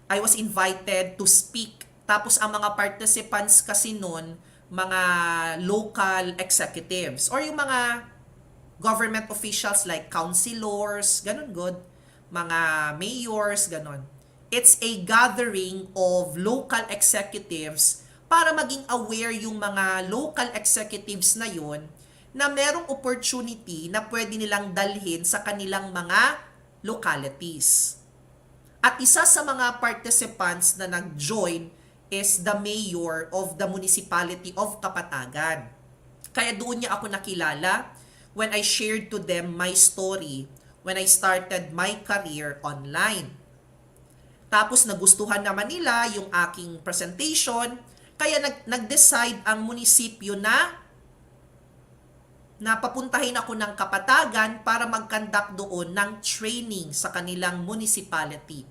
I was invited to speak. Tapos ang mga participants kasi nun, mga local executives or yung mga government officials like councilors, ganun good, mga mayors, ganun. It's a gathering of local executives para maging aware yung mga local executives na yun na merong opportunity na pwede nilang dalhin sa kanilang mga localities. At isa sa mga participants na nag-join is the mayor of the municipality of Kapatagan. Kaya doon niya ako nakilala when I shared to them my story when I started my career online. Tapos nagustuhan naman nila yung aking presentation, kaya nag-decide ang munisipyo na papuntahin ako ng Kapatagan para mag-conduct doon ng training sa kanilang municipality.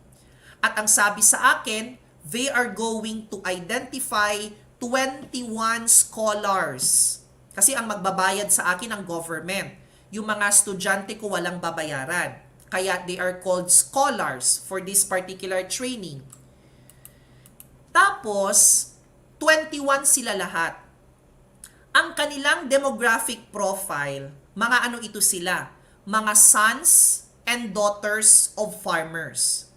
At ang sabi sa akin, they are going to identify 21 scholars. Kasi ang magbabayad sa akin ang government. Yung mga estudyante ko walang babayaran. Kaya they are called scholars for this particular training. Tapos, 21 sila lahat. Ang kanilang demographic profile, mga ano ito sila? Mga sons and daughters of farmers.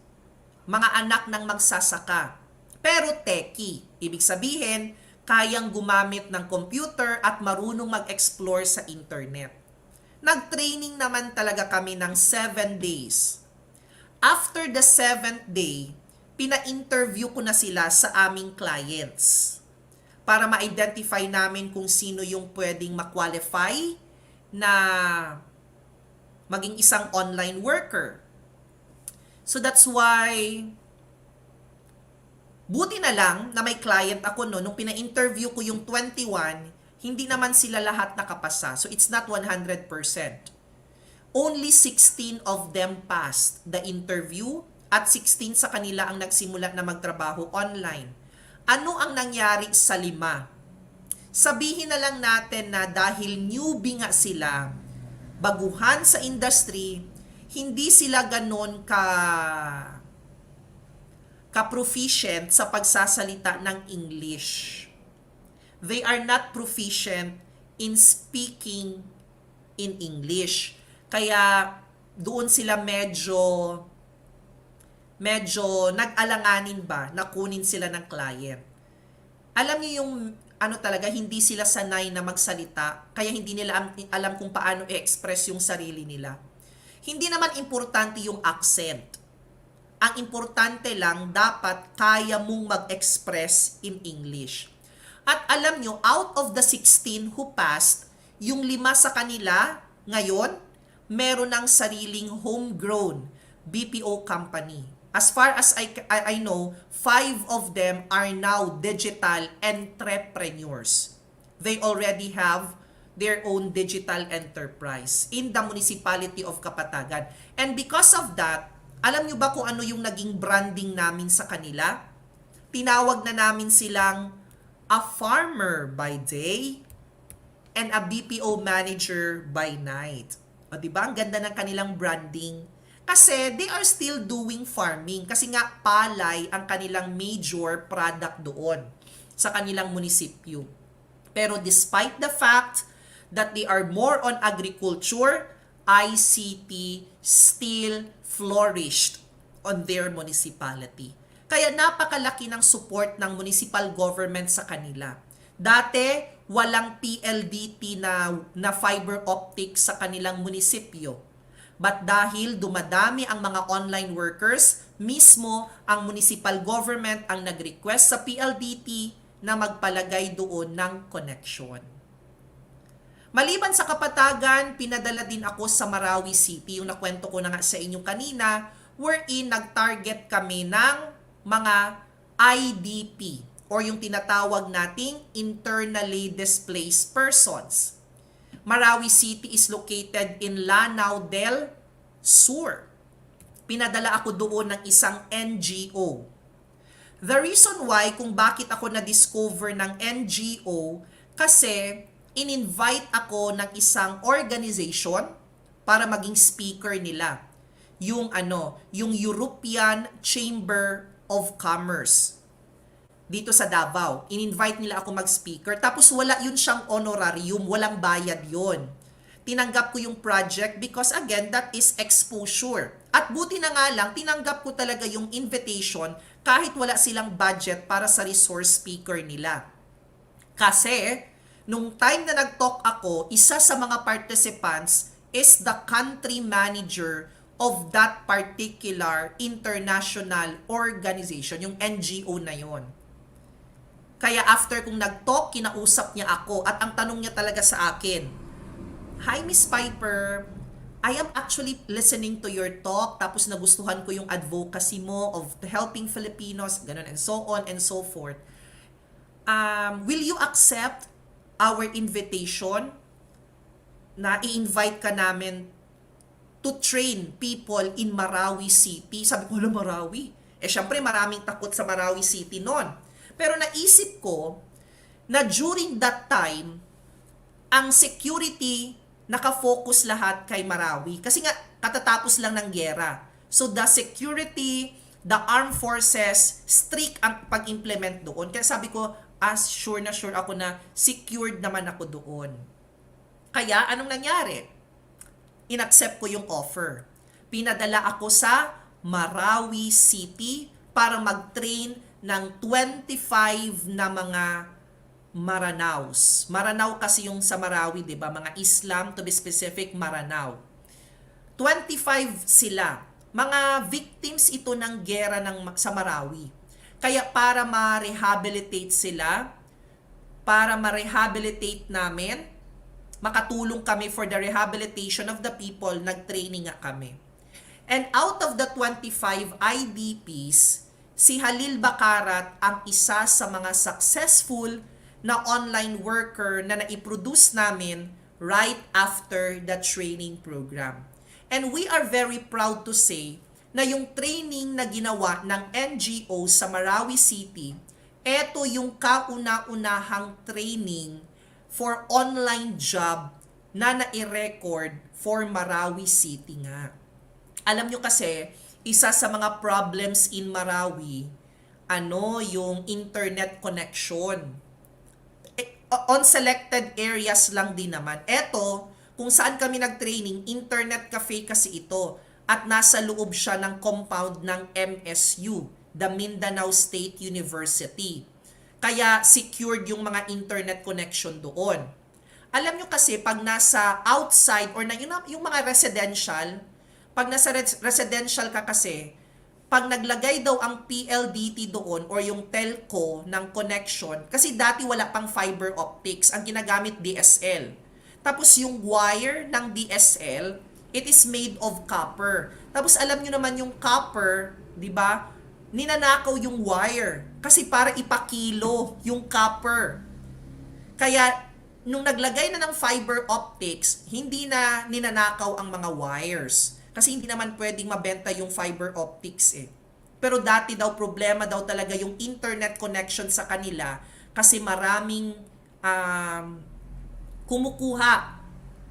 Mga anak ng magsasaka. Pero techie. Ibig sabihin, kayang gumamit ng computer at marunong mag-explore sa internet. Nag-training naman talaga kami ng 7 days. After the 7th day, pina-interview ko na sila sa aming clients para ma-identify namin kung sino yung pwedeng ma-qualify na maging isang online worker. So that's why buti na lang na may client ako nung pina-interview ko yung 21, hindi naman sila lahat nakapasa. So it's not 100%. Only 16 of them passed the interview at 16 sa kanila ang nagsimula na magtrabaho online. Ano ang nangyari sa 5? Sabihin na lang natin na dahil newbie nga sila, baguhan sa industry, hindi sila ganon ka-proficient sa pagsasalita ng English. They are not proficient in speaking in English. Kaya doon sila medyo nag-alanganin ba na kunin sila ng client. Alam niyo yung talaga, hindi sila sanay na magsalita, kaya hindi nila alam kung paano i-express yung sarili nila. Hindi naman importante yung accent. Ang importante lang, dapat kaya mong mag-express in English. At alam nyo, out of the 16 who passed, yung 5 sa kanila, ngayon, meron ng sariling homegrown BPO company. As far as I know, 5 of them are now digital entrepreneurs. They already have their own digital enterprise in the municipality of Kapatagan. And because of that, alam nyo ba kung ano yung naging branding namin sa kanila? Tinawag na namin silang a farmer by day and a BPO manager by night. O diba? Ang ganda ng kanilang branding. Kasi they are still doing farming. Kasi nga palay ang kanilang major product doon sa kanilang munisipyo. Pero despite the fact that they are more on agriculture, ICT still flourished on their municipality. Kaya napakalaki ng support ng municipal government sa kanila. Dati, walang PLDT na fiber optic sa kanilang munisipyo. But dahil dumadami ang mga online workers, mismo ang municipal government ang nag-request sa PLDT na magpalagay doon ng connection. Maliban sa Kapatagan, pinadala din ako sa Marawi City, yung nakwento ko na nga sa inyo kanina, wherein nag-target kami ng mga IDP or yung tinatawag nating internally displaced persons. Marawi City is located in Lanao del Sur. Pinadala ako doon ng isang NGO. The reason why kung bakit ako na-discover ng NGO, kasi in-invite ako ng isang organization para maging speaker nila. Yung European Chamber of Commerce dito sa Davao. In-invite nila ako mag-speaker. Tapos wala yun siyang honorarium, walang bayad yun. Tinanggap ko yung project because again, that is exposure. At buti na nga lang, tinanggap ko talaga yung invitation kahit wala silang budget para sa resource speaker nila. Kasi, nung time na nag-talk ako, isa sa mga participants is the country manager of that particular international organization, yung NGO na yon. Kaya after kong nag-talk, kinausap niya ako at ang tanong niya talaga sa akin, "Hi Miss Piper, I am actually listening to your talk, tapos nagustuhan ko yung advocacy mo of helping Filipinos, ganun and so on and so forth. Will you accept our invitation na i-invite ka namin to train people in Marawi City?" Sabi ko, "Hala, Marawi?" Syempre maraming takot sa Marawi City noon. Pero naisip ko na during that time, ang security nakafocus lahat kay Marawi. Kasi nga, katatapos lang ng gyera. So the security, the armed forces, strict ang pag-implement doon. Kaya sabi ko, sure na sure ako na secured naman ako doon. Kaya, anong nangyari? Inaccept ko yung offer. Pinadala ako sa Marawi City para mag-train ng 25 na mga Maranaos. Maranao kasi yung sa Marawi, di ba? Mga Islam, to be specific, Maranao. 25 sila. Mga victims ito ng gera sa Marawi. Kaya para ma-rehabilitate sila, para ma-rehabilitate namin, makatulong kami for the rehabilitation of the people, nag-training nga kami. And out of the 25 IDPs, si Halil Bakarat ang isa sa mga successful na online worker na naiproduce namin right after the training program. And we are very proud to say na yung training na ginawa ng NGO sa Marawi City, eto yung kauna-unahang training for online job na nai-record for Marawi City nga. Alam nyo kasi, isa sa mga problems in Marawi, yung internet connection. On selected areas lang din naman. Eto, kung saan kami nag-training, internet cafe kasi ito. At nasa loob siya ng compound ng MSU, the Mindanao State University. Kaya secured yung mga internet connection doon. Alam nyo kasi, pag nasa outside or yung mga residential, pag nasa residential ka kasi, pag naglagay daw ang PLDT doon or yung telco ng connection, kasi dati wala pang fiber optics, ang ginagamit DSL. Tapos yung wire ng DSL, it is made of copper. Tapos alam nyo naman yung copper, di ba? Ninanakaw yung wire kasi para ipakilo yung copper. Kaya nung naglagay na ng fiber optics, hindi na ninanakaw ang mga wires. Kasi hindi naman pwedeng mabenta yung fiber optics eh. Pero dati daw problema daw talaga yung internet connection sa kanila kasi maraming kumukuha.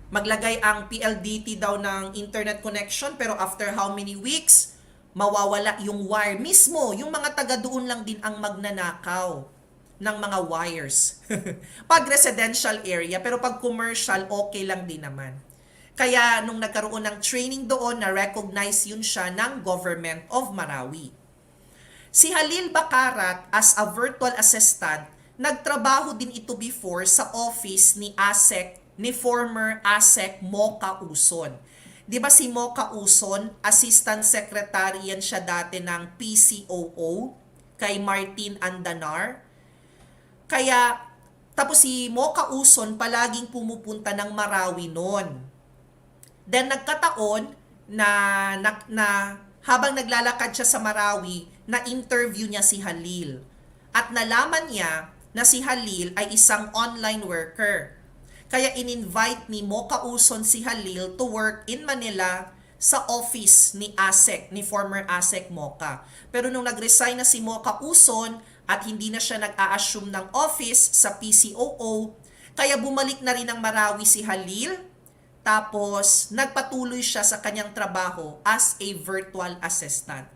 Maglagay ang PLDT daw ng internet connection pero after how many weeks, mawawala yung wire. Mismo, yung mga taga doon lang din ang magnanakaw ng mga wires. Pag residential area, pero pag commercial, okay lang din naman. Kaya nung nagkaroon ng training doon, na-recognize yun siya ng Government of Marawi. Si Halil Bacarat as a virtual assistant, nagtrabaho din ito before sa office ni ni former ASEC Mocha Uson. 'Di ba si Mocha Uson, assistant secretary yan siya dati ng PCOO kay Martin Andanar. Kaya tapos si Mocha Uson palaging pumupunta ng Marawi noon. Then nagkataon na habang naglalakad siya sa Marawi, na-interview niya si Halil. At nalaman niya na si Halil ay isang online worker. Kaya in-invite ni Mocha Uson si Halil to work in Manila sa office ni ASEC, ni former ASEC Mocha. Pero nung nag-resign na si Mocha Uson at hindi na siya nag-a-assume ng office sa PCOO, kaya bumalik na rin ng Marawi si Halil. Tapos, nagpatuloy siya sa kanyang trabaho as a virtual assistant.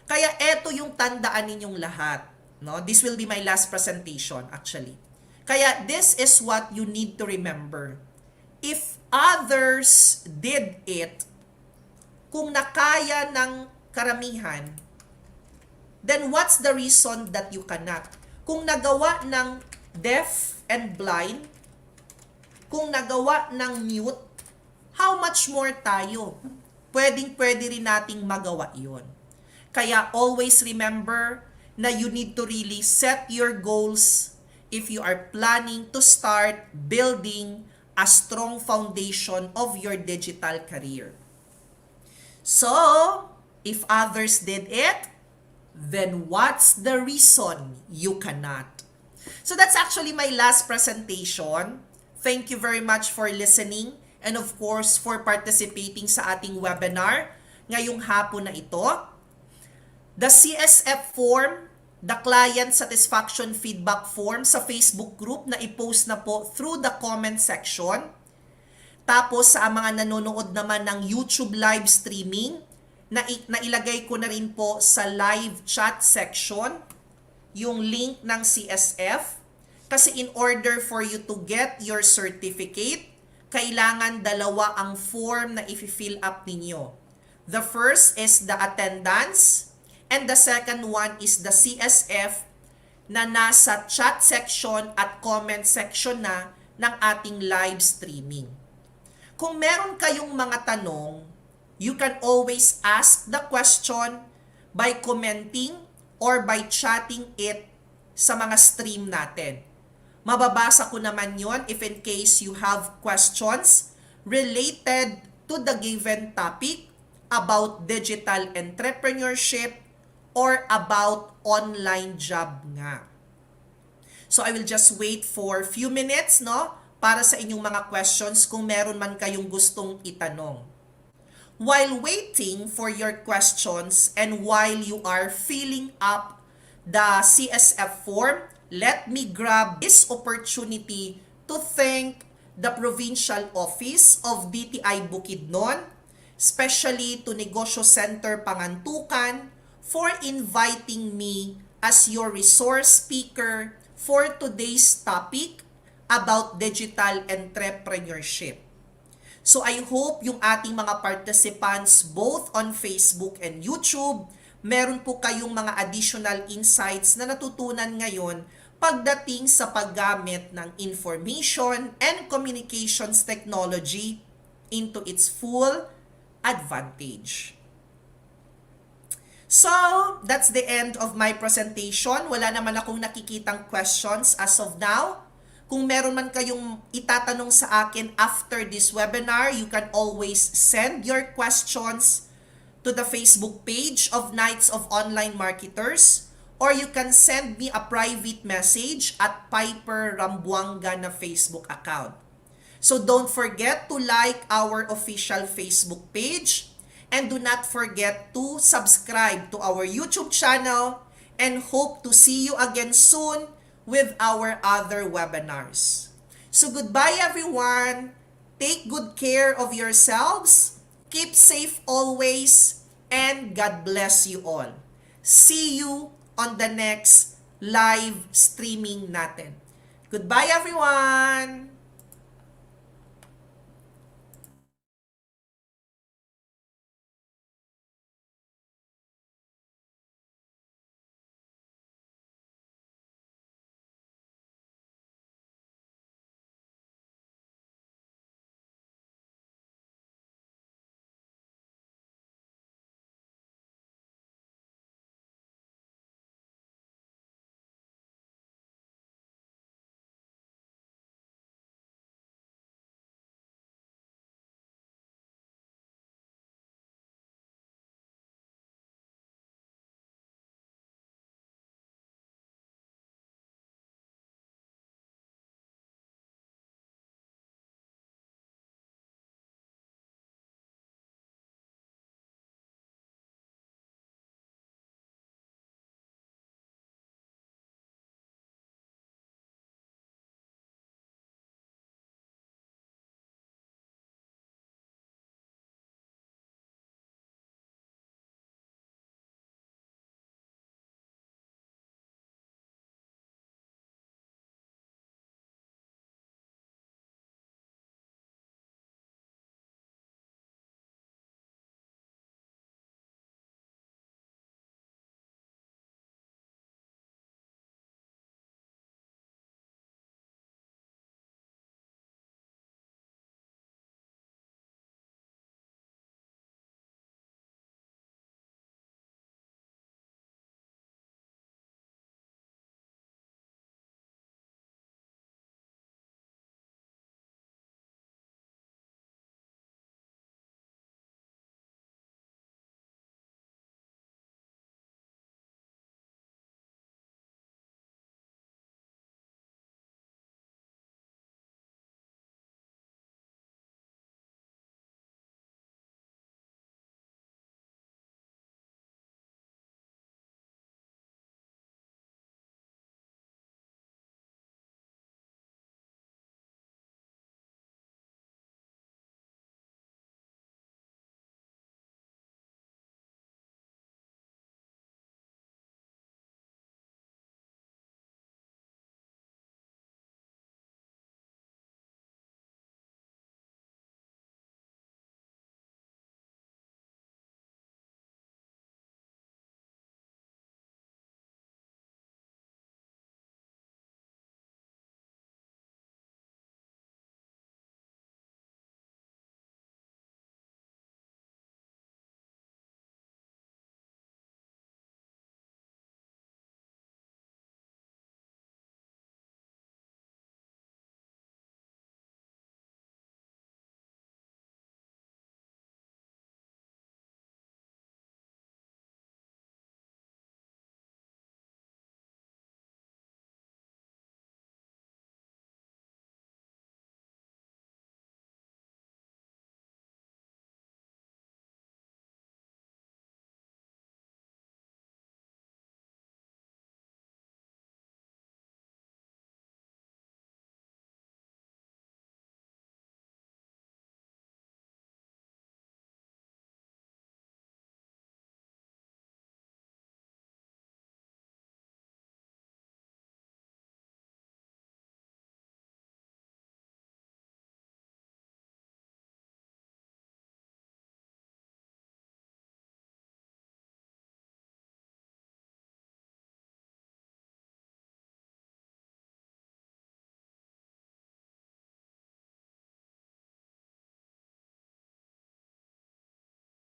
Kaya eto yung tandaan ninyong lahat. No? This will be my last presentation actually. Kaya this is what you need to remember. If others did it, kung nakaya ng karamihan, then what's the reason that you cannot? Kung nagawa ng deaf and blind, kung nagawa ng mute, how much more tayo? Pwede rin nating magawa yon. Kaya always remember na you need to really set your goals if you are planning to start building a strong foundation of your digital career. So, if others did it, then what's the reason you cannot? So that's actually my last presentation. Thank you very much for listening and of course for participating sa ating webinar ngayong hapon na ito. The CSF form, the Client Satisfaction Feedback Form sa Facebook group na i-post na po through the comment section. Tapos sa mga nanonood naman ng YouTube live streaming, na ilagay ko na rin po sa live chat section yung link ng CSF. Kasi in order for you to get your certificate, kailangan dalawa ang form na i-fill up ninyo. The first is the attendance and the second one is the CSF na nasa chat section at comment section na ng ating live streaming. Kung meron kayong mga tanong, you can always ask the question by commenting or by chatting it sa mga stream natin. Mababasa ko naman yon if in case you have questions related to the given topic about digital entrepreneurship or about online job nga. So I will just wait for few minutes, no, para sa inyong mga questions kung meron man kayong gustong itanong. While waiting for your questions and while you are filling up the CSF form, let me grab this opportunity to thank the Provincial Office of DTI Bukidnon, especially to Negosyo Center Pangantukan, for inviting me as your resource speaker for today's topic about digital entrepreneurship. So I hope yung ating mga participants both on Facebook and YouTube, meron po kayong mga additional insights na natutunan ngayon pagdating sa paggamit ng information and communications technology into its full advantage. So, that's the end of my presentation. Wala naman akong nakikitang questions as of now. Kung meron man kayong itatanong sa akin after this webinar, you can always send your questions to the Facebook page of Knights of Online Marketers, or you can send me a private message at Piper Rambuanga na Facebook account. So don't forget to like our official Facebook page and do not forget to subscribe to our YouTube channel and hope to see you again soon with our other webinars. So goodbye everyone. Take good care of yourselves. Keep safe always and God bless you all. See you on the next live streaming natin. Goodbye everyone!